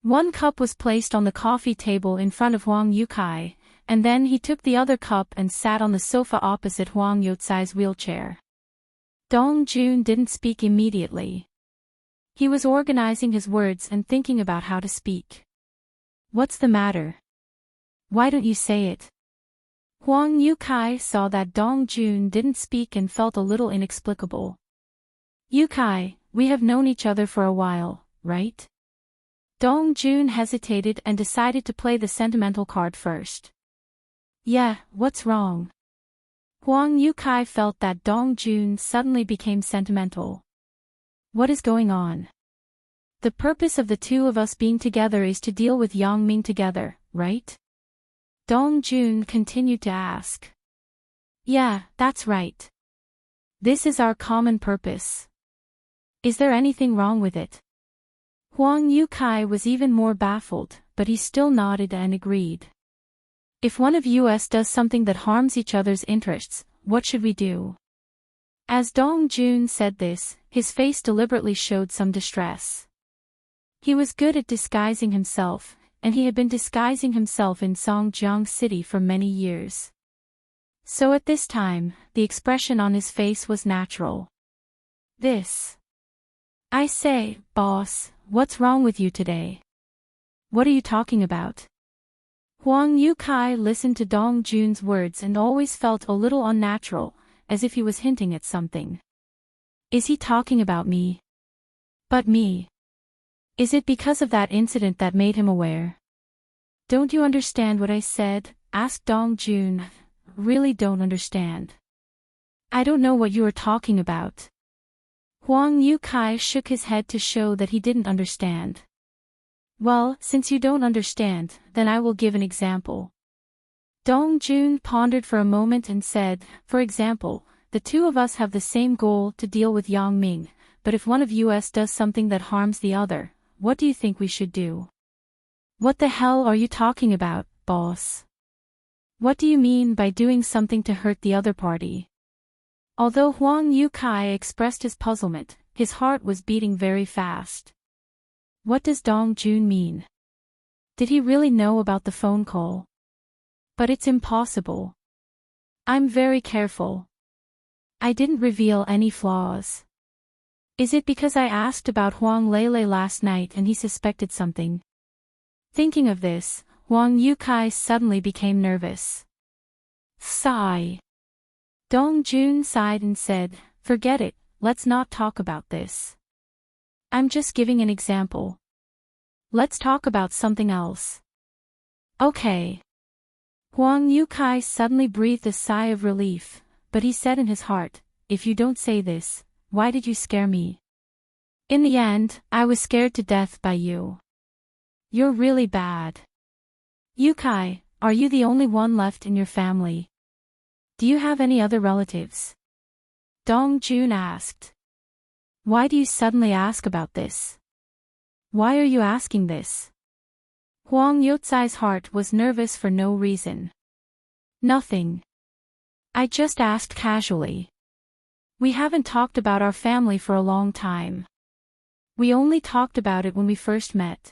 1 cup was placed on the coffee table in front of Huang Yukai, and then he took the other cup and sat on the sofa opposite Huang Yutsai's wheelchair. Dong Jun didn't speak immediately. He was organizing his words and thinking about how to speak. What's the matter? Why don't you say it? Huang Yukai saw that Dong Jun didn't speak and felt a little inexplicable. Yukai, we have known each other for a while, right? Dong Jun hesitated and decided to play the sentimental card first. Yeah, what's wrong? Huang Yukai felt that Dong Jun suddenly became sentimental. What is going on? The purpose of the 2 of us being together is to deal with Yang Ming together, right? Dong Jun continued to ask. Yeah, that's right. This is our common purpose. Is there anything wrong with it? Huang Yukai was even more baffled, but he still nodded and agreed. If one of us does something that harms each other's interests, what should we do? As Dong Jun said this, his face deliberately showed some distress. He was good at disguising himself, and he had been disguising himself in Songjiang City for many years. So at this time, the expression on his face was natural. I say, boss, what's wrong with you today? What are you talking about? Huang Yukai listened to Dong Jun's words and always felt a little unnatural, as if he was hinting at something. Is he talking about me? But me? Is it because of that incident that made him aware? Don't you understand what I said? Asked Dong Jun. Really don't understand. I don't know what you are talking about. Huang Yukai shook his head to show that he didn't understand. Well, since you don't understand, then I will give an example. Dong Jun pondered for a moment and said, for example, the 2 of us have the same goal to deal with Yang Ming, but if one of us does something that harms the other, what do you think we should do? What the hell are you talking about, boss? What do you mean by doing something to hurt the other party? Although Huang Yukai expressed his puzzlement, his heart was beating very fast. What does Dong Jun mean? Did he really know about the phone call? But it's impossible. I'm very careful. I didn't reveal any flaws. Is it because I asked about Huang Lele last night and he suspected something? Thinking of this, Huang Yukai suddenly became nervous. Sigh. Dong Jun sighed and said, forget it, let's not talk about this. I'm just giving an example. Let's talk about something else. Okay. Huang Yukai suddenly breathed a sigh of relief, but he said in his heart, if you don't say this, why did you scare me? In the end, I was scared to death by you. You're really bad. Yukai, are you the only one left in your family? Do you have any other relatives? Dong Jun asked. Why do you suddenly ask about this? Why are you asking this? Huang Youcai's heart was nervous for no reason. Nothing. I just asked casually. We haven't talked about our family for a long time. We only talked about it when we first met.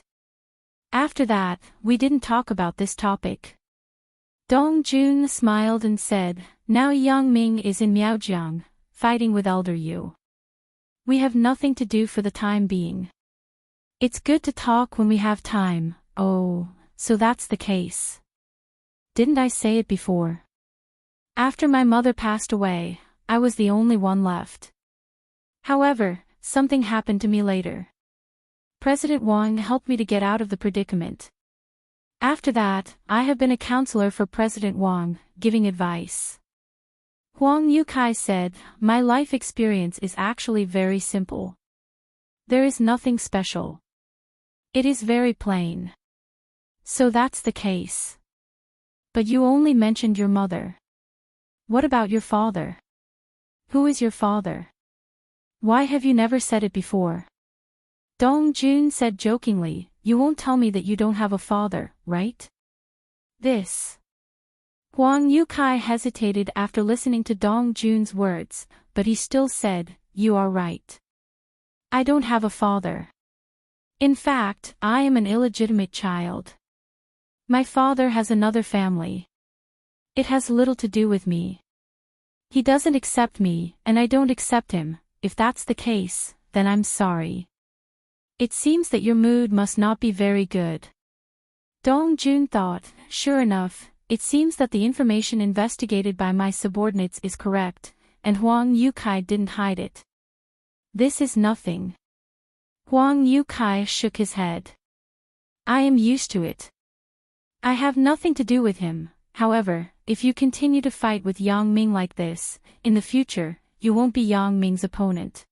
After that, we didn't talk about this topic. Dong Jun smiled and said, now Yang Ming is in Miaojiang, fighting with Elder Yu. We have nothing to do for the time being. It's good to talk when we have time. Oh, so that's the case. Didn't I say it before? After my mother passed away, I was the only one left. However, something happened to me later. President Wang helped me to get out of the predicament. After that, I have been a counselor for President Wang, giving advice. Huang Yukai said, my life experience is actually very simple. There is nothing special. It is very plain. So that's the case. But you only mentioned your mother. What about your father? Who is your father? Why have you never said it before? Dong Jun said jokingly, you won't tell me that you don't have a father, right? This. Huang Yukai hesitated after listening to Dong Jun's words, but he still said, you are right. I don't have a father. In fact, I am an illegitimate child. My father has another family. It has little to do with me. He doesn't accept me, and I don't accept him. If that's the case, then I'm sorry. It seems that your mood must not be very good. Dong Jun thought, sure enough, it seems that the information investigated by my subordinates is correct, and Huang Yukai didn't hide it. This is nothing. Huang Yukai shook his head. I am used to it. I have nothing to do with him. However, if you continue to fight with Yang Ming like this, in the future, you won't be Yang Ming's opponent.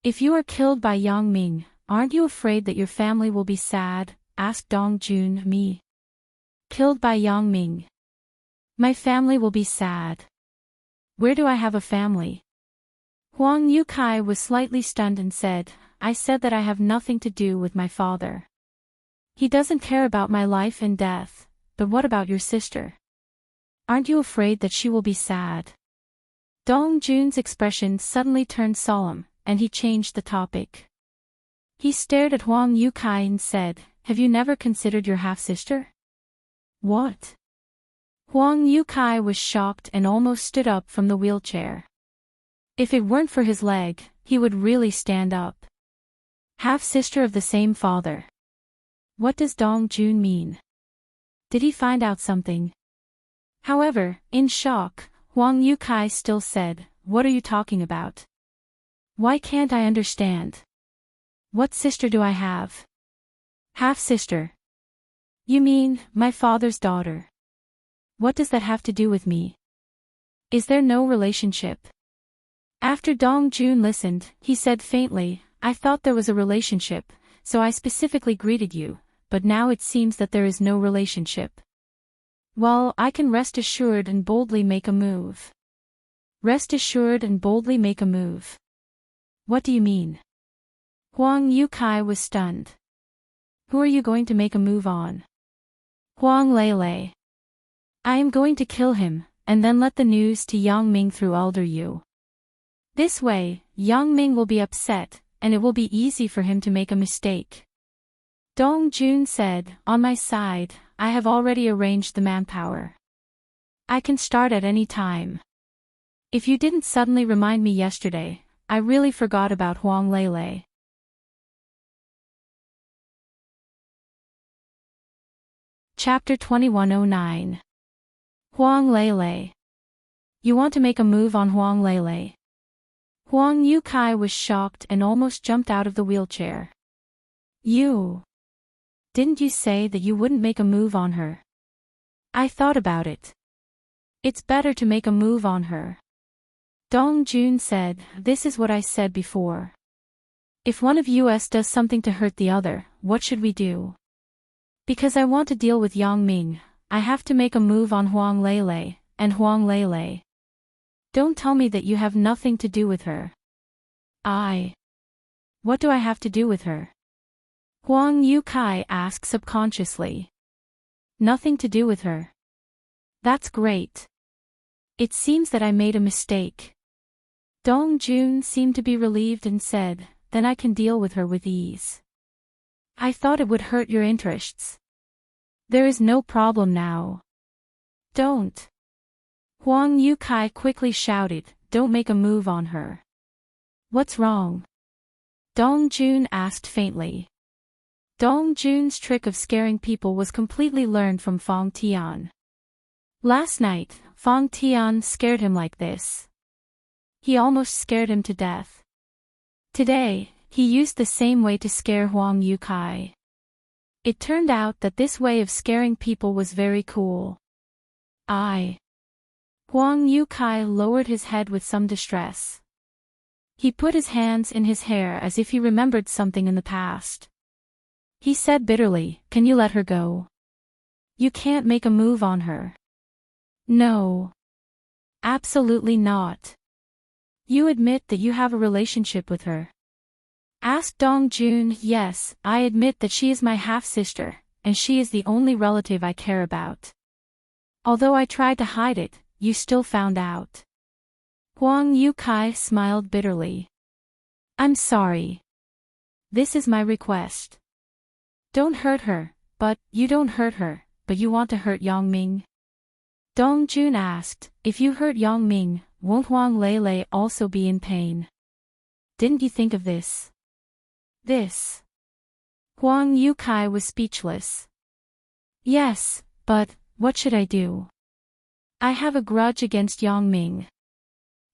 If you are killed by Yang Ming, aren't you afraid that your family will be sad? Asked Dong Jun. Me? Killed by Yang Ming. My family will be sad. Where do I have a family? Huang Yukai was slightly stunned and said, I said that I have nothing to do with my father. He doesn't care about my life and death, but what about your sister? Aren't you afraid that she will be sad? Dong Jun's expression suddenly turned solemn, and he changed the topic. He stared at Huang Yukai and said, have you never considered your half-sister? What? Huang Yukai was shocked and almost stood up from the wheelchair. If it weren't for his leg, he would really stand up. Half-sister of the same father. What does Dong Jun mean? Did he find out something? However, in shock, Huang Yukai still said, what are you talking about? Why can't I understand? What sister do I have? Half-sister. You mean, my father's daughter. What does that have to do with me? Is there no relationship? After Dong Jun listened, he said faintly, I thought there was a relationship, so I specifically greeted you, but now it seems that there is no relationship. Well, I can rest assured and boldly make a move. Rest assured and boldly make a move. What do you mean? Huang Yukai was stunned. Who are you going to make a move on? Huang Lele. I am going to kill him, and then let the news to Yang Ming through Elder Yu. This way, Yang Ming will be upset, and it will be easy for him to make a mistake. Dong Jun said, on my side, I have already arranged the manpower. I can start at any time. If you didn't suddenly remind me yesterday, I really forgot about Huang Lele. Chapter 2109. Huang Lele. You want to make a move on Huang Lele? Huang Yukai was shocked and almost jumped out of the wheelchair. You. Didn't you say that you wouldn't make a move on her? I thought about it. It's better to make a move on her. Dong Jun said, this is what I said before. If one of us does something to hurt the other, what should we do? Because I want to deal with Yang Ming, I have to make a move on Huang Lele, and Huang Lele. Don't tell me that you have nothing to do with her. What do I have to do with her? Huang Yukai asked subconsciously. Nothing to do with her. That's great. It seems that I made a mistake. Dong Jun seemed to be relieved and said, then I can deal with her with ease. I thought it would hurt your interests. There is no problem now. Don't. Huang Yukai quickly shouted, don't make a move on her. What's wrong? Dong Jun asked faintly. Dong Jun's trick of scaring people was completely learned from Fong Tian. Last night, Fong Tian scared him like this. He almost scared him to death. Today, he used the same way to scare Huang Yukai. It turned out that this way of scaring people was very cool. Huang Yukai lowered his head with some distress. He put his hands in his hair as if he remembered something in the past. He said bitterly, can you let her go? You can't make a move on her. No. Absolutely not. You admit that you have a relationship with her? Asked Dong Jun. Yes, I admit that she is my half-sister, and she is the only relative I care about. Although I tried to hide it, you still found out. Huang Yukai smiled bitterly. I'm sorry. This is my request. Don't hurt her, but you don't hurt her, but you want to hurt Yang Ming? Dong Jun asked, if you hurt Yang Ming, won't Huang Lele also be in pain? Didn't you think of this? Huang Yukai was speechless. Yes, but, what should I do? I have a grudge against Yang Ming.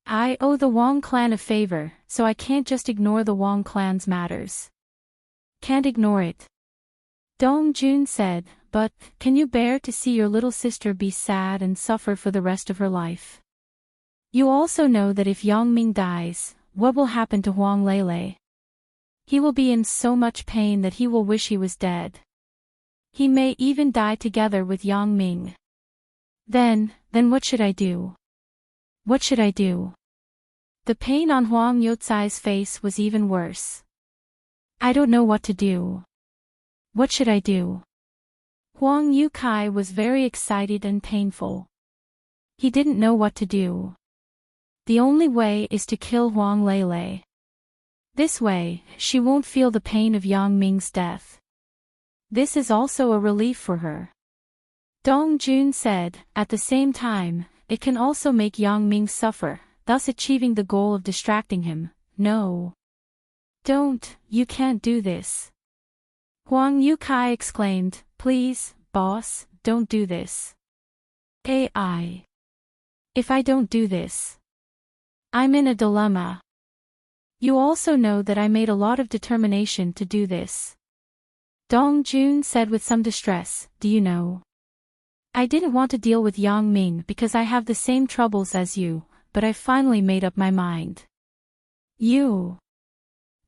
I owe the Wang clan a favor, so I can't just ignore the Wang clan's matters. Can't ignore it. Dong Jun said, but, can you bear to see your little sister be sad and suffer for the rest of her life? You also know that if Yang Ming dies, what will happen to Huang Lele? He will be in so much pain that he will wish he was dead. He may even die together with Yang Ming. Then what should I do? What should I do? The pain on Huang Youcai's face was even worse. I don't know what to do. What should I do? Huang Yukai was very excited and painful. He didn't know what to do. The only way is to kill Huang Lele. This way, she won't feel the pain of Yang Ming's death. This is also a relief for her. Dong Jun said, at the same time, it can also make Yang Ming suffer, thus achieving the goal of distracting him. No. Don't, you can't do this. Huang Yukai exclaimed, please, boss, don't do this. AI. If I don't do this, I'm in a dilemma. You also know that I made a lot of determination to do this. Dong Jun said with some distress, do you know? I didn't want to deal with Yang Ming because I have the same troubles as you, but I finally made up my mind. You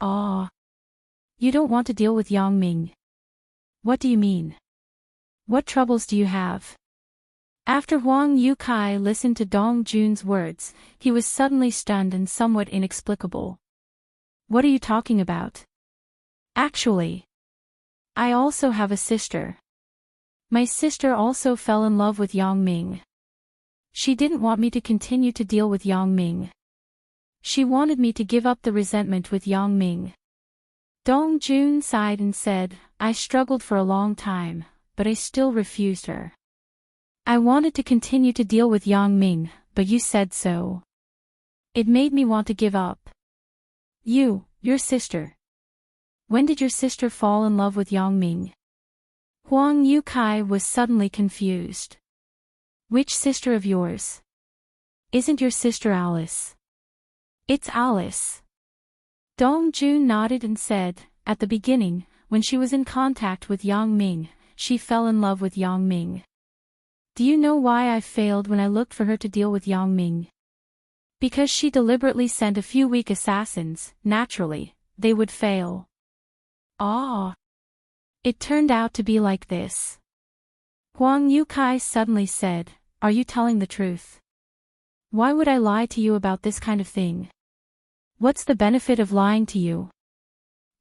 don't want to deal with Yang Ming. What do you mean? What troubles do you have? After Huang Yukai listened to Dong Jun's words, he was suddenly stunned and somewhat inexplicable. What are you talking about? Actually, I also have a sister. My sister also fell in love with Yang Ming. She didn't want me to continue to deal with Yang Ming. She wanted me to give up the resentment with Yang Ming. Dong Jun sighed and said, I struggled for a long time, but I still refused her. I wanted to continue to deal with Yang Ming, but you said so. It made me want to give up. Your sister. When did your sister fall in love with Yang Ming? Huang Yukai was suddenly confused. Which sister of yours? Isn't your sister Alice? It's Alice. Dong Jun nodded and said, at the beginning, when she was in contact with Yang Ming, she fell in love with Yang Ming. Do you know why I failed when I looked for her to deal with Yang Ming? Because she deliberately sent a few weak assassins. Naturally, they would fail. Ah. It turned out to be like this. Huang Yukai suddenly said, "Are you telling the truth? Why would I lie to you about this kind of thing? What's the benefit of lying to you?"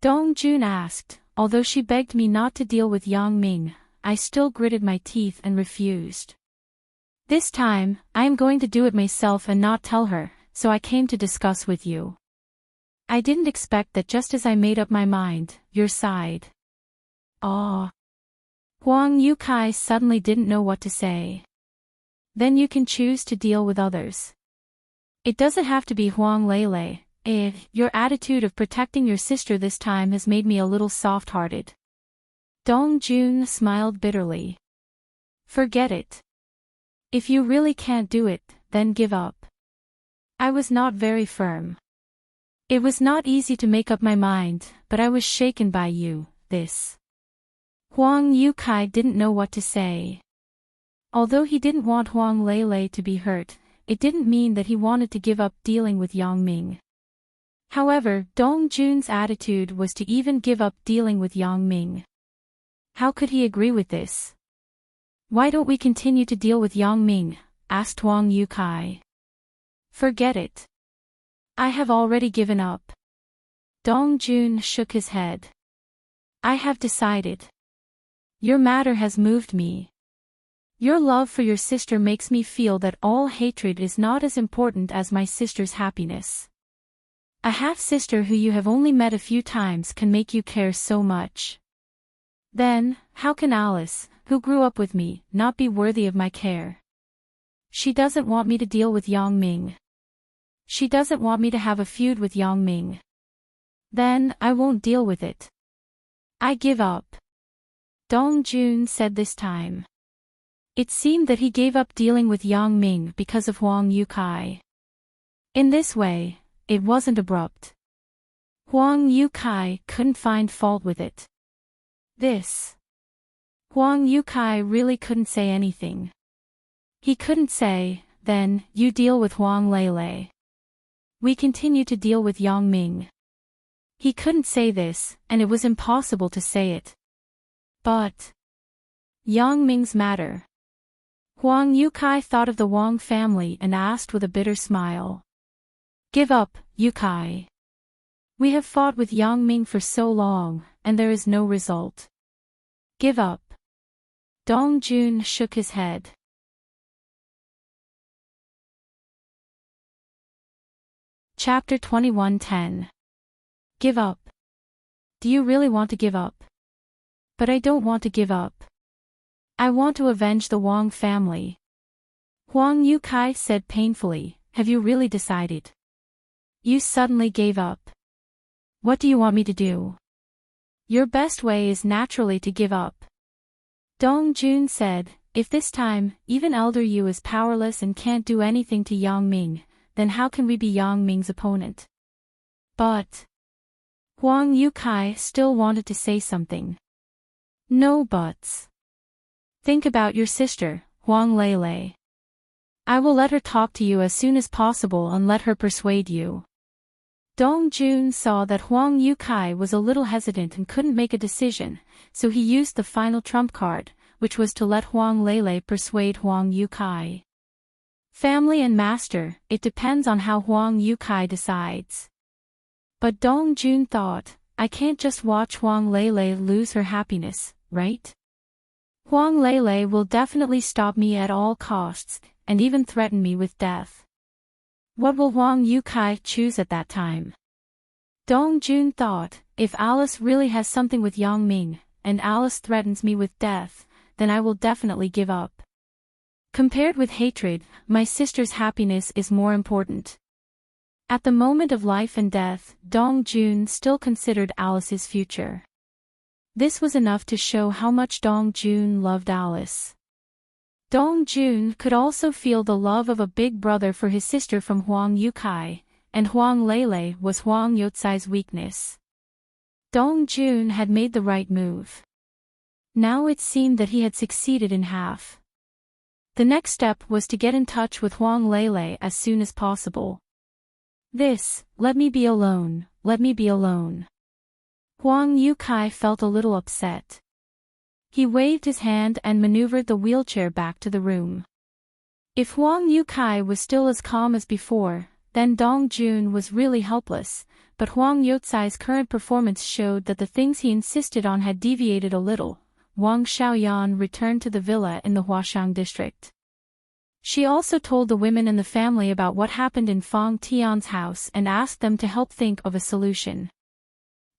Dong Jun asked. Although she begged me not to deal with Yang Ming, I still gritted my teeth and refused. This time, I am going to do it myself and not tell her, so I came to discuss with you. I didn't expect that just as I made up my mind, your side. Ah. Huang Yukai suddenly didn't know what to say. Then you can choose to deal with others. It doesn't have to be Huang Lele. Your attitude of protecting your sister this time has made me a little soft-hearted. Dong Jun smiled bitterly. Forget it. If you really can't do it, then give up. I was not very firm. It was not easy to make up my mind, but I was shaken by you, this. Huang Yukai didn't know what to say. Although he didn't want Huang Lele to be hurt, it didn't mean that he wanted to give up dealing with Yang Ming. However, Dong Jun's attitude was to even give up dealing with Yang Ming. How could he agree with this? Why don't we continue to deal with Yang Ming? Asked Huang Yukai. Forget it. I have already given up. Dong Jun shook his head. I have decided. Your matter has moved me. Your love for your sister makes me feel that all hatred is not as important as my sister's happiness. A half-sister who you have only met a few times can make you care so much. Then, how can Alice, who grew up with me, not be worthy of my care? She doesn't want me to deal with Yang Ming. She doesn't want me to have a feud with Yang Ming. Then, I won't deal with it. I give up. Dong Jun said this time. It seemed that he gave up dealing with Yang Ming because of Huang Yukai. In this way, it wasn't abrupt. Huang Yukai couldn't find fault with it. Huang Yukai really couldn't say anything. He couldn't say, then, you deal with Huang Lele. We continue to deal with Yang Ming. He couldn't say this, and it was impossible to say it. But Yang Ming's matter. Huang Yukai thought of the Wang family and asked with a bitter smile. Give up, Yukai. We have fought with Yang Ming for so long, and there is no result. Give up. Dong Jun shook his head. Chapter 21:10. Give up. Do you really want to give up? But I don't want to give up. I want to avenge the Wang family. Huang Yukai said painfully, have you really decided? You suddenly gave up. What do you want me to do? Your best way is naturally to give up. Dong Jun said, if this time, even Elder Yu is powerless and can't do anything to Yang Ming, then how can we be Yang Ming's opponent? But Huang Yukai still wanted to say something. No buts. Think about your sister, Huang Lele. I will let her talk to you as soon as possible and let her persuade you. Dong Jun saw that Huang Yukai was a little hesitant and couldn't make a decision, so he used the final trump card, which was to let Huang Lele persuade Huang Yukai. Family and master, it depends on how Huang Yukai decides. But Dong Jun thought, I can't just watch Huang Lele lose her happiness, right? Huang Lele will definitely stop me at all costs, and even threaten me with death. What will Huang Yukai choose at that time? Dong Jun thought, if Alice really has something with Yang Ming, and Alice threatens me with death, then I will definitely give up. Compared with hatred, my sister's happiness is more important. At the moment of life and death, Dong Jun still considered Alice's future. This was enough to show how much Dong Jun loved Alice. Dong Jun could also feel the love of a big brother for his sister from Huang Yukai, and Huang Lele was Huang Yotsai's weakness. Dong Jun had made the right move. Now it seemed that he had succeeded in half. The next step was to get in touch with Huang Lele as soon as possible. Let me be alone, let me be alone. Huang Yukai felt a little upset. He waved his hand and maneuvered the wheelchair back to the room. If Huang Yukai was still as calm as before, then Dong Jun was really helpless, but Huang Youcai's current performance showed that the things he insisted on had deviated a little. Wang Xiaoyan returned to the villa in the Huashang district. She also told the women in the family about what happened in Fang Tian's house and asked them to help think of a solution.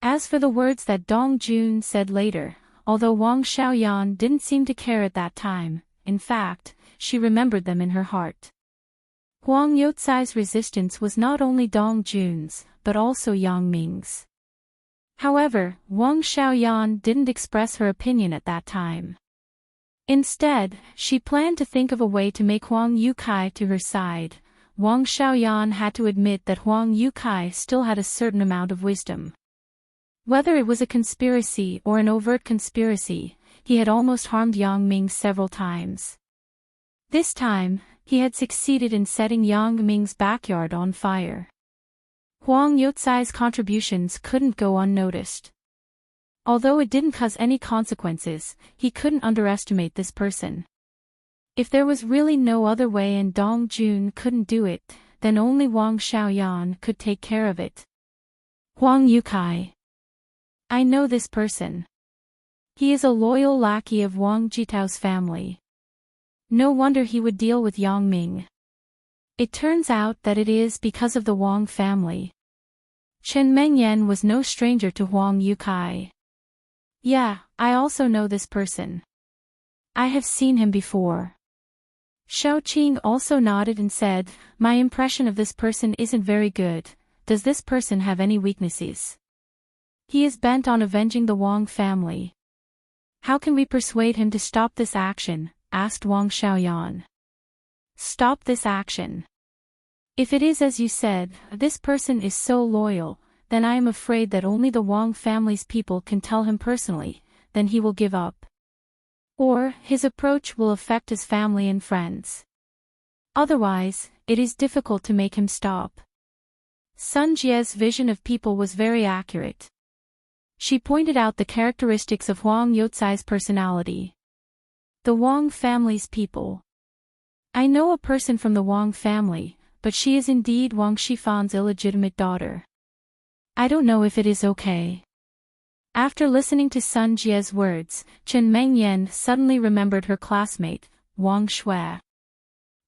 As for the words that Dong Jun said later, although Wang Xiaoyan didn't seem to care at that time, in fact, she remembered them in her heart. Huang Youcai's resistance was not only Dong Jun's, but also Yang Ming's. However, Wang Xiaoyan didn't express her opinion at that time. Instead, she planned to think of a way to make Huang Yukai to her side. Wang Xiaoyan had to admit that Huang Yukai still had a certain amount of wisdom. Whether it was a conspiracy or an overt conspiracy, he had almost harmed Yang Ming several times. This time, he had succeeded in setting Yang Ming's backyard on fire. Huang Youcai's contributions couldn't go unnoticed. Although it didn't cause any consequences, he couldn't underestimate this person. If there was really no other way and Dong Jun couldn't do it, then only Wang Xiaoyan could take care of it. Huang Yukai. I know this person. He is a loyal lackey of Wang Jitao's family. No wonder he would deal with Yang Ming. It turns out that it is because of the Wang family. Chen Mengyan was no stranger to Huang Yukai. Yeah, I also know this person. I have seen him before. Xiao Qing also nodded and said, my impression of this person isn't very good. Does this person have any weaknesses? He is bent on avenging the Wang family. How can we persuade him to stop this action? Asked Wang Xiaoyan. Stop this action. If it is as you said, this person is so loyal, then I am afraid that only the Wang family's people can tell him personally, then he will give up. Or, his approach will affect his family and friends. Otherwise, it is difficult to make him stop. Sun Jie's vision of people was very accurate. She pointed out the characteristics of Huang Youcai's personality. The Wang family's people. I know a person from the Wang family, but she is indeed Wang Shifan's illegitimate daughter. I don't know if it is okay. After listening to Sun Jie's words, Chen Mengyan suddenly remembered her classmate, Wang Shui.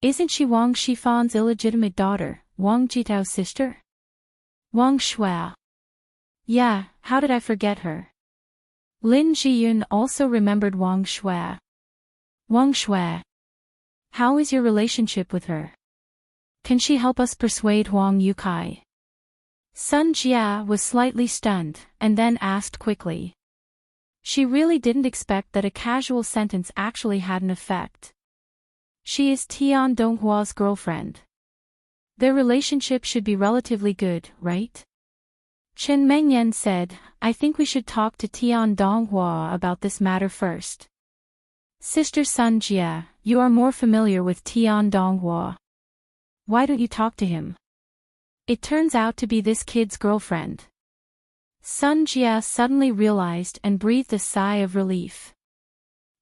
Isn't she Wang Shifan's illegitimate daughter, Wang Jitao's sister? Wang Shui. Yeah, how did I forget her? Lin Zhiyun also remembered Wang Shui. Wang Shui. How is your relationship with her? Can she help us persuade Huang Yukai? Sun Jia was slightly stunned, and then asked quickly. She really didn't expect that a casual sentence actually had an effect. She is Tian Donghua's girlfriend. Their relationship should be relatively good, right? Chen Mengyan said, I think we should talk to Tian Donghua about this matter first. Sister Sun Jia, you are more familiar with Tian Donghua. Why don't you talk to him? It turns out to be this kid's girlfriend. Sun Jia suddenly realized and breathed a sigh of relief.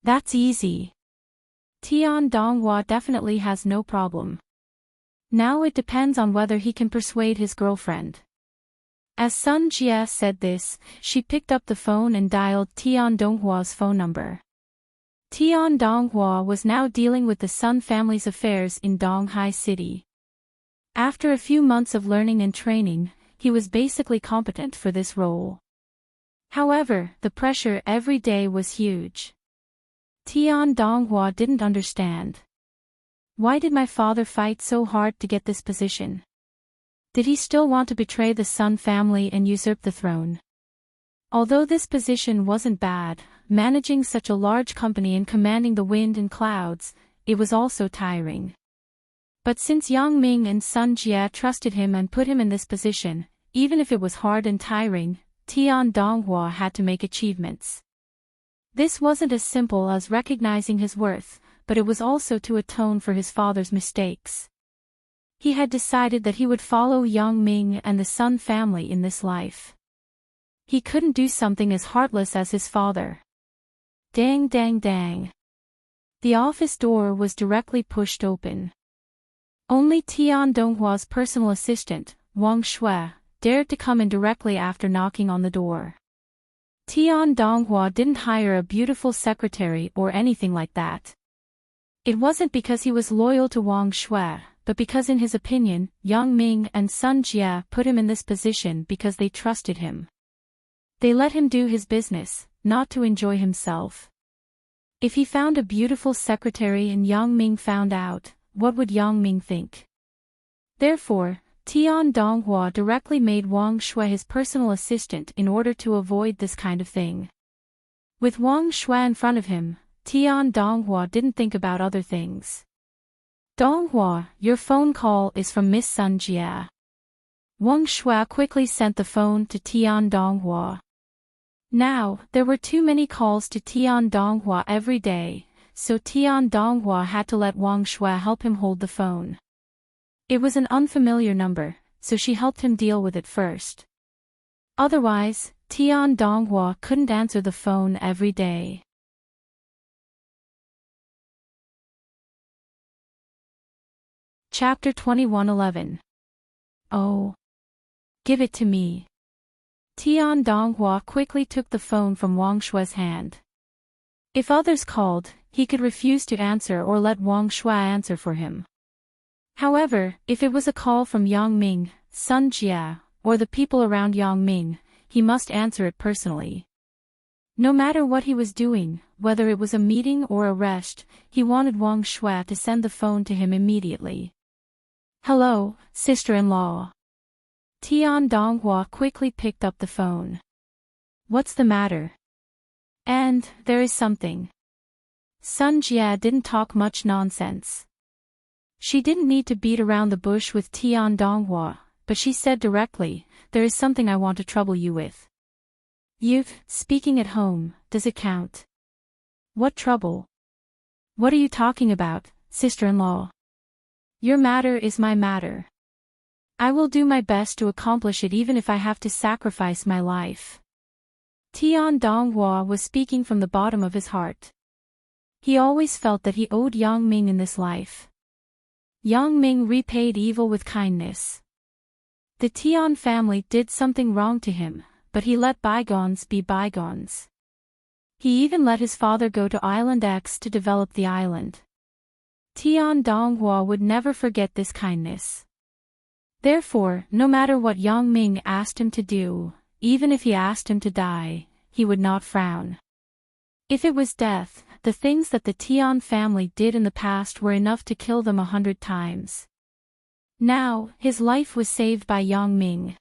That's easy. Tian Donghua definitely has no problem. Now it depends on whether he can persuade his girlfriend. As Sun Jia said this, she picked up the phone and dialed Tian Donghua's phone number. Tian Donghua was now dealing with the Sun family's affairs in Donghai City. After a few months of learning and training, he was basically competent for this role. However, the pressure every day was huge. Tian Donghua didn't understand. Why did my father fight so hard to get this position? Did he still want to betray the Sun family and usurp the throne? Although this position wasn't bad, managing such a large company and commanding the wind and clouds, it was also tiring. But since Yang Ming and Sun Jia trusted him and put him in this position, even if it was hard and tiring, Tian Donghua had to make achievements. This wasn't as simple as recognizing his worth, but it was also to atone for his father's mistakes. He had decided that he would follow Yang Ming and the Sun family in this life. He couldn't do something as heartless as his father. Dang dang dang. The office door was directly pushed open. Only Tian Donghua's personal assistant, Wang Shui, dared to come in directly after knocking on the door. Tian Donghua didn't hire a beautiful secretary or anything like that. It wasn't because he was loyal to Wang Shui, but because in his opinion, Yang Ming and Sun Jia put him in this position because they trusted him. They let him do his business, not to enjoy himself. If he found a beautiful secretary and Yang Ming found out, what would Yang Ming think? Therefore, Tian Donghua directly made Wang Shui his personal assistant in order to avoid this kind of thing. With Wang Shui in front of him, Tian Donghua didn't think about other things. Donghua, your phone call is from Miss Sun Jia. Wang Shui quickly sent the phone to Tian Donghua. Now, there were too many calls to Tian Donghua every day, so Tian Donghua had to let Wang Shui help him hold the phone. It was an unfamiliar number, so she helped him deal with it first. Otherwise, Tian Donghua couldn't answer the phone every day. Chapter 21:11. Oh. Give it to me. Tian Donghua quickly took the phone from Wang Shui's hand. If others called, he could refuse to answer or let Wang Shui answer for him. However, if it was a call from Yang Ming, Sun Jia, or the people around Yang Ming, he must answer it personally. No matter what he was doing, whether it was a meeting or a rest, he wanted Wang Shui to send the phone to him immediately. Hello, sister-in-law. Tian Donghua quickly picked up the phone. What's the matter? And, there is something. Sun Jia didn't talk much nonsense. She didn't need to beat around the bush with Tian Donghua, but she said directly, there is something I want to trouble you with. You've, speaking at home, does it count? What trouble? What are you talking about, sister-in-law? Your matter is my matter. I will do my best to accomplish it even if I have to sacrifice my life. Tian Donghua was speaking from the bottom of his heart. He always felt that he owed Yang Ming in this life. Yang Ming repaid evil with kindness. The Tian family did something wrong to him, but he let bygones be bygones. He even let his father go to Island X to develop the island. Tian Donghua would never forget this kindness. Therefore, no matter what Yang Ming asked him to do, even if he asked him to die, he would not frown. If it was death, the things that the Tian family did in the past were enough to kill them 100 times. Now, his life was saved by Yang Ming.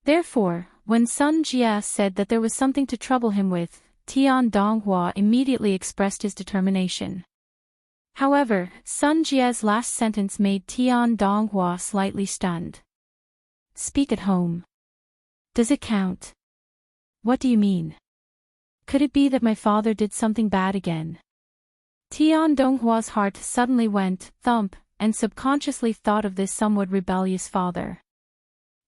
Therefore, when Sun Jia said that there was something to trouble him with, Tian Donghua immediately expressed his determination. However, Sun Jia's last sentence made Tian Donghua slightly stunned. Speak at home. Does it count? What do you mean? Could it be that my father did something bad again? Tian Donghua's heart suddenly went thump, and subconsciously thought of this somewhat rebellious father.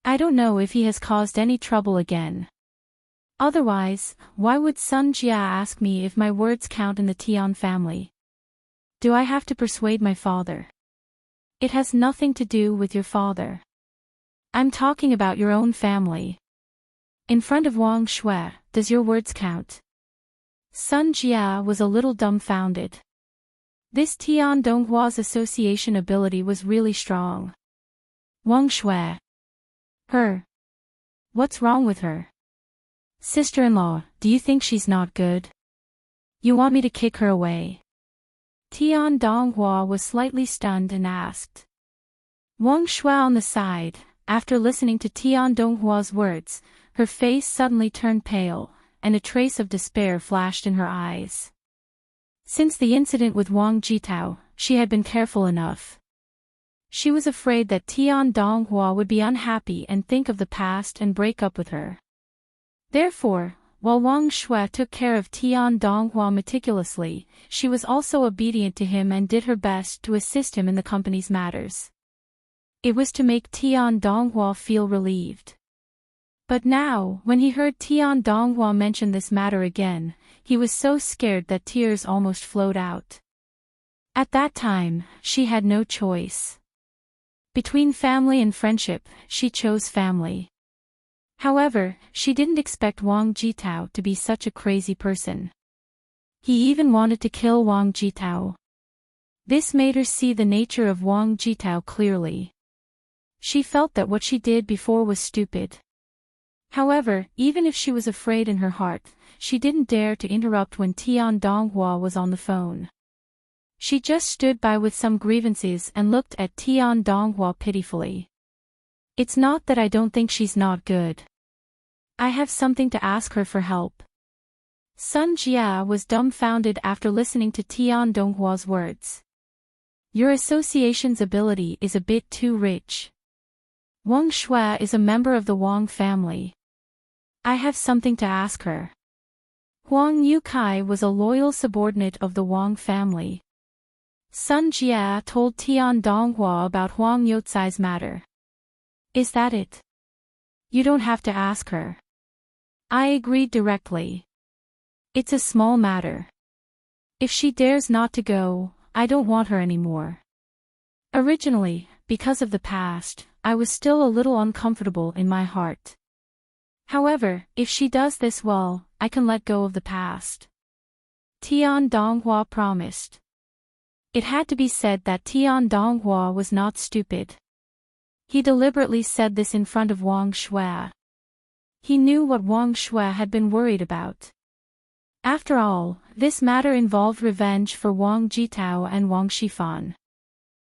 I don't know if he has caused any trouble again. Otherwise, why would Sun Jia ask me if my words count in the Tian family? Do I have to persuade my father? It has nothing to do with your father. I'm talking about your own family. In front of Wang Shui, does your words count? Sun Jia was a little dumbfounded. This Tian Donghua's association ability was really strong. Wang Shui. Her. What's wrong with her? Sister-in-law, do you think she's not good? You want me to kick her away? Tian Donghua was slightly stunned and asked. Wang Shui on the side, after listening to Tian Donghua's words, her face suddenly turned pale, and a trace of despair flashed in her eyes. Since the incident with Wang Jitao, she had been careful enough. She was afraid that Tian Donghua would be unhappy and think of the past and break up with her. Therefore, while Wang Shui took care of Tian Donghua meticulously, she was also obedient to him and did her best to assist him in the company's matters. It was to make Tian Donghua feel relieved. But now, when he heard Tian Donghua mention this matter again, he was so scared that tears almost flowed out. At that time, she had no choice. Between family and friendship, she chose family. However, she didn't expect Wang Jitao to be such a crazy person. He even wanted to kill Wang Jitao. This made her see the nature of Wang Jitao clearly. She felt that what she did before was stupid. However, even if she was afraid in her heart, she didn't dare to interrupt when Tian Donghua was on the phone. She just stood by with some grievances and looked at Tian Donghua pitifully. It's not that I don't think she's not good. I have something to ask her for help. Sun Jia was dumbfounded after listening to Tian Donghua's words. Your association's ability is a bit too rich. Wang Shui is a member of the Wang family. I have something to ask her. Huang Yukai was a loyal subordinate of the Wang family. Sun Jia told Tian Donghua about Huang Youcai's matter. Is that it? You don't have to ask her. I agreed directly. It's a small matter. If she dares not to go, I don't want her anymore. Originally, because of the past, I was still a little uncomfortable in my heart. However, if she does this well, I can let go of the past. Tian Donghua promised. It had to be said that Tian Donghua was not stupid. He deliberately said this in front of Wang Shui. He knew what Wang Shui had been worried about. After all, this matter involved revenge for Wang Jitao and Wang Shifan.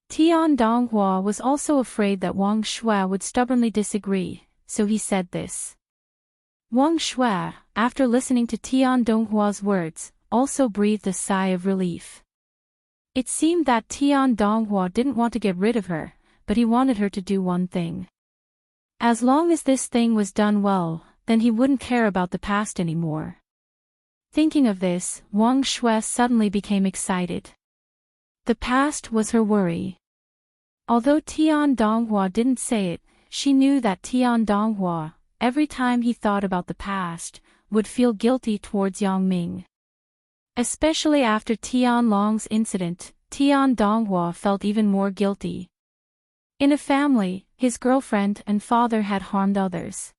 Tian Donghua was also afraid that Wang Shui would stubbornly disagree, so he said this. Wang Shui, after listening to Tian Donghua's words, also breathed a sigh of relief. It seemed that Tian Donghua didn't want to get rid of her, but he wanted her to do one thing. As long as this thing was done well, then he wouldn't care about the past anymore. Thinking of this, Wang Shui suddenly became excited. The past was her worry. Although Tian Donghua didn't say it, she knew that Tian Donghua, every time he thought about the past, would feel guilty towards Yang Ming. Especially after Tian Long's incident, Tian Donghua felt even more guilty. In a family, his girlfriend and father had harmed others.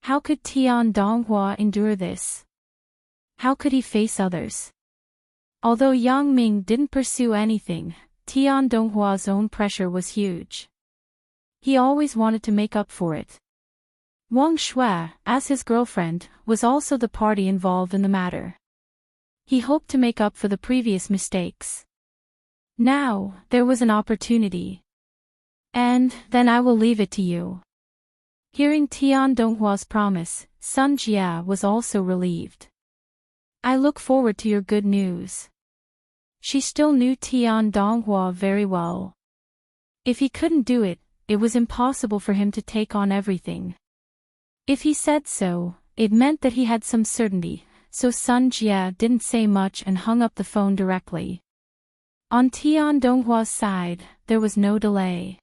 How could Tian Donghua endure this? How could he face others? Although Yang Ming didn't pursue anything, Tian Donghua's own pressure was huge. He always wanted to make up for it. Wang Shui, as his girlfriend, was also the party involved in the matter. He hoped to make up for the previous mistakes. Now, there was an opportunity. And then I will leave it to you. Hearing Tian Donghua's promise, Sun Jia was also relieved. I look forward to your good news. She still knew Tian Donghua very well. If he couldn't do it, it was impossible for him to take on everything. If he said so, it meant that he had some certainty, so Sun Jia didn't say much and hung up the phone directly. On Tian Donghua's side, there was no delay.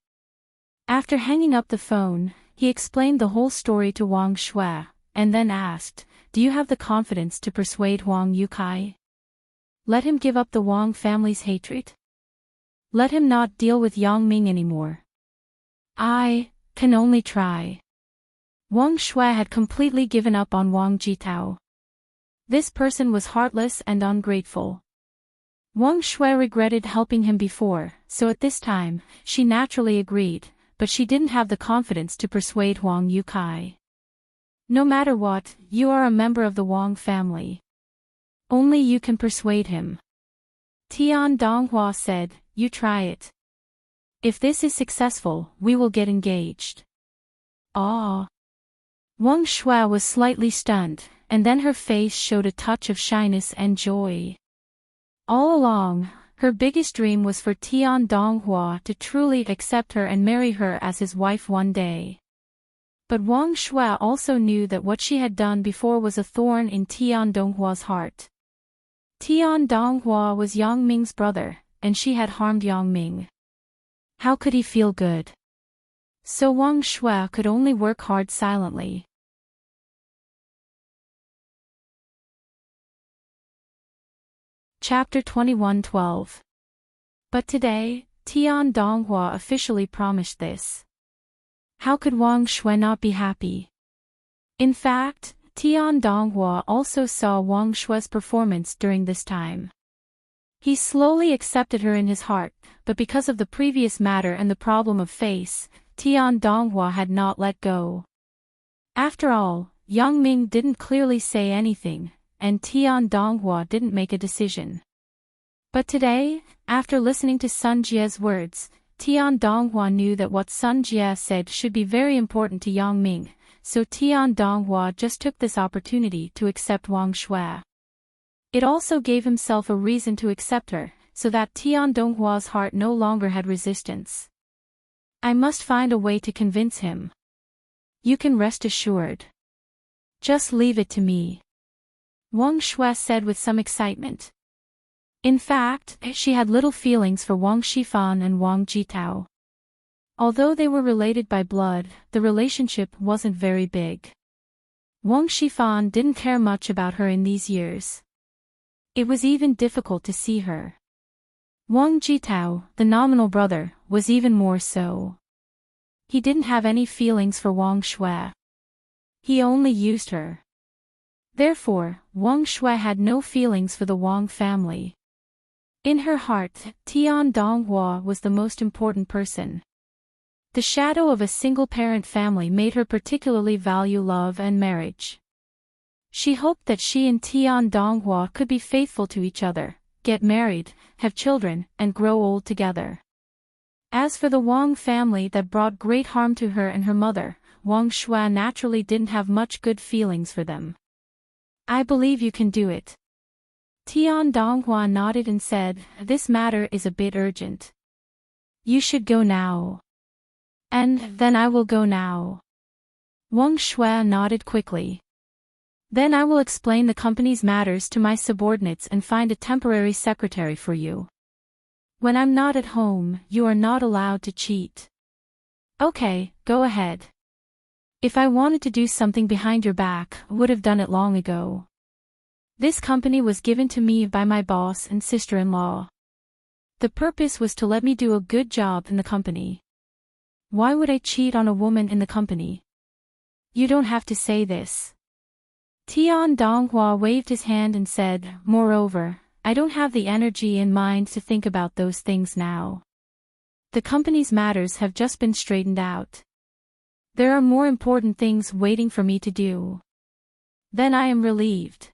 After hanging up the phone, he explained the whole story to Wang Shui, and then asked, Do you have the confidence to persuade Huang Yukai? Let him give up the Wang family's hatred? Let him not deal with Yang Ming anymore. I can only try. Wang Shui had completely given up on Wang Jitao. This person was heartless and ungrateful. Wang Shui regretted helping him before, so at this time, she naturally agreed, but she didn't have the confidence to persuade Huang Yukai. No matter what, you are a member of the Wang family. Only you can persuade him. Tian Donghua said, You try it. If this is successful, we will get engaged. Ah. Wang Shui was slightly stunned, and then her face showed a touch of shyness and joy. All along, her biggest dream was for Tian Donghua to truly accept her and marry her as his wife one day. But Wang Shui also knew that what she had done before was a thorn in Tian Donghua's heart. Tian Donghua was Yang Ming's brother, and she had harmed Yang Ming. How could he feel good? So Wang Shui could only work hard silently. Chapter 21:12. But today, Tian Donghua officially promised this. How could Wang Shui not be happy? In fact, Tian Donghua also saw Wang Shui's performance during this time. He slowly accepted her in his heart, but because of the previous matter and the problem of face, Tian Donghua had not let go. After all, Yang Ming didn't clearly say anything, and Tian Donghua didn't make a decision. But today, after listening to Sun Jie's words, Tian Donghua knew that what Sun Jie said should be very important to Yang Ming, so Tian Donghua just took this opportunity to accept Wang Shui. It also gave himself a reason to accept her, so that Tian Donghua's heart no longer had resistance. I must find a way to convince him. You can rest assured. Just leave it to me, Wang Shui said with some excitement. In fact, she had little feelings for Wang Shifan and Wang Jitao. Although they were related by blood, the relationship wasn't very big. Wang Shifan didn't care much about her in these years. It was even difficult to see her. Wang Jitao, the nominal brother, was even more so. He didn't have any feelings for Wang Shui. He only used her. Therefore, Wang Shui had no feelings for the Wang family. In her heart, Tian Donghua was the most important person. The shadow of a single-parent family made her particularly value love and marriage. She hoped that she and Tian Donghua could be faithful to each other, get married, have children, and grow old together. As for the Wang family that brought great harm to her and her mother, Wang Shui naturally didn't have much good feelings for them. I believe you can do it. Tian Donghua nodded and said, this matter is a bit urgent. You should go now. And then I will go now. Wang Shui nodded quickly. Then I will explain the company's matters to my subordinates and find a temporary secretary for you. When I'm not at home, you are not allowed to cheat. Okay, go ahead. If I wanted to do something behind your back, would have done it long ago. This company was given to me by my boss and sister-in-law. The purpose was to let me do a good job in the company. Why would I cheat on a woman in the company? You don't have to say this. Tian Donghua waved his hand and said, moreover, I don't have the energy and mind to think about those things now. The company's matters have just been straightened out. There are more important things waiting for me to do. Then I am relieved.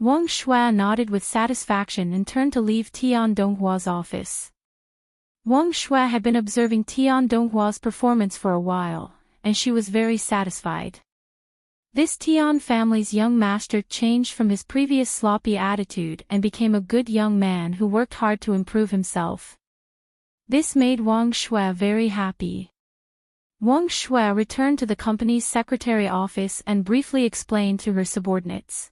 Wang Shui nodded with satisfaction and turned to leave Tian Donghua's office. Wang Shui had been observing Tian Donghua's performance for a while, and she was very satisfied. This Tian family's young master changed from his previous sloppy attitude and became a good young man who worked hard to improve himself. This made Wang Shui very happy. Wang Shui returned to the company's secretary office and briefly explained to her subordinates.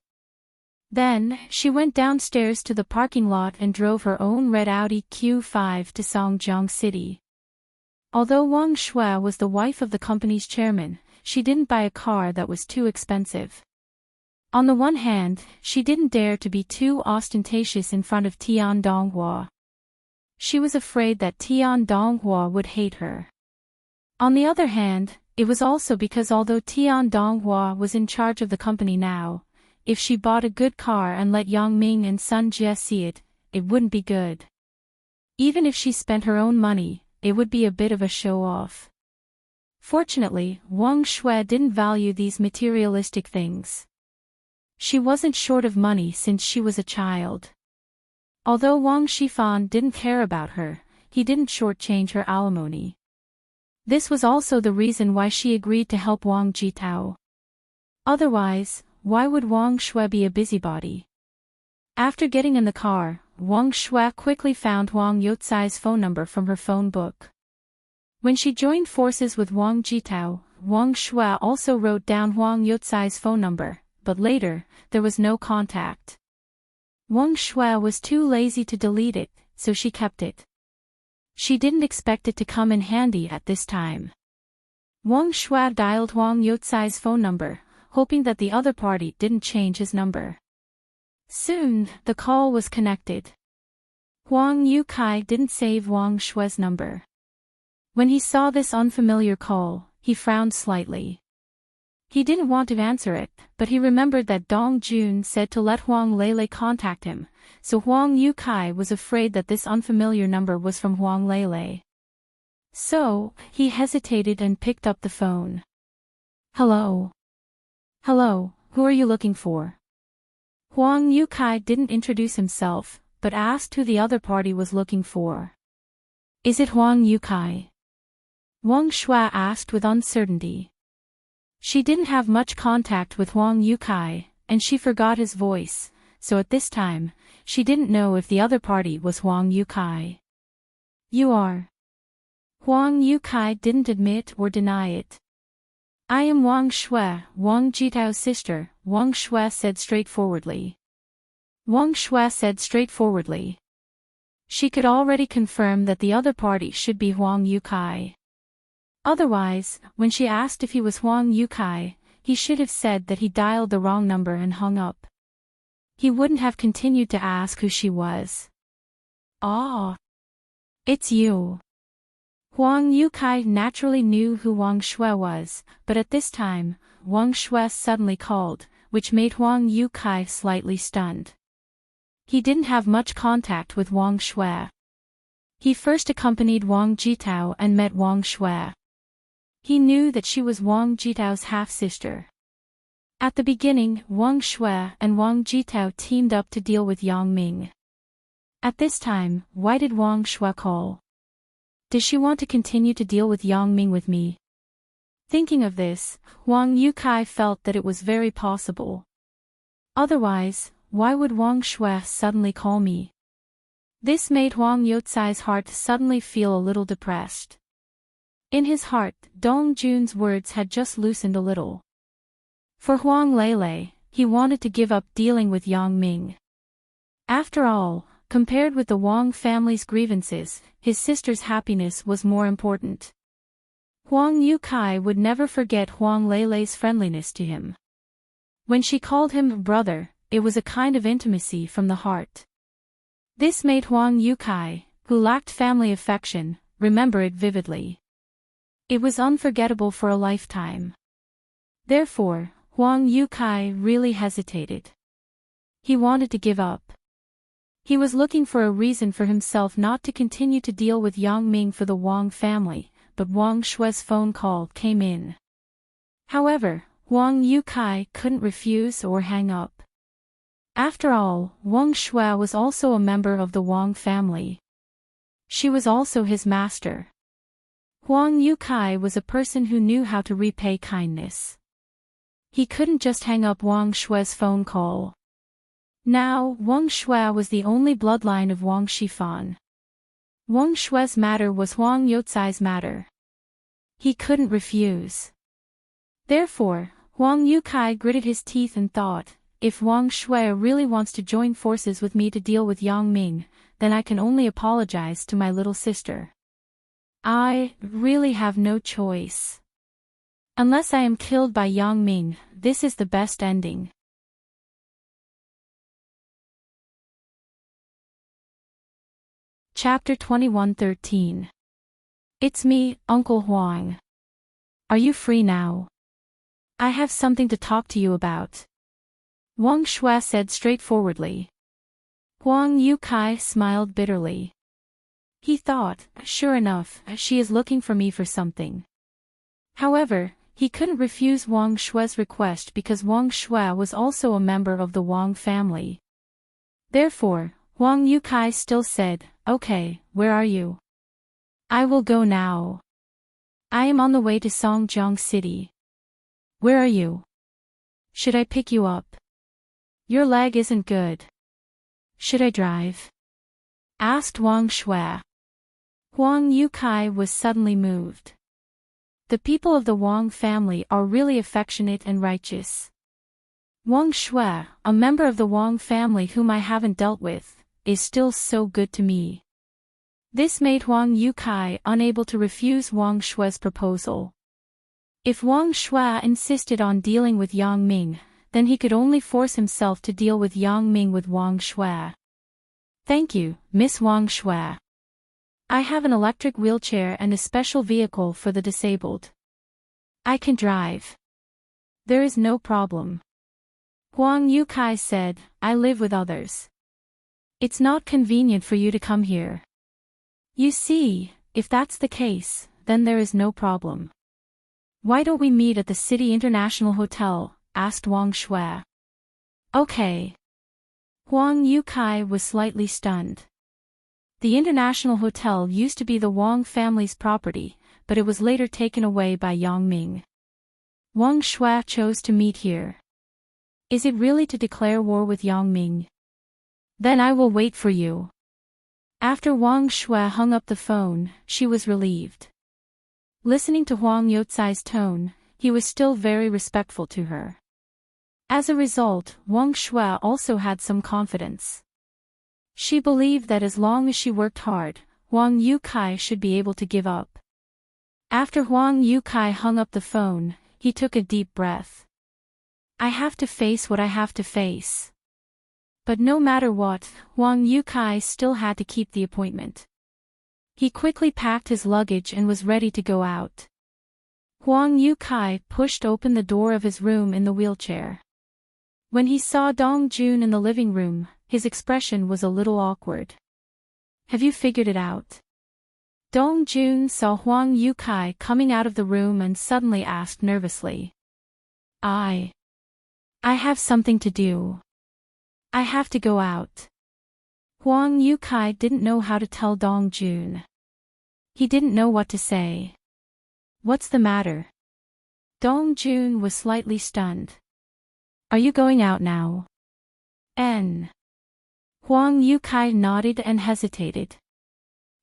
Then, she went downstairs to the parking lot and drove her own red Audi Q5 to Songjiang City. Although Wang Shui was the wife of the company's chairman, she didn't buy a car that was too expensive. On the one hand, she didn't dare to be too ostentatious in front of Tian Donghua. She was afraid that Tian Donghua would hate her. On the other hand, it was also because although Tian Donghua was in charge of the company now, if she bought a good car and let Yang Ming and Sun Jie see it, it wouldn't be good. Even if she spent her own money, it would be a bit of a show-off. Fortunately, Wang Shui didn't value these materialistic things. She wasn't short of money since she was a child. Although Wang Shifan didn't care about her, he didn't shortchange her alimony. This was also the reason why she agreed to help Wang Jitao. Otherwise, why would Wang Shui be a busybody? After getting in the car, Wang Shui quickly found Wang Youcai's phone number from her phone book. When she joined forces with Wang Jitao, Wang Shui also wrote down Huang Youcai's phone number, but later, there was no contact. Wang Shui was too lazy to delete it, so she kept it. She didn't expect it to come in handy at this time. Wang Shui dialed Huang Youcai's phone number, hoping that the other party didn't change his number. Soon, the call was connected. Huang Youcai didn't save Wang Shui's number. When he saw this unfamiliar call, he frowned slightly. He didn't want to answer it, but he remembered that Dong Jun said to let Huang Lele contact him, so Huang Youcai was afraid that this unfamiliar number was from Huang Lele. So, he hesitated and picked up the phone. Hello. Hello, who are you looking for? Huang Youcai didn't introduce himself, but asked who the other party was looking for. Is it Huang Youcai? Wang Shui asked with uncertainty. She didn't have much contact with Huang Youcai, and she forgot his voice, so at this time, she didn't know if the other party was Huang Youcai. You are. Huang Youcai didn't admit or deny it. I am Wang Shui, Wang Jitao's sister, Wang Shui said straightforwardly. Wang Shui said straightforwardly. She could already confirm that the other party should be Huang Youcai. Otherwise, when she asked if he was Huang Youcai, he should have said that he dialed the wrong number and hung up. He wouldn't have continued to ask who she was. Ah. It's you. Huang Youcai naturally knew who Wang Shui was, but at this time, Wang Shui suddenly called, which made Huang Youcai slightly stunned. He didn't have much contact with Wang Shui. He first accompanied Wang Jitao and met Wang Shui. He knew that she was Wang Jitao's half-sister. At the beginning, Wang Shui and Wang Jitao teamed up to deal with Yang Ming. At this time, why did Wang Shui call? Does she want to continue to deal with Yang Ming with me? Thinking of this, Huang Youcai felt that it was very possible. Otherwise, why would Wang Shui suddenly call me? This made Huang Youcai's heart suddenly feel a little depressed. In his heart, Dong Jun's words had just loosened a little. For Huang Lele, he wanted to give up dealing with Yang Ming. After all, compared with the Wang family's grievances, his sister's happiness was more important. Huang Youcai would never forget Huang Lele's friendliness to him. When she called him brother, it was a kind of intimacy from the heart. This made Huang Youcai, who lacked family affection, remember it vividly. It was unforgettable for a lifetime. Therefore, Huang Youcai really hesitated. He wanted to give up. He was looking for a reason for himself not to continue to deal with Yang Ming for the Wang family, but Wang Shui's phone call came in. However, Huang Youcai couldn't refuse or hang up. After all, Wang Shui was also a member of the Wang family. She was also his master. Huang Youcai was a person who knew how to repay kindness. He couldn't just hang up Wang Shui's phone call. Now, Wang Shui was the only bloodline of Wang Shifan. Wang Shui's matter was Huang Youcai's matter. He couldn't refuse. Therefore, Huang Youcai gritted his teeth and thought, if Wang Shui really wants to join forces with me to deal with Yang Ming, then I can only apologize to my little sister. I really have no choice. Unless I am killed by Yang Ming, this is the best ending. Chapter 21:13. It's me, Uncle Huang. Are you free now? I have something to talk to you about. Wang Shui said straightforwardly. Huang Youcai smiled bitterly. He thought, sure enough, she is looking for me for something. However, he couldn't refuse Wang Shui's request because Wang Shui was also a member of the Wang family. Therefore, Huang Youcai still said, okay, where are you? I will go now. I am on the way to Songjiang City. Where are you? Should I pick you up? Your leg isn't good. Should I drive? Asked Wang Shui. Huang Youcai was suddenly moved. The people of the Wang family are really affectionate and righteous. Wang Shui, a member of the Wang family whom I haven't dealt with, is still so good to me. This made Huang Yukai unable to refuse Wang Shui's proposal. If Wang Shui insisted on dealing with Yang Ming, then he could only force himself to deal with Yang Ming with Wang Shui. Thank you, Miss Wang Shui. I have an electric wheelchair and a special vehicle for the disabled. I can drive. There is no problem. Huang Yukai said, I live with others. It's not convenient for you to come here. You see, if that's the case, then there is no problem. Why don't we meet at the City International Hotel? Asked Wang Shui. Okay. Huang Yukai was slightly stunned. The International Hotel used to be the Wang family's property, but it was later taken away by Yang Ming. Wang Shui chose to meet here. Is it really to declare war with Yang Ming? Then I will wait for you. After Wang Shui hung up the phone, she was relieved. Listening to Huang Youcai's tone, he was still very respectful to her. As a result, Wang Shui also had some confidence. She believed that as long as she worked hard, Huang Yukai should be able to give up. After Huang Yukai hung up the phone, he took a deep breath. I have to face what I have to face. But no matter what, Huang Yukai still had to keep the appointment. He quickly packed his luggage and was ready to go out. Huang Yukai pushed open the door of his room in the wheelchair. When he saw Dong Jun in the living room, his expression was a little awkward. Have you figured it out? Dong Jun saw Huang Yukai coming out of the room and suddenly asked nervously. I have something to do. I have to go out. Huang Yukai didn't know how to tell Dong Jun. He didn't know what to say. What's the matter? Dong Jun was slightly stunned. Are you going out now? Huang Yukai nodded and hesitated.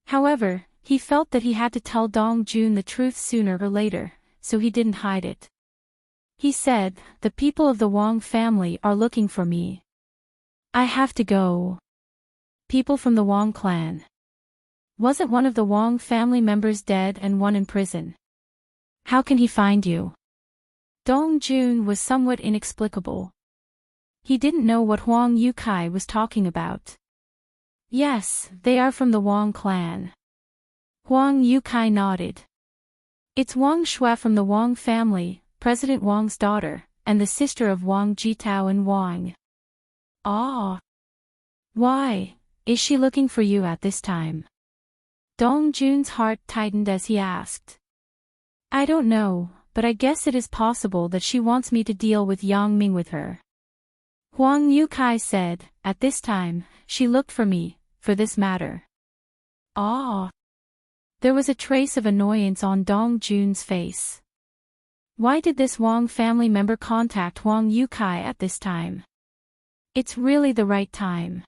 However, he felt that he had to tell Dong Jun the truth sooner or later, so he didn't hide it. He said, the people of the Wang family are looking for me. I have to go. People from the Wang clan. Wasn't one of the Wang family members dead and one in prison? How can he find you? Dong Jun was somewhat inexplicable. He didn't know what Huang Yukai was talking about. Yes, they are from the Wang clan. Huang Yukai nodded. It's Wang Shui from the Wang family, President Wang's daughter, and the sister of Wang Jitao and Wang. Ah. Why is she looking for you at this time? Dong Jun's heart tightened as he asked. I don't know, but I guess it is possible that she wants me to deal with Yang Ming with her. Huang Yukai said, at this time, she looked for me, for this matter. Ah. There was a trace of annoyance on Dong Jun's face. Why did this Wang family member contact Huang Yukai at this time? It's really the right time.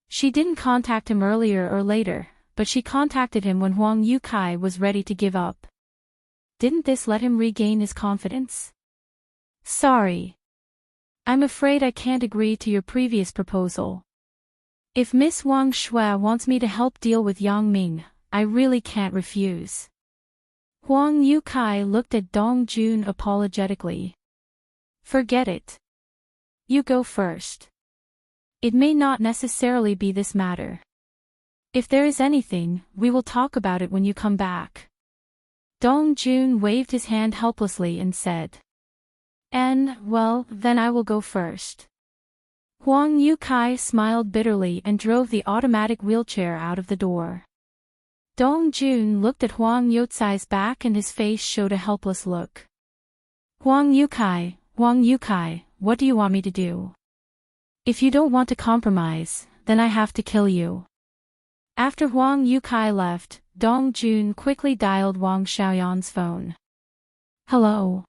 She didn't contact him earlier or later, but she contacted him when Huang Yukai was ready to give up. Didn't this let him regain his confidence? Sorry. I'm afraid I can't agree to your previous proposal. If Miss Wang Shui wants me to help deal with Yang Ming, I really can't refuse. Huang Yukai looked at Dong Jun apologetically. Forget it. You go first. It may not necessarily be this matter. If there is anything, we will talk about it when you come back. Dong Jun waved his hand helplessly and said. Well, then I will go first. Huang Yukai smiled bitterly and drove the automatic wheelchair out of the door. Dong Jun looked at Huang Youcai's back and his face showed a helpless look. Huang Yukai, what do you want me to do? If you don't want to compromise, then I have to kill you. After Huang Yukai left, Dong Jun quickly dialed Wang Xiaoyan's phone. Hello.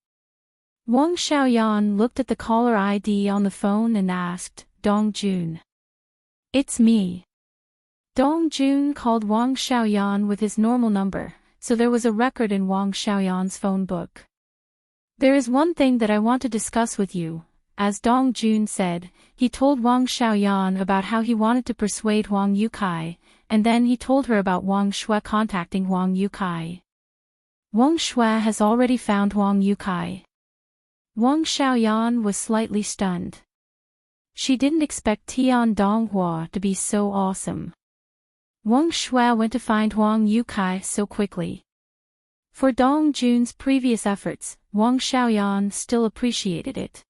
Wang Xiaoyan looked at the caller ID on the phone and asked, Dong Jun. It's me. Dong Jun called Wang Xiaoyan with his normal number, so there was a record in Wang Xiaoyan's phone book. There is one thing that I want to discuss with you. As Dong Jun said, he told Wang Xiaoyan about how he wanted to persuade Huang Yukai, and then he told her about Wang Shui contacting Huang Yukai. Wang Shui has already found Huang Yukai. Wang Xiaoyan was slightly stunned. She didn't expect Tian Donghua to be so awesome. Wang Shui went to find Huang Yukai so quickly. For Dong Jun's previous efforts, Wang Xiaoyan still appreciated it.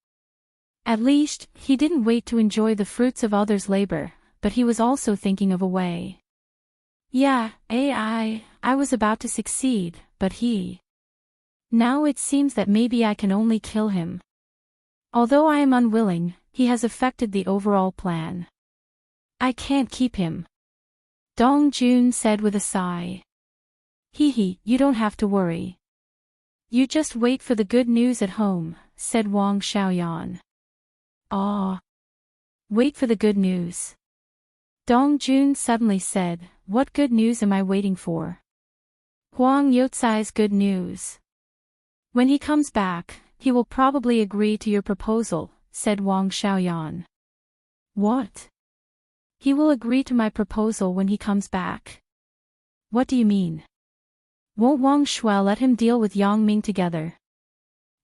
At least, he didn't wait to enjoy the fruits of others' labor, but he was also thinking of a way. Yeah, I was about to succeed, but he. Now it seems that maybe I can only kill him. Although I am unwilling, he has affected the overall plan. I can't keep him. Dong Jun said with a sigh. You don't have to worry. You just wait for the good news at home, said Wang Xiaoyan. Ah. Wait for the good news. Dong Jun suddenly said, what good news am I waiting for? Huang Youcai's good news. When he comes back, he will probably agree to your proposal, said Wang Xiaoyan. What? He will agree to my proposal when he comes back. What do you mean? Won't Wang Shui let him deal with Yang Ming together?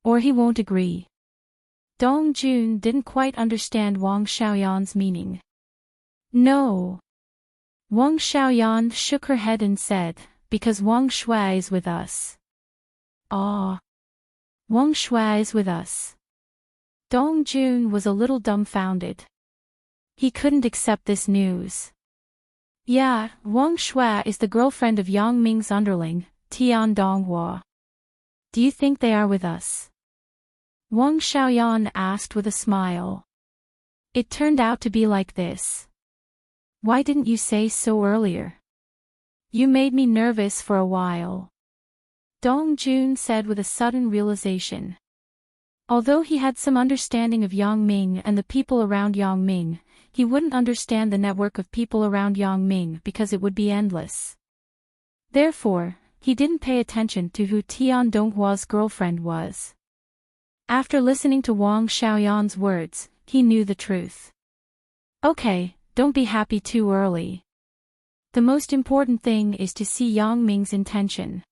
Or he won't agree? Dong Jun didn't quite understand Wang Xiaoyan's meaning. No. Wang Xiaoyan shook her head and said, because Wang Shui is with us. Ah. Wang Shui is with us. Dong Jun was a little dumbfounded. He couldn't accept this news. Yeah, Wang Shui is the girlfriend of Yang Ming's underling, Tian Donghua. Do you think they are with us? Wang Xiaoyan asked with a smile. It turned out to be like this. Why didn't you say so earlier? You made me nervous for a while. Dong Jun said with a sudden realization. Although he had some understanding of Yang Ming and the people around Yang Ming, he wouldn't understand the network of people around Yang Ming because it would be endless. Therefore, he didn't pay attention to who Tian Donghua's girlfriend was. After listening to Wang Xiaoyan's words, he knew the truth. Okay, don't be happy too early. The most important thing is to see Yang Ming's intention.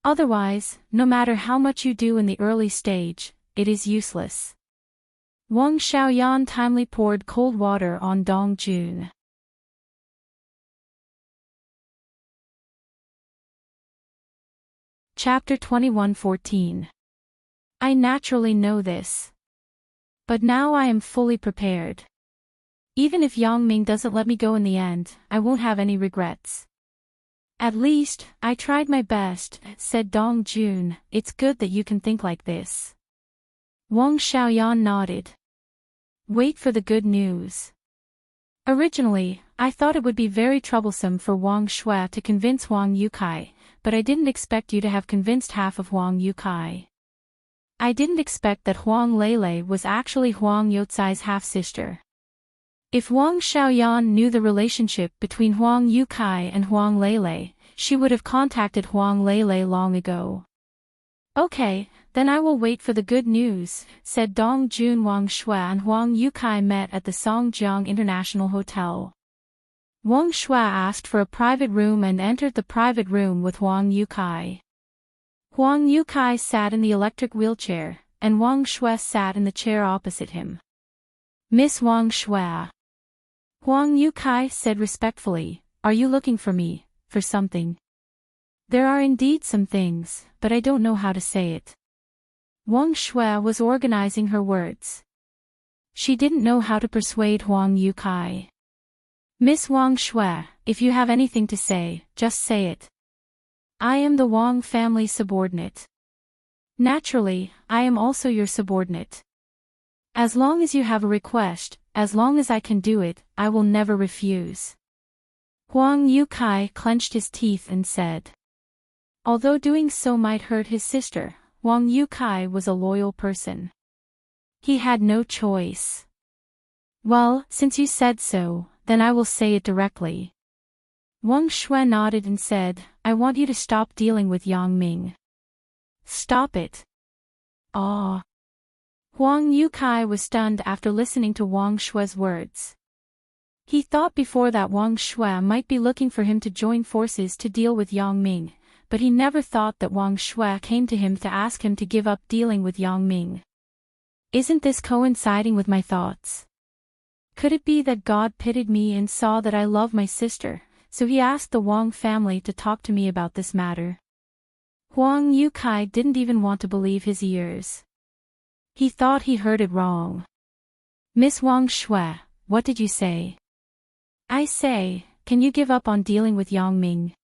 Otherwise, no matter how much you do in the early stage, it is useless. Wang Xiaoyan timely poured cold water on Dong Jun. Chapter 21:14. I naturally know this. But now I am fully prepared. Even if Yang Ming doesn't let me go in the end, I won't have any regrets. At least, I tried my best, said Dong Jun. It's good that you can think like this. Wang Xiaoyan nodded. Wait for the good news. Originally, I thought it would be very troublesome for Wang Shui to convince Huang Yukai, but I didn't expect you to have convinced half of Huang Yukai. I didn't expect that Huang Lele was actually Huang Youcai's half-sister. If Wang Xiaoyan knew the relationship between Huang Yukai and Huang Lele, she would have contacted Huang Lele long ago. Okay, then I will wait for the good news, said Dong Jun. Wang Shui and Huang Yukai met at the Songjiang International Hotel. Wang Shui asked for a private room and entered the private room with Huang Yukai. Huang Yukai sat in the electric wheelchair, and Wang Shui sat in the chair opposite him. Miss Wang Shui. Huang Yukai said respectfully, are you looking for me, for something? There are indeed some things, but I don't know how to say it. Wang Shui was organizing her words. She didn't know how to persuade Huang Yukai. Miss Wang Shui, if you have anything to say, just say it. I am the Wang family subordinate. Naturally, I am also your subordinate. As long as you have a request, as long as I can do it, I will never refuse. Huang Yukai clenched his teeth and said. Although doing so might hurt his sister, Huang Yukai was a loyal person. He had no choice. Well, since you said so, then I will say it directly. Wang Shui nodded and said, I want you to stop dealing with Yang Ming. Stop it. Ah. Huang Yukai was stunned after listening to Wang Shue's words. He thought before that Wang Shue might be looking for him to join forces to deal with Yang Ming, but he never thought that Wang Shue came to him to ask him to give up dealing with Yang Ming. Isn't this coinciding with my thoughts? Could it be that God pitied me and saw that I love my sister, so he asked the Wang family to talk to me about this matter? Huang Yukai didn't even want to believe his ears. He thought he heard it wrong. Miss Wang Shue, what did you say? I say, can you give up on dealing with Yang Ming?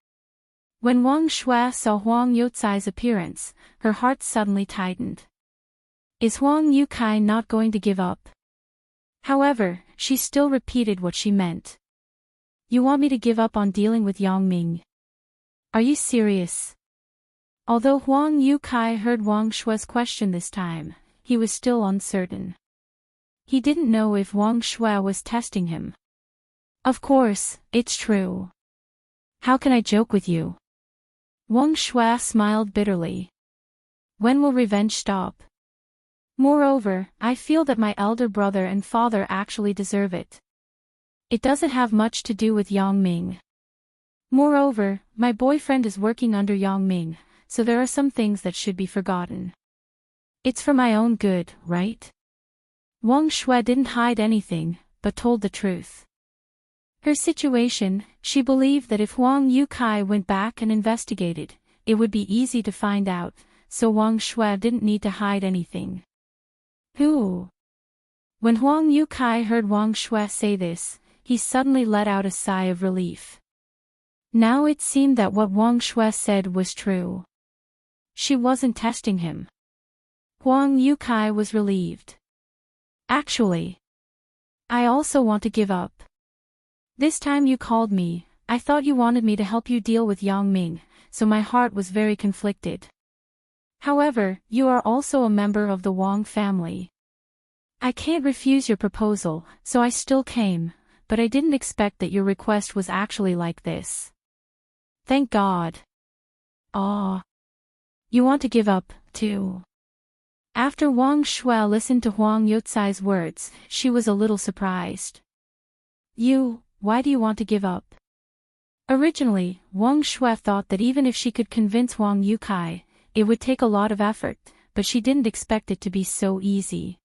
When Wang Shue saw Huang Youcai's appearance, her heart suddenly tightened. Is Huang Yukai not going to give up? However, she still repeated what she meant. You want me to give up on dealing with Yang Ming? Are you serious? Although Huang Yukai heard Wang Shue's question this time, he was still uncertain. He didn't know if Wang Shue was testing him. Of course, it's true. How can I joke with you? Wang Shue smiled bitterly. When will revenge stop? Moreover, I feel that my elder brother and father actually deserve it. It doesn't have much to do with Yang Ming. Moreover, my boyfriend is working under Yang Ming, so there are some things that should be forgotten. It's for my own good, right? Wang Shue didn't hide anything, but told the truth. Her situation, she believed that if Huang Yukai went back and investigated, it would be easy to find out, so Wang Shue didn't need to hide anything. Who? When Huang Yukai heard Wang Shue say this, he suddenly let out a sigh of relief. Now it seemed that what Wang Shue said was true. She wasn't testing him. Huang Yukai was relieved. Actually, I also want to give up. This time you called me, I thought you wanted me to help you deal with Yang Ming, so my heart was very conflicted. However, you are also a member of the Wang family. I can't refuse your proposal, so I still came, but I didn't expect that your request was actually like this. Thank God. Ah. You want to give up, too. After Wang Shue listened to Huang Youcai's words, she was a little surprised. Why do you want to give up? Originally, Wang Shue thought that even if she could convince Huang Yukai, it would take a lot of effort, but she didn't expect it to be so easy.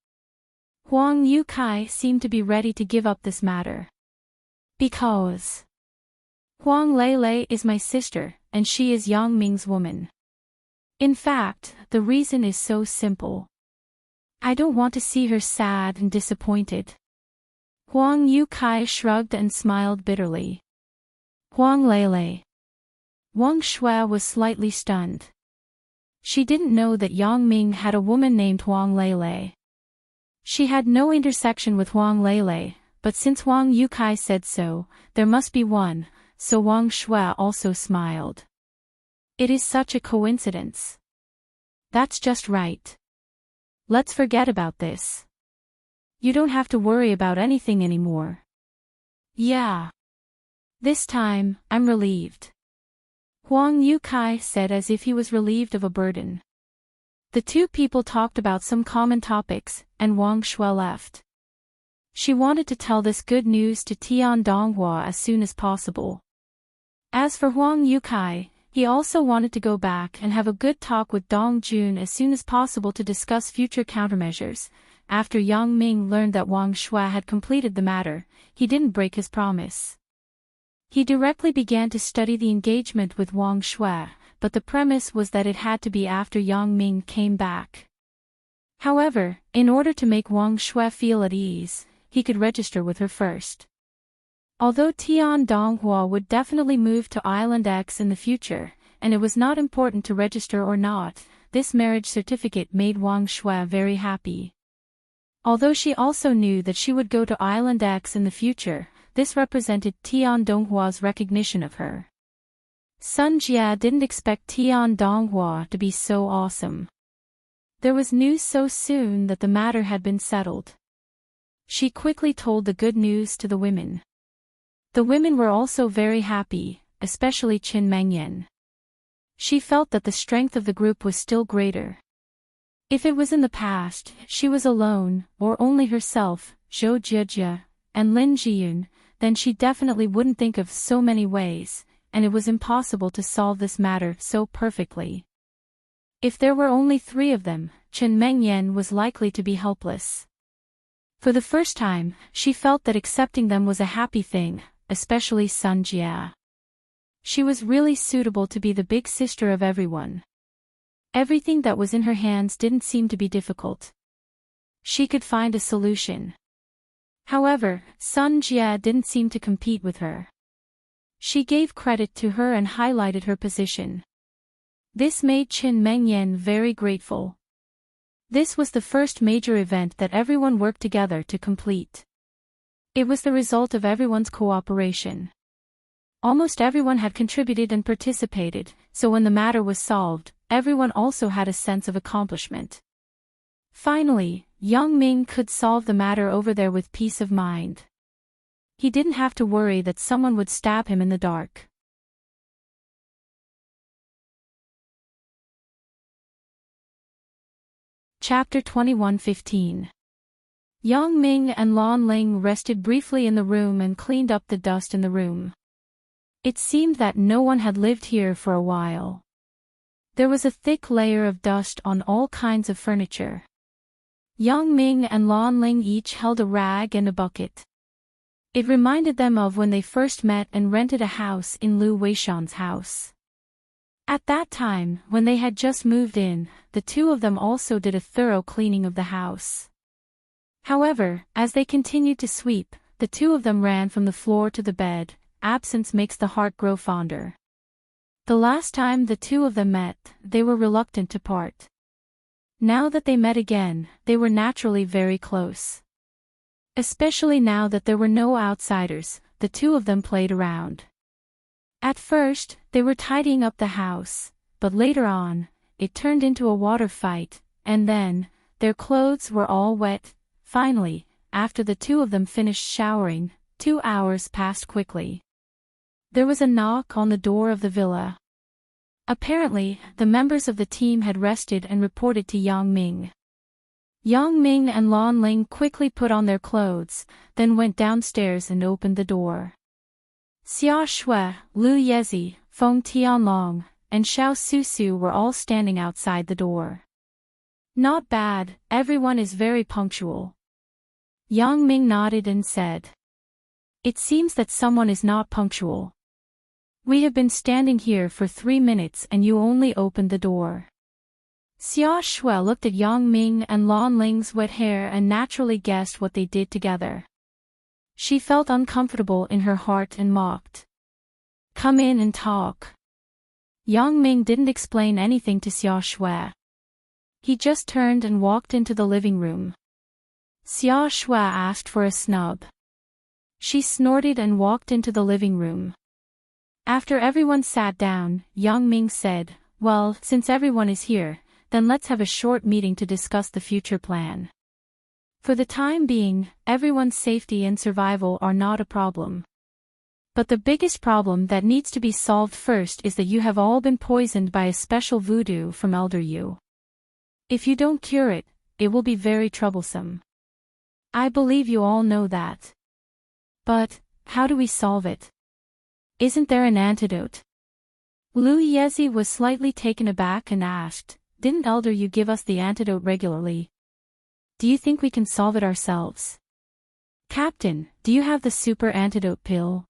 Huang Yukai seemed to be ready to give up this matter. Because Huang Lele is my sister, and she is Yang Ming's woman. In fact, the reason is so simple. I don't want to see her sad and disappointed. Huang Yukai shrugged and smiled bitterly. Huang Lele. Wang Shue was slightly stunned. She didn't know that Yang Ming had a woman named Huang Lele. She had no intersection with Huang Lele, but since Huang Yukai said so, there must be one, so Wang Shue also smiled. It is such a coincidence. That's just right. Let's forget about this. You don't have to worry about anything anymore. Yeah. This time, I'm relieved. Huang Yukai said as if he was relieved of a burden. The two people talked about some common topics, and Wang Shue left. She wanted to tell this good news to Tian Donghua as soon as possible. As for Huang Yukai, he also wanted to go back and have a good talk with Dong Jun as soon as possible to discuss future countermeasures. After Yang Ming learned that Wang Shue had completed the matter, he didn't break his promise. He directly began to study the engagement with Wang Shue, but the premise was that it had to be after Yang Ming came back. However, in order to make Wang Shue feel at ease, he could register with her first. Although Tian Donghua would definitely move to Island X in the future, and it was not important to register or not, this marriage certificate made Wang Shue very happy. Although she also knew that she would go to Island X in the future, this represented Tian Donghua's recognition of her. Sun Jia didn't expect Tian Donghua to be so awesome. There was news so soon that the matter had been settled. She quickly told the good news to the women. The women were also very happy, especially Qin Mengyan. She felt that the strength of the group was still greater. If it was in the past, she was alone, or only herself, Zhou Jiejie, and Lin Jiyun, then she definitely wouldn't think of so many ways, and it was impossible to solve this matter so perfectly. If there were only 3 of them, Chen Mengyan was likely to be helpless. For the first time, she felt that accepting them was a happy thing, especially Sun Jia. She was really suitable to be the big sister of everyone. Everything that was in her hands didn't seem to be difficult. She could find a solution. However, Sun Jia didn't seem to compete with her. She gave credit to her and highlighted her position. This made Chen Mengyan very grateful. This was the first major event that everyone worked together to complete. It was the result of everyone's cooperation. Almost everyone had contributed and participated, so when the matter was solved, everyone also had a sense of accomplishment. Finally, Yang Ming could solve the matter over there with peace of mind. He didn't have to worry that someone would stab him in the dark. Chapter 21:15. Yang Ming and Lan Ling rested briefly in the room and cleaned up the dust in the room. It seemed that no one had lived here for a while. There was a thick layer of dust on all kinds of furniture. Yang Ming and Lan Ling each held a rag and a bucket. It reminded them of when they first met and rented a house in Lu Weishan's house. At that time, when they had just moved in, the 2 of them also did a thorough cleaning of the house. However, as they continued to sweep, the 2 of them ran from the floor to the bed. Absence makes the heart grow fonder. The last time the 2 of them met, they were reluctant to part. Now that they met again, they were naturally very close. Especially now that there were no outsiders, the 2 of them played around. At first, they were tidying up the house, but later on, it turned into a water fight, and then, their clothes were all wet. Finally, after the 2 of them finished showering, 2 hours passed quickly. There was a knock on the door of the villa. Apparently, the members of the team had rested and reported to Yang Ming. Yang Ming and Lan Ling quickly put on their clothes, then went downstairs and opened the door. Xia Shui, Lu Yezi, Feng Tianlong, and Xiao Susu were all standing outside the door. Not bad, everyone is very punctual. Yang Ming nodded and said. It seems that someone is not punctual. We have been standing here for 3 minutes and you only opened the door. Xia Shui looked at Yang Ming and Lan Ling's wet hair and naturally guessed what they did together. She felt uncomfortable in her heart and mocked. Come in and talk. Yang Ming didn't explain anything to Xia Shui. He just turned and walked into the living room. Xia Shui asked for a snub. She snorted and walked into the living room. After everyone sat down, Yang Ming said, well, since everyone is here, then let's have a short meeting to discuss the future plan. For the time being, everyone's safety and survival are not a problem. But the biggest problem that needs to be solved first is that you have all been poisoned by a special voodoo from Elder Yu. If you don't cure it, it will be very troublesome. I believe you all know that. But, how do we solve it? Isn't there an antidote? Lu Yezi was slightly taken aback and asked, didn't Elder Yu give us the antidote regularly? Do you think we can solve it ourselves? Captain, do you have the super antidote pill?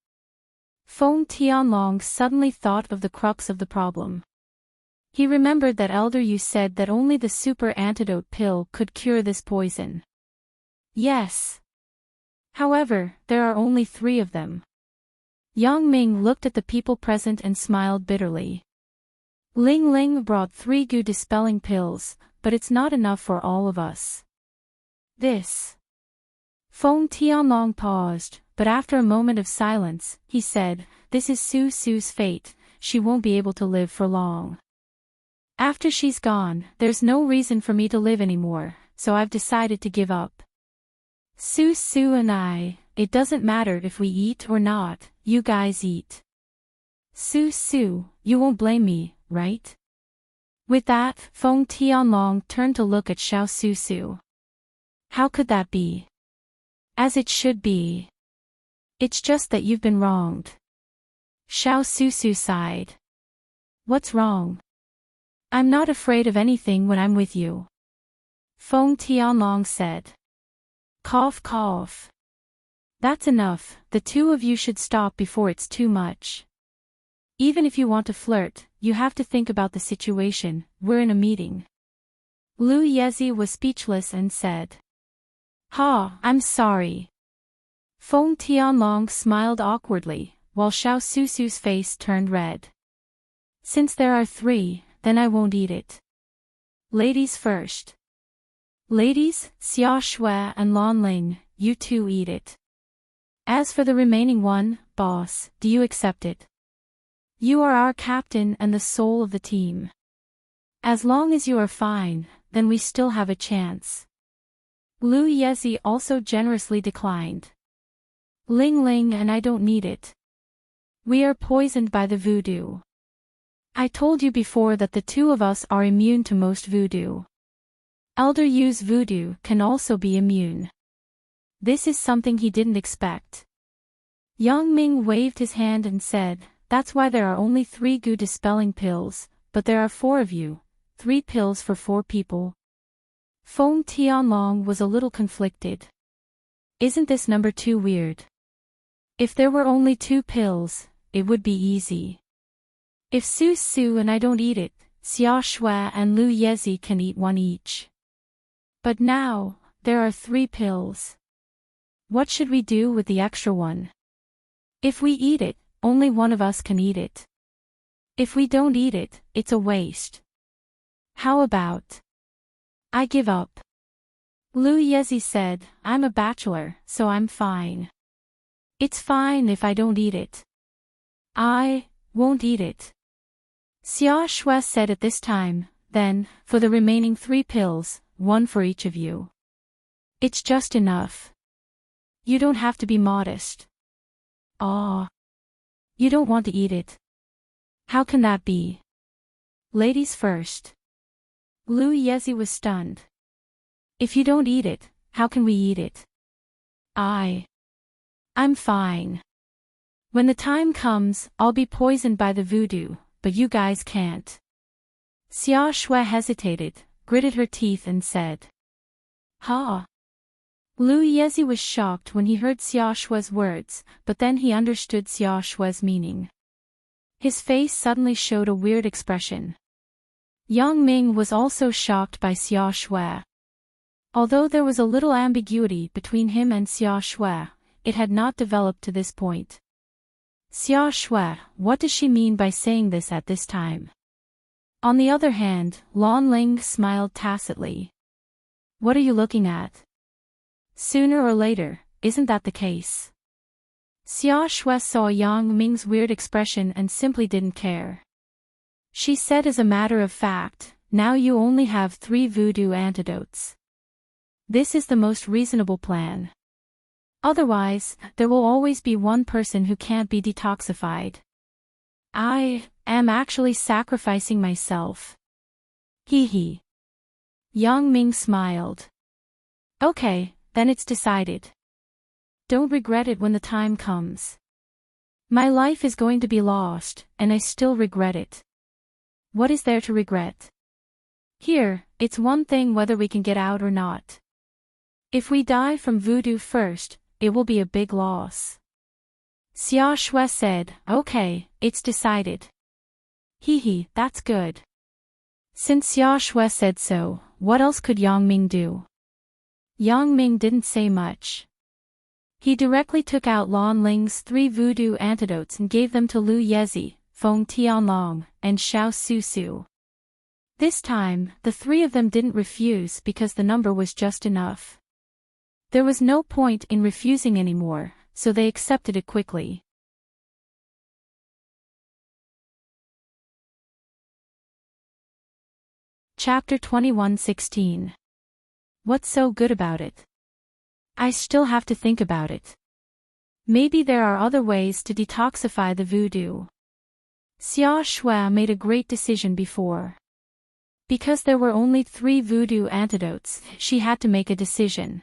Feng Tianlong suddenly thought of the crux of the problem. He remembered that Elder Yu said that only the super antidote pill could cure this poison. Yes. However, there are only 3 of them. Yang Ming looked at the people present and smiled bitterly. Ling Ling brought 3 goo dispelling pills, but it's not enough for all of us. This. Feng Tianlong paused, but after a moment of silence, he said, this is Su Su's fate, she won't be able to live for long. After she's gone, there's no reason for me to live anymore, so I've decided to give up. Su Su and I, it doesn't matter if we eat or not, you guys eat. Su Su, you won't blame me, right? With that, Feng Tianlong turned to look at Xiao Susu. How could that be? As it should be. It's just that you've been wronged. Xiao Susu sighed. What's wrong? I'm not afraid of anything when I'm with you. Feng Tianlong said. Cough cough. That's enough, the two of you should stop before it's too much. Even if you want to flirt, you have to think about the situation, we're in a meeting. Lu Yezi was speechless and said. Ha, I'm sorry. Feng Tianlong smiled awkwardly, while Xiao Susu's face turned red. Since there are 3, then I won't eat it. Ladies first. Ladies, Xia Shui and Lan Ling, you two eat it. As for the remaining one, boss, do you accept it? You are our captain and the soul of the team. As long as you are fine, then we still have a chance. Lu Yezi also generously declined. Ling Ling and I don't need it. We are poisoned by the voodoo. I told you before that the two of us are immune to most voodoo. Elder Yu's voodoo can also be immune. This is something he didn't expect. Yang Ming waved his hand and said, that's why there are only 3 goo dispelling pills, but there are 4 of you, 3 pills for 4 people. Feng Tianlong was a little conflicted. Isn't this number 2 weird? If there were only 2 pills, it would be easy. If Su Su and I don't eat it, Xia Shui and Lu Yezi can eat 1 each. But now, there are 3 pills. What should we do with the extra one? If we eat it, only one of us can eat it. If we don't eat it, it's a waste. How about? I give up. Lu Yezi said, I'm a bachelor, so I'm fine. It's fine if I don't eat it. I won't eat it. Xia Shui said at this time, then, for the remaining 3 pills, 1 for each of you. It's just enough. You don't have to be modest. Ah. You don't want to eat it. How can that be? Ladies first. Lu Yezi was stunned. If you don't eat it, how can we eat it? I'm fine. When the time comes, I'll be poisoned by the voodoo, but you guys can't. Xia Shui hesitated, gritted her teeth and said. Ha. Lu Yezi was shocked when he heard Xia Shui's words, but then he understood Xia Shui's meaning. His face suddenly showed a weird expression. Yang Ming was also shocked by Xia Shui. Although there was a little ambiguity between him and Xia Shui, it had not developed to this point. Xia Shui, what does she mean by saying this at this time? On the other hand, Lan Ling smiled tacitly. What are you looking at? Sooner or later, isn't that the case? Xia Shui saw Yang Ming's weird expression and simply didn't care. She said as a matter of fact, now you only have 3 voodoo antidotes. This is the most reasonable plan. Otherwise, there will always be one person who can't be detoxified. I am actually sacrificing myself. Hee hee. Yang Ming smiled. Okay, then it's decided. Don't regret it when the time comes. My life is going to be lost, and I still regret it. What is there to regret? Here, it's one thing whether we can get out or not. If we die from voodoo first, it will be a big loss. Xia Shui said, okay, it's decided. Hee hee, that's good. Since Xia Shui said so, what else could Yang Ming do? Yang Ming didn't say much. He directly took out Lan Ling's 3 voodoo antidotes and gave them to Lu Yezi, Feng Tianlong, and Xiao Susu. This time, the 3 of them didn't refuse because the number was just enough. There was no point in refusing anymore, so they accepted it quickly. Chapter 21:16. What's so good about it? I still have to think about it. Maybe there are other ways to detoxify the voodoo. Xia Shui made a great decision before. Because there were only 3 voodoo antidotes, she had to make a decision.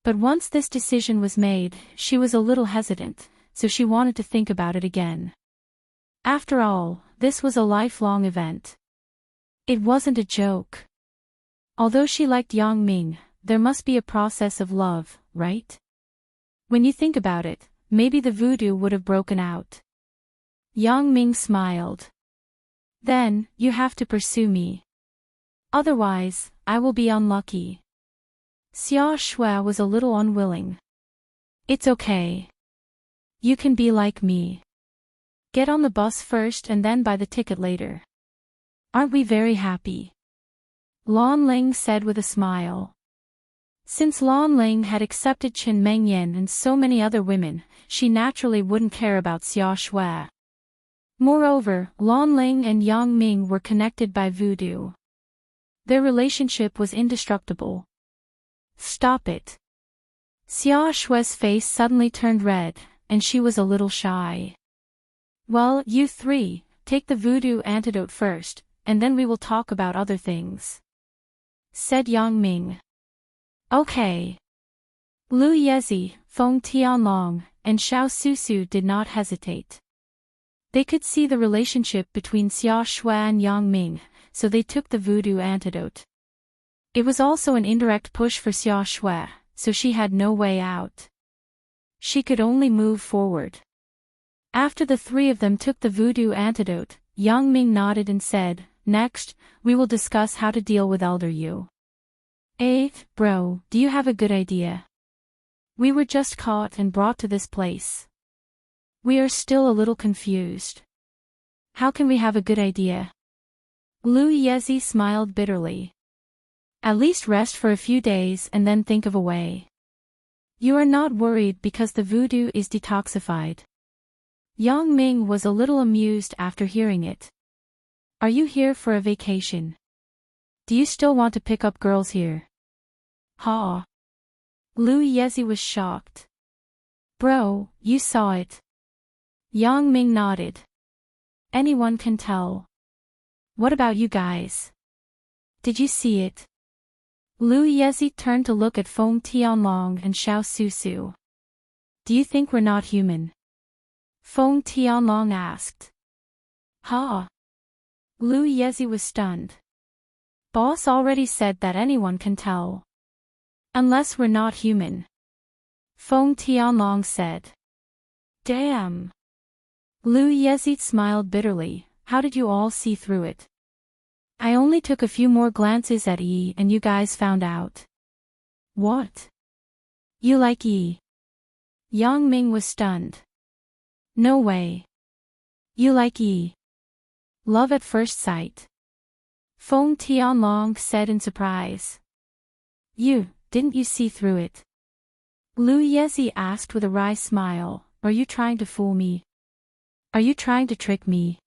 But once this decision was made, she was a little hesitant, so she wanted to think about it again. After all, this was a lifelong event. It wasn't a joke. Although she liked Yang Ming, there must be a process of love, right? When you think about it, maybe the voodoo would have broken out. Yang Ming smiled. Then, you have to pursue me. Otherwise, I will be unlucky. Xia Shui was a little unwilling. It's okay. You can be like me. Get on the bus first and then buy the ticket later. Aren't we very happy? Lan Ling said with a smile. Since Lan Ling had accepted Chen Mengyan and so many other women, she naturally wouldn't care about Xia Shui. Moreover, Lan Ling and Yang Ming were connected by voodoo. Their relationship was indestructible. Stop it. Xia Shui's face suddenly turned red, and she was a little shy. Well, you 3, take the voodoo antidote first, and then we will talk about other things, said Yang Ming. Okay. Lu Yezi, Feng Tianlong, and Xiao Susu did not hesitate. They could see the relationship between Xia Shui and Yang Ming, so they took the voodoo antidote. It was also an indirect push for Xia Shui, so she had no way out. She could only move forward. After the 3 of them took the voodoo antidote, Yang Ming nodded and said, "Next, we will discuss how to deal with Elder Yu." Bro, do you have a good idea? We were just caught and brought to this place. We are still a little confused. How can we have a good idea? Lu Yezi smiled bitterly. At least rest for a few days and then think of a way. You are not worried because the voodoo is detoxified. Yang Ming was a little amused after hearing it. Are you here for a vacation? Do you still want to pick up girls here? Ha! Lu Yezi was shocked. Bro, you saw it. Yang Ming nodded. Anyone can tell. What about you guys? Did you see it? Lu Yezi turned to look at Feng Tianlong and Xiao Susu. Do you think we're not human? Feng Tianlong asked. Ha! Lu Yezi was stunned. Boss already said that anyone can tell. Unless we're not human. Feng Tianlong said. Damn! Lu Yezi smiled bitterly. How did you all see through it? I only took a few more glances at Yi and you guys found out. What? You like Yi? Yang Ming was stunned. No way. You like Yi? Love at first sight. Feng Tianlong said in surprise. Didn't you see through it? Lu Yezi asked with a wry smile. Are you trying to fool me? Are you trying to trick me?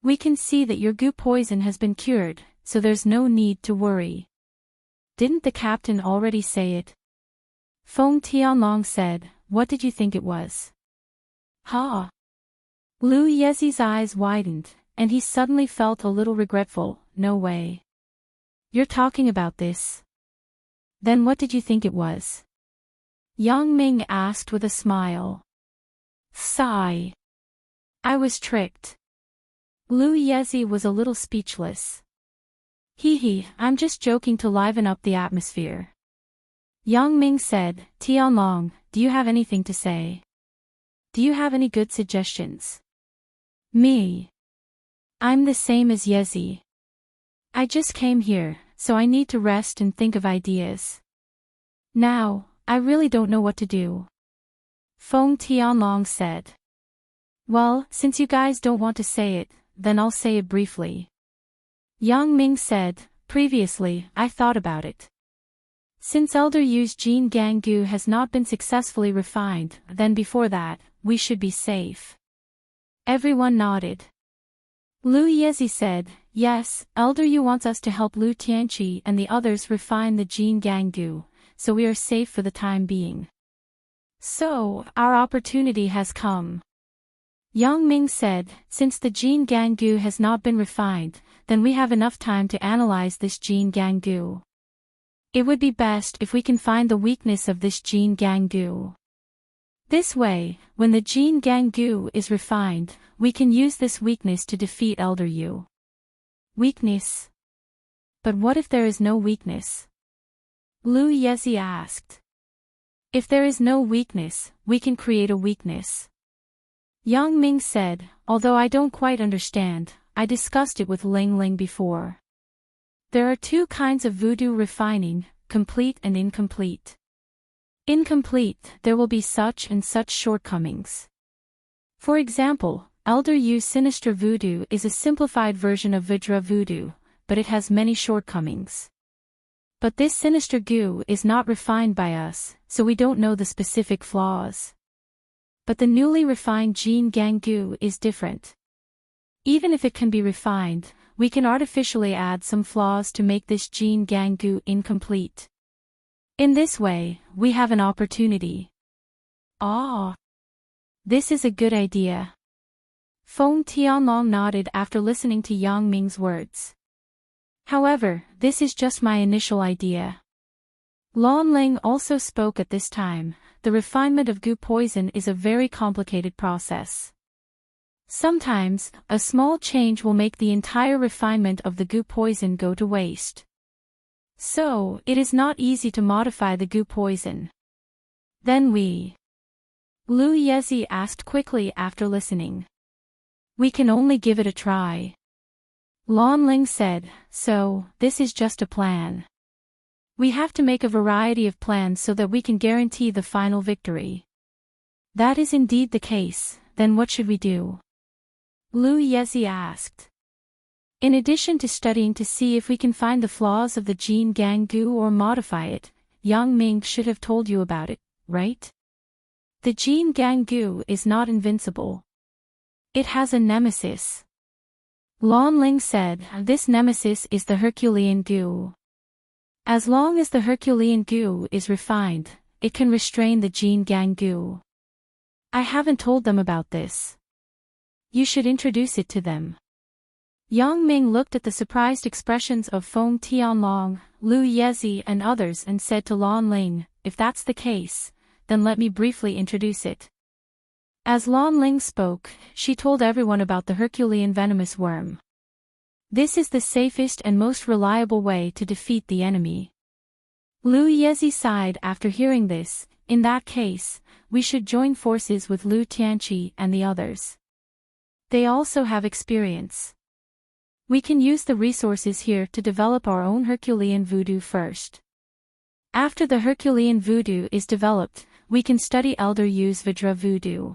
We can see that your goo poison has been cured, so there's no need to worry. Didn't the captain already say it? Feng Tianlong said. What did you think it was? Ha! Lu Yezi's eyes widened, and he suddenly felt a little regretful. No way. You're talking about this. Then what did you think it was? Yang Ming asked with a smile. Sigh. I was tricked. Lu Yezi was a little speechless. Hee, I'm just joking to liven up the atmosphere. Yang Ming said, Tianlong, do you have anything to say? Do you have any good suggestions? Me. I'm the same as Yezi. I just came here, so I need to rest and think of ideas. Now, I really don't know what to do. Feng Tianlong said. Well, since you guys don't want to say it, then I'll say it briefly. Yang Ming said, previously, I thought about it. Since Elder Yu's Jin Gang Gu has not been successfully refined, then before that, we should be safe. Everyone nodded. Lu Yezi said, yes, Elder Yu wants us to help Lu Tianqi and the others refine the Jin Gang Gu, so we are safe for the time being. So, our opportunity has come. Yang Ming said, since the Jin Gang Gu has not been refined, then we have enough time to analyze this Jin Gang Gu. It would be best if we can find the weakness of this Jin Gang Gu. This way, when the Jin Gang Gu is refined, we can use this weakness to defeat Elder Yu. Weakness? But what if there is no weakness? Lu Yezi asked. If there is no weakness, we can create a weakness. Yang Ming said, although I don't quite understand, I discussed it with Ling Ling before. There are two kinds of voodoo refining, complete and incomplete. Incomplete, there will be such and such shortcomings. For example, Elder Yu's sinister voodoo is a simplified version of Vajra voodoo, but it has many shortcomings. But this sinister Gu is not refined by us, so we don't know the specific flaws. But the newly refined Jin Gang Gu is different. Even if it can be refined, we can artificially add some flaws to make this Jin Gang Gu incomplete. In this way, we have an opportunity. Ah! This is a good idea. Feng Tianlong nodded after listening to Yang Ming's words. However, this is just my initial idea. Lan Ling also spoke at this time. The refinement of Gu poison is a very complicated process. Sometimes, a small change will make the entire refinement of the Gu poison go to waste. So, it is not easy to modify the Gu poison. Then Lu Yezi asked quickly after listening. We can only give it a try. Lan Ling said, so, this is just a plan. We have to make a variety of plans so that we can guarantee the final victory. That is indeed the case, then what should we do? Lu Yezi asked. In addition to studying to see if we can find the flaws of the Jin Gang Gu or modify it, Yang Ming should have told you about it, right? The Jin Gang Gu is not invincible. It has a nemesis. Lan Ling said, this nemesis is the Herculean Gu. As long as the Herculean Gu is refined, it can restrain the Jin Gang Gu. I haven't told them about this. You should introduce it to them. Yang Ming looked at the surprised expressions of Feng Tianlong, Lu Yezi and others and said to Lan Ling, if that's the case, then let me briefly introduce it. As Lan Ling spoke, she told everyone about the Herculean venomous worm. This is the safest and most reliable way to defeat the enemy. Lu Yezi sighed after hearing this. In that case, we should join forces with Lu Tianqi and the others. They also have experience. We can use the resources here to develop our own Herculean voodoo first. After the Herculean voodoo is developed, we can study Elder Yu's Vajra voodoo.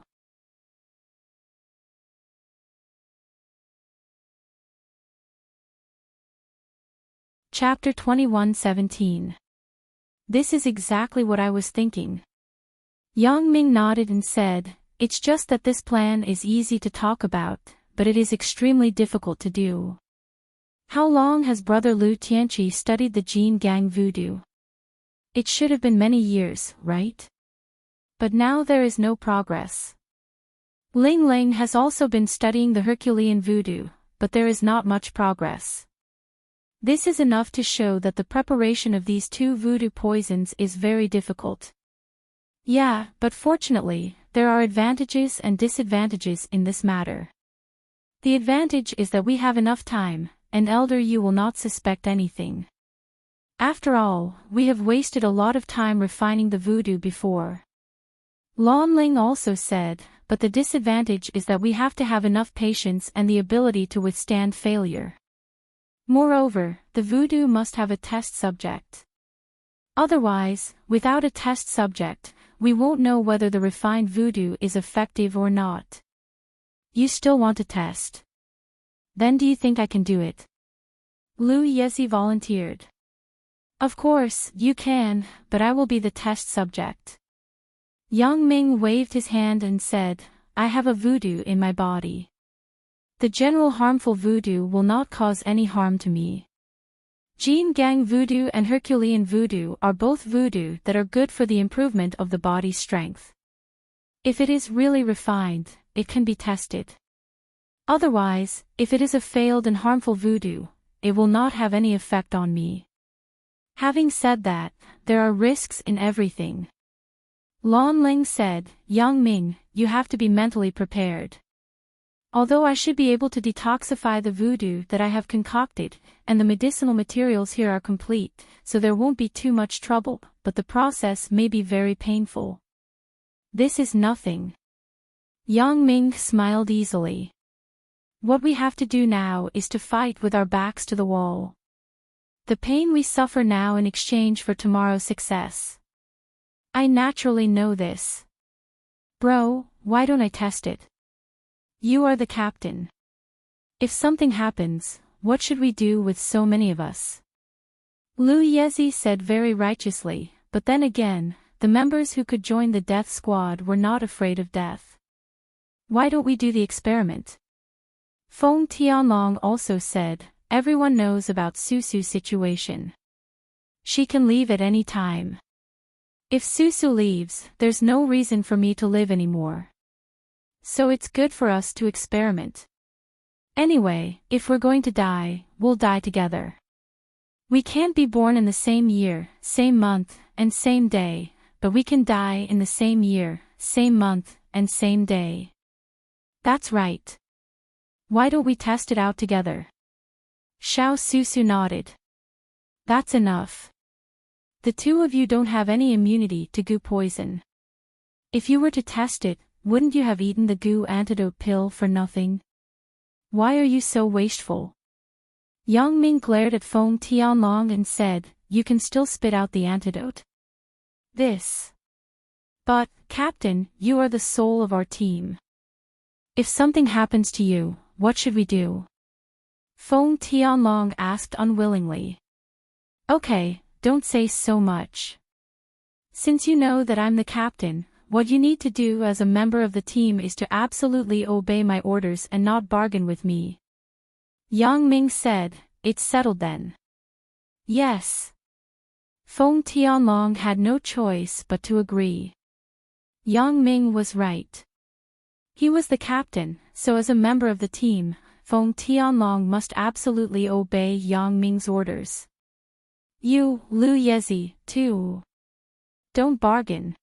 Chapter 21:17. This is exactly what I was thinking. Yang Ming nodded and said, it's just that this plan is easy to talk about, but it is extremely difficult to do. How long has Brother Lu Tianqi studied the Jin Gang voodoo? It should have been many years, right? But now there is no progress. Ling Ling has also been studying the Herculean voodoo, but there is not much progress. This is enough to show that the preparation of these two voodoo poisons is very difficult. Yeah, but fortunately, there are advantages and disadvantages in this matter. The advantage is that we have enough time, and Elder Yu will not suspect anything. After all, we have wasted a lot of time refining the voodoo before. Lan Ling also said, but the disadvantage is that we have to have enough patience and the ability to withstand failure. Moreover, the voodoo must have a test subject. Otherwise, without a test subject, we won't know whether the refined voodoo is effective or not. You still want to test? Then do you think I can do it? Lu Yezi volunteered. Of course, you can, but I will be the test subject. Yang Ming waved his hand and said, I have a voodoo in my body. The general harmful voodoo will not cause any harm to me. Jin Gang voodoo and Herculean voodoo are both voodoo that are good for the improvement of the body's strength. If it is really refined, it can be tested. Otherwise, if it is a failed and harmful voodoo, it will not have any effect on me. Having said that, there are risks in everything. Lan Ling said, Young Ming, you have to be mentally prepared. Although I should be able to detoxify the voodoo that I have concocted, and the medicinal materials here are complete, so there won't be too much trouble, but the process may be very painful. This is nothing. Yang Ming smiled easily. What we have to do now is to fight with our backs to the wall. The pain we suffer now in exchange for tomorrow's success. I naturally know this. Bro, why don't I test it? You are the captain. If something happens, what should we do with so many of us? Lu Yezi said very righteously, but then again, the members who could join the death squad were not afraid of death. Why don't we do the experiment? Feng Tianlong also said, everyone knows about Susu's situation. She can leave at any time. If Susu leaves, there's no reason for me to live anymore. So it's good for us to experiment. Anyway, if we're going to die, we'll die together. We can't be born in the same year, same month, and same day, but we can die in the same year, same month, and same day. That's right. Why don't we test it out together? Xiao Susu nodded. That's enough. The two of you don't have any immunity to goo poison. If you were to test it, wouldn't you have eaten the goo antidote pill for nothing? Why are you so wasteful? Yang Ming glared at Feng Tianlong and said, you can still spit out the antidote. This. But, Captain, you are the soul of our team. If something happens to you, what should we do? Feng Tianlong asked unwillingly. Okay, don't say so much. Since you know that I'm the captain, what you need to do as a member of the team is to absolutely obey my orders and not bargain with me. Yang Ming said, it's settled then. Yes. Feng Tianlong had no choice but to agree. Yang Ming was right. He was the captain, so as a member of the team, Feng Tianlong must absolutely obey Yang Ming's orders. You, Lu Yezi, too. Don't bargain.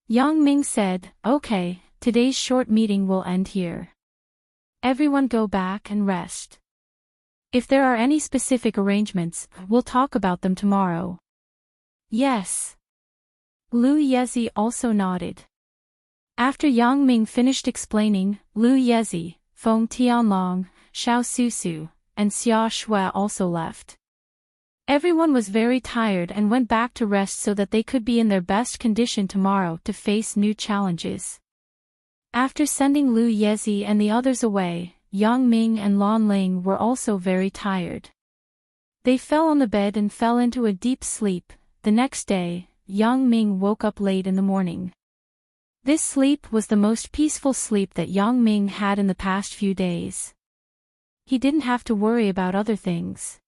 Yang Ming said, okay, today's short meeting will end here. Everyone go back and rest. If there are any specific arrangements, we'll talk about them tomorrow. Yes. Lu Yezi also nodded. After Yang Ming finished explaining, Lu Yezi, Feng Tianlong, Xiao Susu, and Xia Shui also left. Everyone was very tired and went back to rest so that they could be in their best condition tomorrow to face new challenges. After sending Lu Yezi and the others away, Yang Ming and Lan Ling were also very tired. They fell on the bed and fell into a deep sleep. The next day, Yang Ming woke up late in the morning. This sleep was the most peaceful sleep that Yang Ming had in the past few days. He didn't have to worry about other things.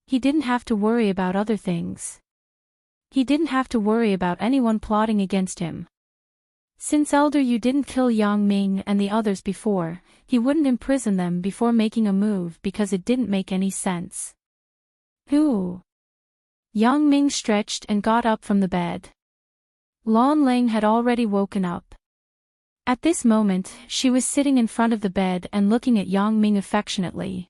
He didn't have to worry about other things. He didn't have to worry about anyone plotting against him. Since Elder Yu didn't kill Yang Ming and the others before, he wouldn't imprison them before making a move because it didn't make any sense. Who? Yang Ming stretched and got up from the bed. Lan Ling had already woken up. At this moment, she was sitting in front of the bed and looking at Yang Ming affectionately.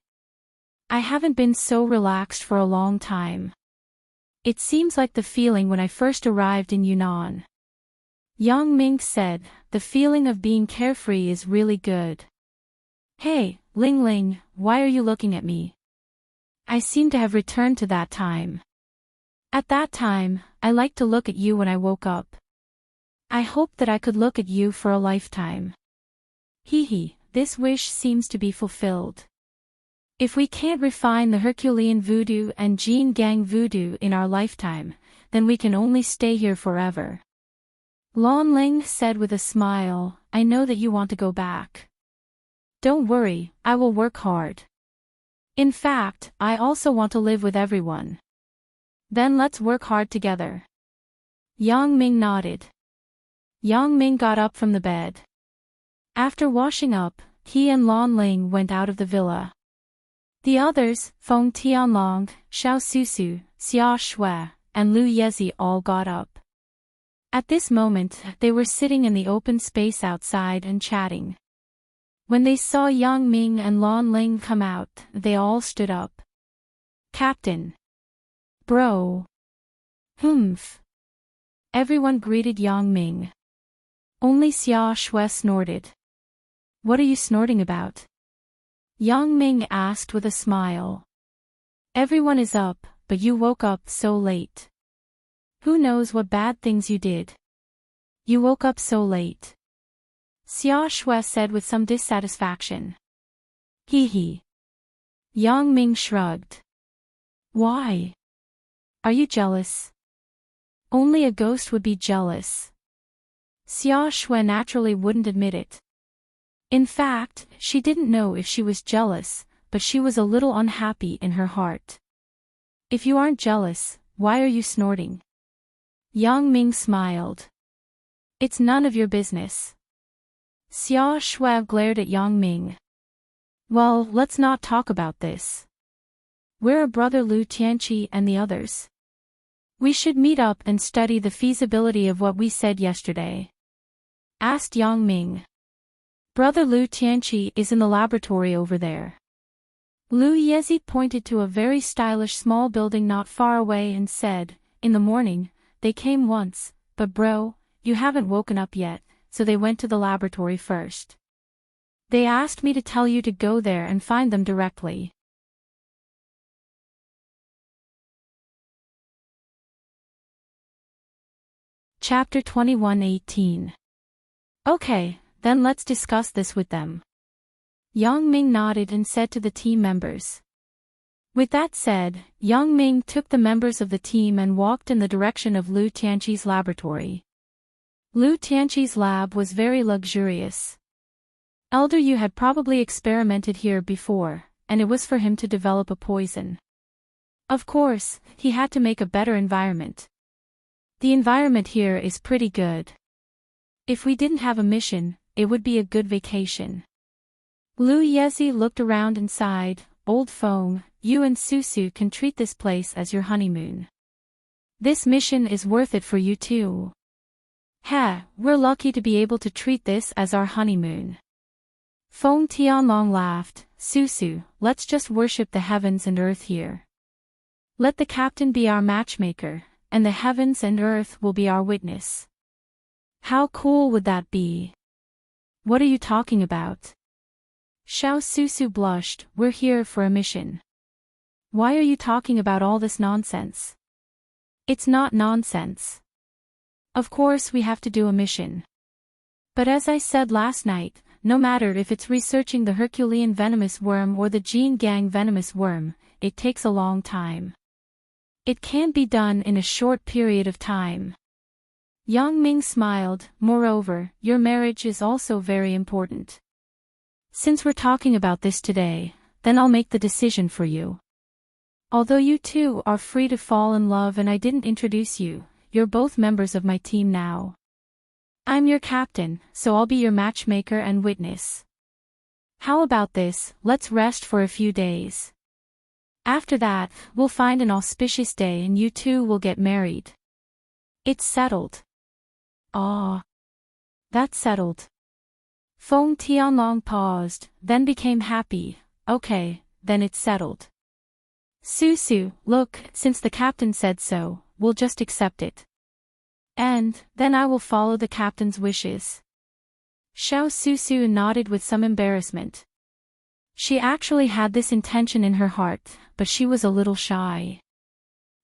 I haven't been so relaxed for a long time. It seems like the feeling when I first arrived in Yunnan. Yang Ming said, the feeling of being carefree is really good. Hey, Ling Ling, why are you looking at me? I seem to have returned to that time. At that time, I liked to look at you when I woke up. I hoped that I could look at you for a lifetime. Hee hee, this wish seems to be fulfilled. If we can't refine the Herculean voodoo and Jin Gang voodoo in our lifetime, then we can only stay here forever. Lan Ling said with a smile, I know that you want to go back. Don't worry, I will work hard. In fact, I also want to live with everyone. Then let's work hard together. Yang Ming nodded. Yang Ming got up from the bed. After washing up, he and Lan Ling went out of the villa. The others, Feng Tianlong, Xiao Susu, Xia Shui, and Lu Yezi all got up. At this moment, they were sitting in the open space outside and chatting. When they saw Yang Ming and Lan Ling come out, they all stood up. Captain. Bro. Humph. Everyone greeted Yang Ming. Only Xia Shui snorted. What are you snorting about? Yang Ming asked with a smile. Everyone is up, but you woke up so late. Who knows what bad things you did? You woke up so late. Xia Shui said with some dissatisfaction. Hee hee. Yang Ming shrugged. Why? Are you jealous? Only a ghost would be jealous. Xia Shui naturally wouldn't admit it. In fact, she didn't know if she was jealous, but she was a little unhappy in her heart. If you aren't jealous, why are you snorting? Yang Ming smiled. It's none of your business. Xia Shui glared at Yang Ming. Well, let's not talk about this. Where are Brother Lu Tianqi and the others? We should meet up and study the feasibility of what we said yesterday. Asked Yang Ming. Brother Lu Tianqi is in the laboratory over there. Lu Yezi pointed to a very stylish small building not far away and said, in the morning, they came once, but bro, you haven't woken up yet, so they went to the laboratory first. They asked me to tell you to go there and find them directly. Chapter 21:18. Okay, then let's discuss this with them. Yang Ming nodded and said to the team members. With that said, Yang Ming took the members of the team and walked in the direction of Lu Tianqi's laboratory. Lu Tianqi's lab was very luxurious. Elder Yu had probably experimented here before, and it was for him to develop a poison. Of course, he had to make a better environment. The environment here is pretty good. If we didn't have a mission, it would be a good vacation. Lu Yezi looked around and sighed. Old Feng, you and Susu can treat this place as your honeymoon. This mission is worth it for you too. Ha, we're lucky to be able to treat this as our honeymoon. Feng Tianlong laughed. Susu, let's just worship the heavens and earth here. Let the captain be our matchmaker, and the heavens and earth will be our witness. How cool would that be? What are you talking about? Xiao Susu blushed. We're here for a mission. Why are you talking about all this nonsense? It's not nonsense. Of course we have to do a mission. But as I said last night, no matter if it's researching the Herculean venomous worm or the Jin Gang venomous worm, it takes a long time. It can't be done in a short period of time. Yang Ming smiled. Moreover, your marriage is also very important. Since we're talking about this today, then I'll make the decision for you. Although you two are free to fall in love and I didn't introduce you, you're both members of my team now. I'm your captain, so I'll be your matchmaker and witness. How about this, let's rest for a few days. After that, we'll find an auspicious day and you two will get married. It's settled. Ah. That's settled. Feng Tianlong paused, then became happy. Okay, then it's settled. Susu, look, since the captain said so, we'll just accept it. And, then I will follow the captain's wishes. Xiao Susu nodded with some embarrassment. She actually had this intention in her heart, but she was a little shy.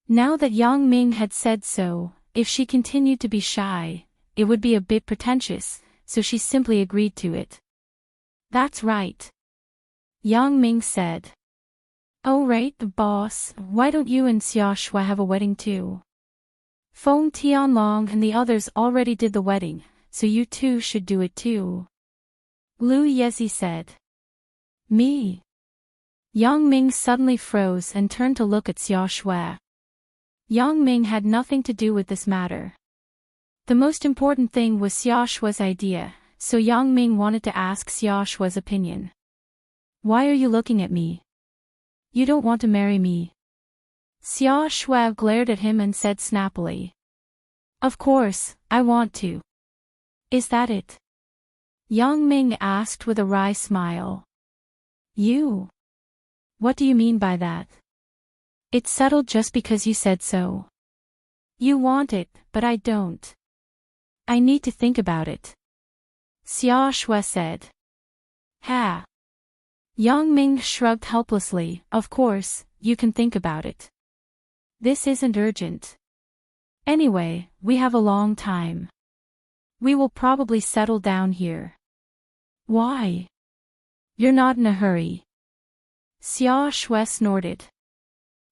Now that Yang Ming had said so, if she continued to be shy, it would be a bit pretentious, so she simply agreed to it. That's right. Yang Ming said. Oh right, boss, why don't you and Xia Shui have a wedding too? Feng Tianlong and the others already did the wedding, so you two should do it too. Lu Yezi said. Me? Yang Ming suddenly froze and turned to look at Xia Shui. Yang Ming had nothing to do with this matter. The most important thing was Xia Shui's idea, so Yang Ming wanted to ask Xia Shua's opinion. Why are you looking at me? You don't want to marry me. Xia Shui glared at him and said snappily. Of course, I want to. Is that it? Yang Ming asked with a wry smile. You? What do you mean by that? It's settled just because you said so. You want it, but I don't. I need to think about it. Xia Shui said. Ha. Yang Ming shrugged helplessly. Of course, you can think about it. This isn't urgent. Anyway, we have a long time. We will probably settle down here. Why? You're not in a hurry. Xia Shui snorted.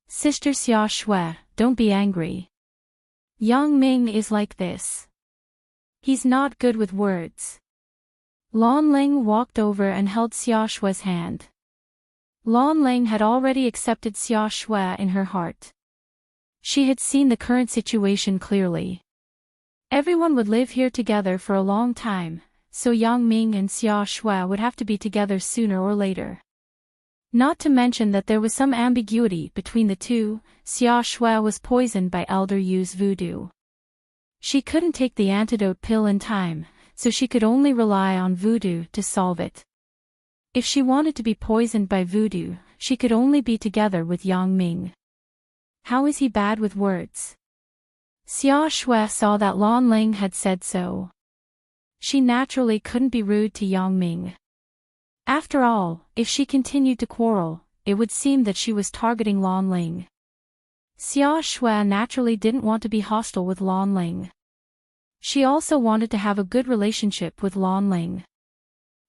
Sister Xia Shui, don't be angry. Yang Ming is like this. He's not good with words. Lan Ling walked over and held Xia Shui's hand. Lan Ling had already accepted Xia Shui in her heart. She had seen the current situation clearly. Everyone would live here together for a long time, so Yang Ming and Xia Shui would have to be together sooner or later. Not to mention that there was some ambiguity between the two. Xia Shui was poisoned by Elder Yu's voodoo. She couldn't take the antidote pill in time, so she could only rely on voodoo to solve it. If she wanted to be poisoned by voodoo, she could only be together with Yang Ming. How is he bad with words? Xia Shui saw that Lan Ling had said so. She naturally couldn't be rude to Yang Ming. After all, if she continued to quarrel, it would seem that she was targeting Lan Ling. Xia Shui naturally didn't want to be hostile with Lan Ling. She also wanted to have a good relationship with Lan Ling.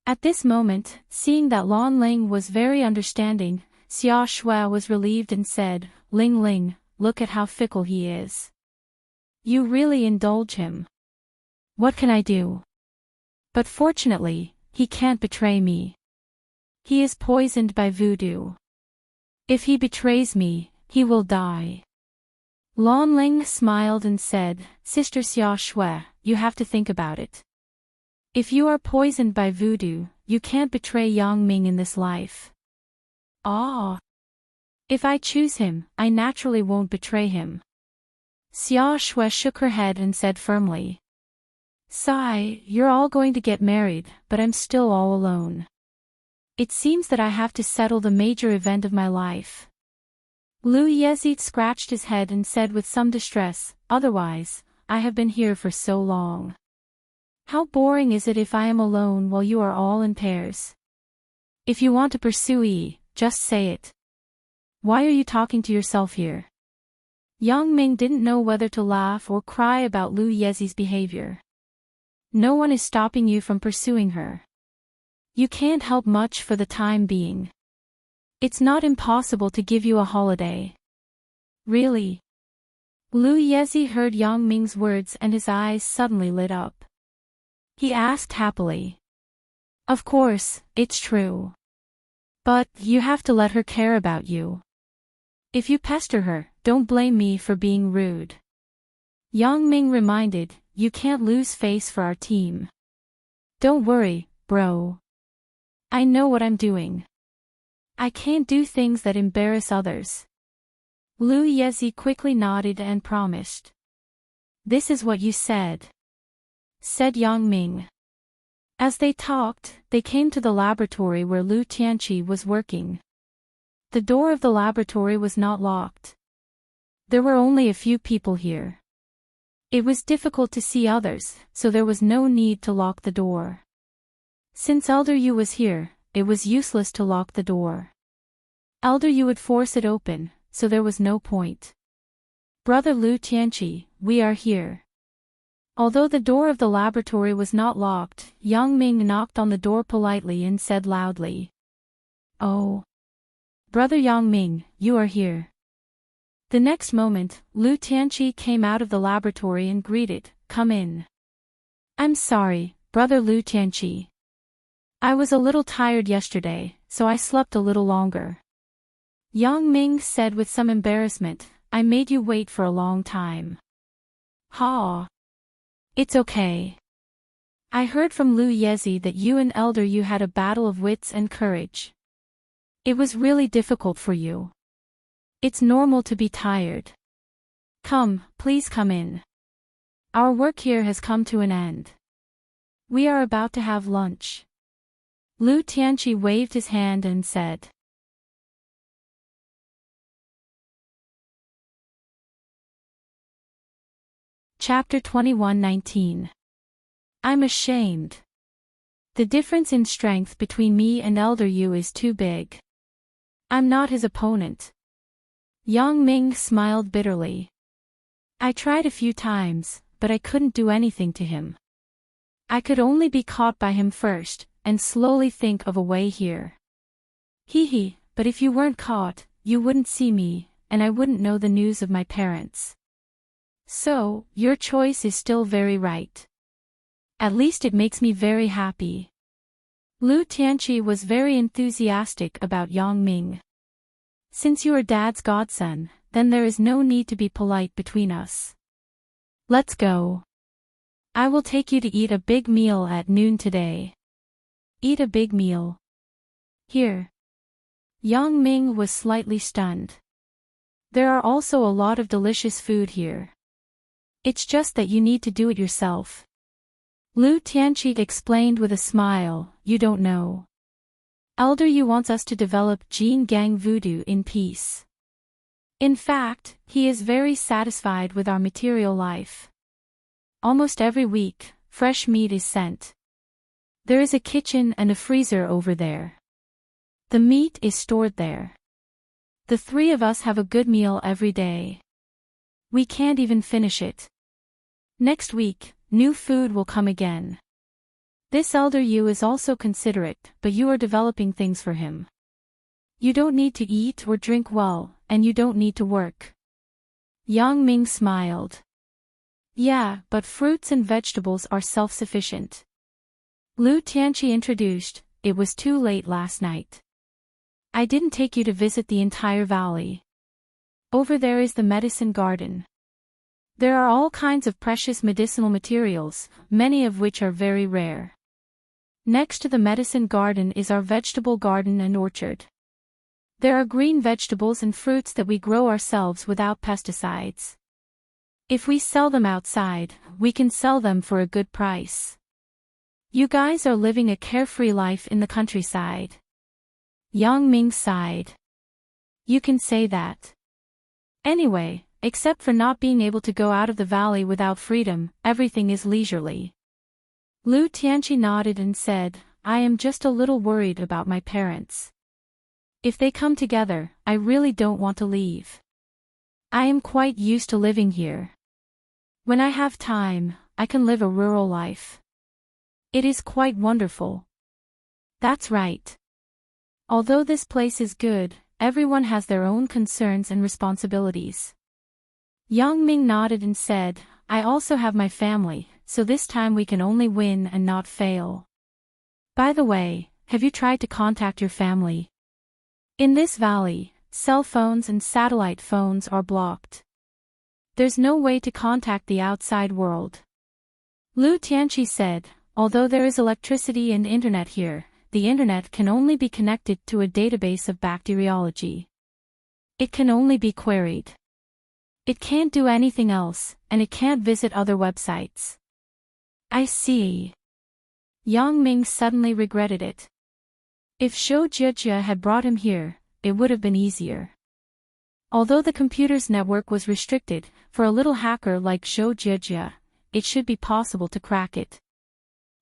At this moment, seeing that Lan Ling was very understanding, Xia Shui was relieved and said, Ling Ling, look at how fickle he is. You really indulge him. What can I do? But fortunately, he can't betray me. He is poisoned by voodoo. If he betrays me, he will die. Lan Ling smiled and said, Sister Xia Shui, you have to think about it. If you are poisoned by voodoo, you can't betray Yang Ming in this life. Ah. If I choose him, I naturally won't betray him. Xia Shui shook her head and said firmly. Sigh, you're all going to get married, but I'm still all alone. It seems that I have to settle the major event of my life. Lu Yezid scratched his head and said with some distress, otherwise, I have been here for so long. How boring is it if I am alone while you are all in pairs? If you want to pursue E, just say it. Why are you talking to yourself here? Yang Ming didn't know whether to laugh or cry about Lu Yezid's behavior. No one is stopping you from pursuing her. You can't help much for the time being. It's not impossible to give you a holiday. Really? Lu Yezid heard Yang Ming's words and his eyes suddenly lit up. He asked happily. Of course, it's true. But you have to let her care about you. If you pester her, don't blame me for being rude. Yang Ming reminded, you can't lose face for our team. Don't worry, bro. I know what I'm doing. I can't do things that embarrass others. Lu Yezid quickly nodded and promised. This is what you said, said Yang Ming. As they talked, they came to the laboratory where Lu Tianqi was working. The door of the laboratory was not locked. There were only a few people here. It was difficult to see others, so there was no need to lock the door. Since Elder Yu was here, it was useless to lock the door. Elder Yu would force it open, so there was no point. Brother Lu Tianqi, we are here. Although the door of the laboratory was not locked, Yang Ming knocked on the door politely and said loudly. Oh. Brother Yang Ming, you are here. The next moment, Lu Tianqi came out of the laboratory and greeted, come in. I'm sorry, Brother Lu Tianqi. I was a little tired yesterday, so I slept a little longer. Yang Ming said with some embarrassment, I made you wait for a long time. Ha. It's okay. I heard from Lu Yezi that you and Elder Yu had a battle of wits and courage. It was really difficult for you. It's normal to be tired. Come, please come in. Our work here has come to an end. We are about to have lunch. Lu Tianqi waved his hand and said. Chapter 21:19. I'm ashamed. The difference in strength between me and Elder Yu is too big. I'm not his opponent. Yang Ming smiled bitterly. I tried a few times, but I couldn't do anything to him. I could only be caught by him first, and slowly think of a way here. Hee, but if you weren't caught, you wouldn't see me, and I wouldn't know the news of my parents. So, your choice is still very right. At least it makes me very happy. Lu Tianqi was very enthusiastic about Yang Ming. Since you are Dad's godson, then there is no need to be polite between us. Let's go. I will take you to eat a big meal at noon today. Eat a big meal. Here. Yang Ming was slightly stunned. There are also a lot of delicious food here. It's just that you need to do it yourself. Lu Tianqi explained with a smile, you don't know. Elder Yu wants us to develop Jin Gang Voodoo in peace. In fact, he is very satisfied with our material life. Almost every week, fresh meat is sent. There is a kitchen and a freezer over there. The meat is stored there. The three of us have a good meal every day. We can't even finish it. Next week, new food will come again. This Elder Yu is also considerate, but you are developing things for him. You don't need to eat or drink well, and you don't need to work. Yang Ming smiled. Yeah, but fruits and vegetables are self-sufficient. Lu Tianqi introduced, it was too late last night. I didn't take you to visit the entire valley. Over there is the medicine garden. There are all kinds of precious medicinal materials, many of which are very rare. Next to the medicine garden is our vegetable garden and orchard. There are green vegetables and fruits that we grow ourselves without pesticides. If we sell them outside, we can sell them for a good price. You guys are living a carefree life in the countryside. Yang Ming sighed. You can say that. Anyway, except for not being able to go out of the valley without freedom, everything is leisurely. Lu Tianqi nodded and said, I am just a little worried about my parents. If they come together, I really don't want to leave. I am quite used to living here. When I have time, I can live a rural life. It is quite wonderful. That's right. Although this place is good, everyone has their own concerns and responsibilities. Yang Ming nodded and said, I also have my family, so this time we can only win and not fail. By the way, have you tried to contact your family? In this valley, cell phones and satellite phones are blocked. There's no way to contact the outside world. Lu Tianqi said, although there is electricity and internet here, the internet can only be connected to a database of bacteriology. It can only be queried. It can't do anything else, and it can't visit other websites. I see. Yang Ming suddenly regretted it. If Shou Jie had brought him here, it would have been easier. Although the computer's network was restricted, for a little hacker like Shou Jie, it should be possible to crack it.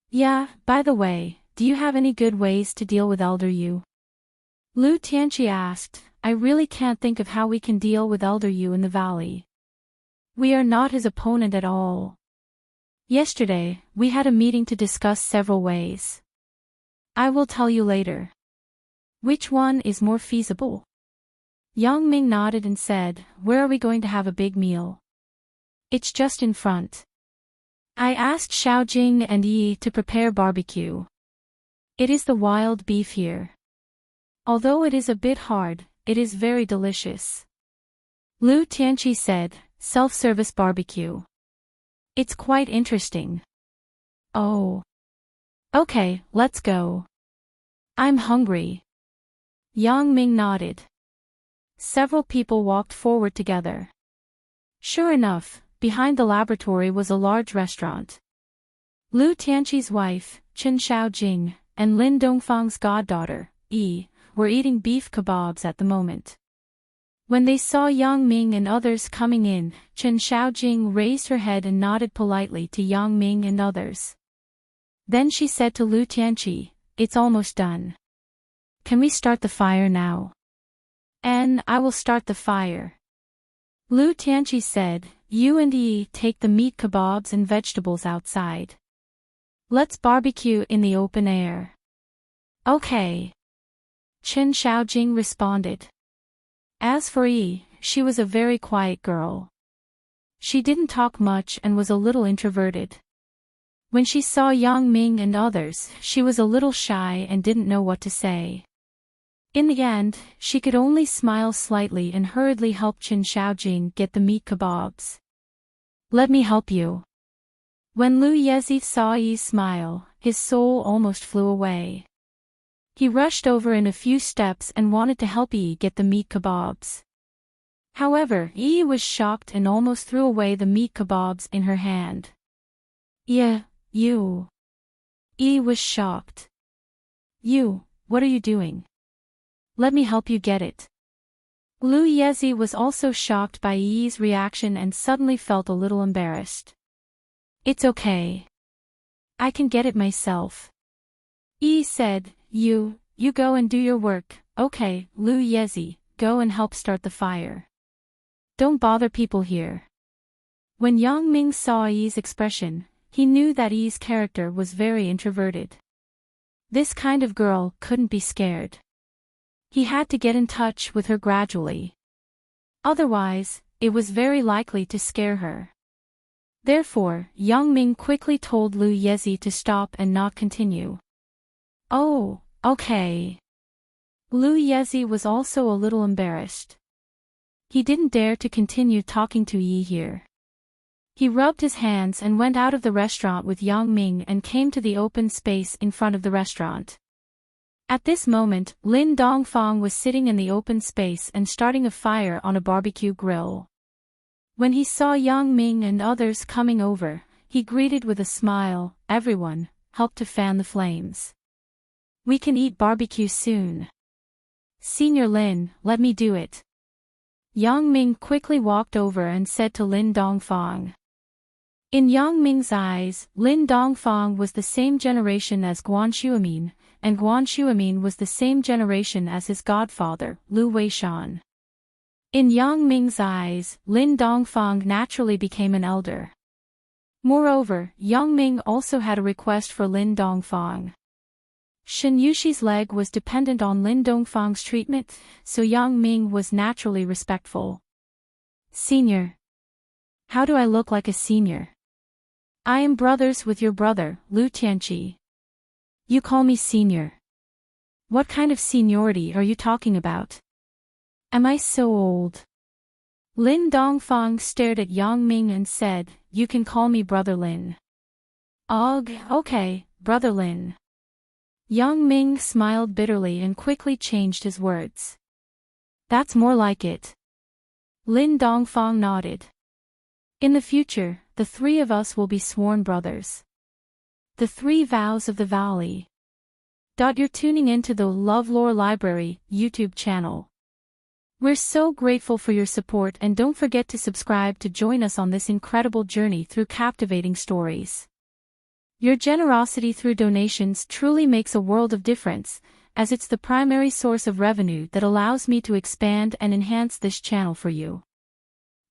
Yeah, by the way, do you have any good ways to deal with Elder Yu? Lu Tianqi asked, I really can't think of how we can deal with Elder Yu in the valley. We are not his opponent at all. Yesterday, we had a meeting to discuss several ways. I will tell you later. Which one is more feasible? Yang Ming nodded and said, where are we going to have a big meal? It's just in front. I asked Xiaojing and Yi to prepare barbecue. It is the wild beef here. Although it is a bit hard, it is very delicious. Lu Tianqi said, self-service barbecue. It's quite interesting. Oh. Okay, let's go. I'm hungry. Yang Ming nodded. Several people walked forward together. Sure enough, behind the laboratory was a large restaurant. Lu Tianqi's wife, Chen Xiaojing, and Lin Dongfang's goddaughter, Yi, were eating beef kebabs at the moment. When they saw Yang Ming and others coming in, Chen Xiaojing raised her head and nodded politely to Yang Ming and others. Then she said to Lu Tianqi, "It's almost done. Can we start the fire now?" "And I will start the fire." Lu Tianqi said, "You and Yi take the meat kebabs and vegetables outside. Let's barbecue in the open air." "Okay." Chen Xiaojing responded. As for Yi, she was a very quiet girl. She didn't talk much and was a little introverted. When she saw Yang Ming and others, she was a little shy and didn't know what to say. In the end, she could only smile slightly and hurriedly help Chen Xiaojing get the meat kebabs. "Let me help you." When Lu Yezi saw Yi's smile, his soul almost flew away. He rushed over in a few steps and wanted to help Yi get the meat kebabs. However, Yi was shocked and almost threw away the meat kebabs in her hand. "Yeah, you." Yi was shocked. "You, what are you doing? Let me help you get it." Lu Yezi was also shocked by Yi's reaction and suddenly felt a little embarrassed. "It's okay. I can get it myself." Yi said, You go and do your work." "Okay, Lu Yezi, go and help start the fire. Don't bother people here." When Yang Ming saw Yi's expression, he knew that Yi's character was very introverted. This kind of girl couldn't be scared. He had to get in touch with her gradually. Otherwise, it was very likely to scare her. Therefore, Yang Ming quickly told Lu Yezi to stop and not continue. "Oh, okay." Lu Yezi was also a little embarrassed. He didn't dare to continue talking to Yi here. He rubbed his hands and went out of the restaurant with Yang Ming and came to the open space in front of the restaurant. At this moment, Lin Dongfang was sitting in the open space and starting a fire on a barbecue grill. When he saw Yang Ming and others coming over, he greeted with a smile, "Everyone, help to fan the flames. We can eat barbecue soon." "Senior Lin, let me do it." Yang Ming quickly walked over and said to Lin Dongfang. In Yang Ming's eyes, Lin Dongfang was the same generation as Guan Xuemin, and Guan Xuemin was the same generation as his godfather, Lu Weishan. In Yang Ming's eyes, Lin Dongfang naturally became an elder. Moreover, Yang Ming also had a request for Lin Dongfang. Shen Yushi's leg was dependent on Lin Dongfang's treatment, so Yang Ming was naturally respectful. "Senior. How do I look like a senior?" "I am brothers with your brother, Lu Tianqi. You call me senior. What kind of seniority are you talking about? Am I so old?" Lin Dongfang stared at Yang Ming and said, "You can call me Brother Lin." "Ugh, okay, Brother Lin." Yang Ming smiled bitterly and quickly changed his words. "That's more like it." Lin Dongfang nodded. "In the future, the three of us will be sworn brothers. The Three Vows of the Valley." You're tuning into the LoveLore Library YouTube channel. We're so grateful for your support, and don't forget to subscribe to join us on this incredible journey through captivating stories. Your generosity through donations truly makes a world of difference, as it's the primary source of revenue that allows me to expand and enhance this channel for you.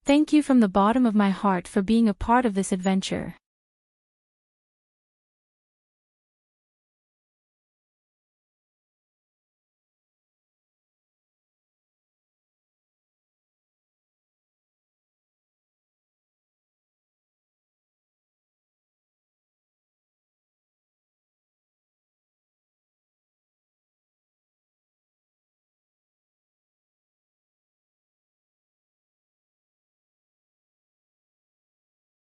Thank you from the bottom of my heart for being a part of this adventure.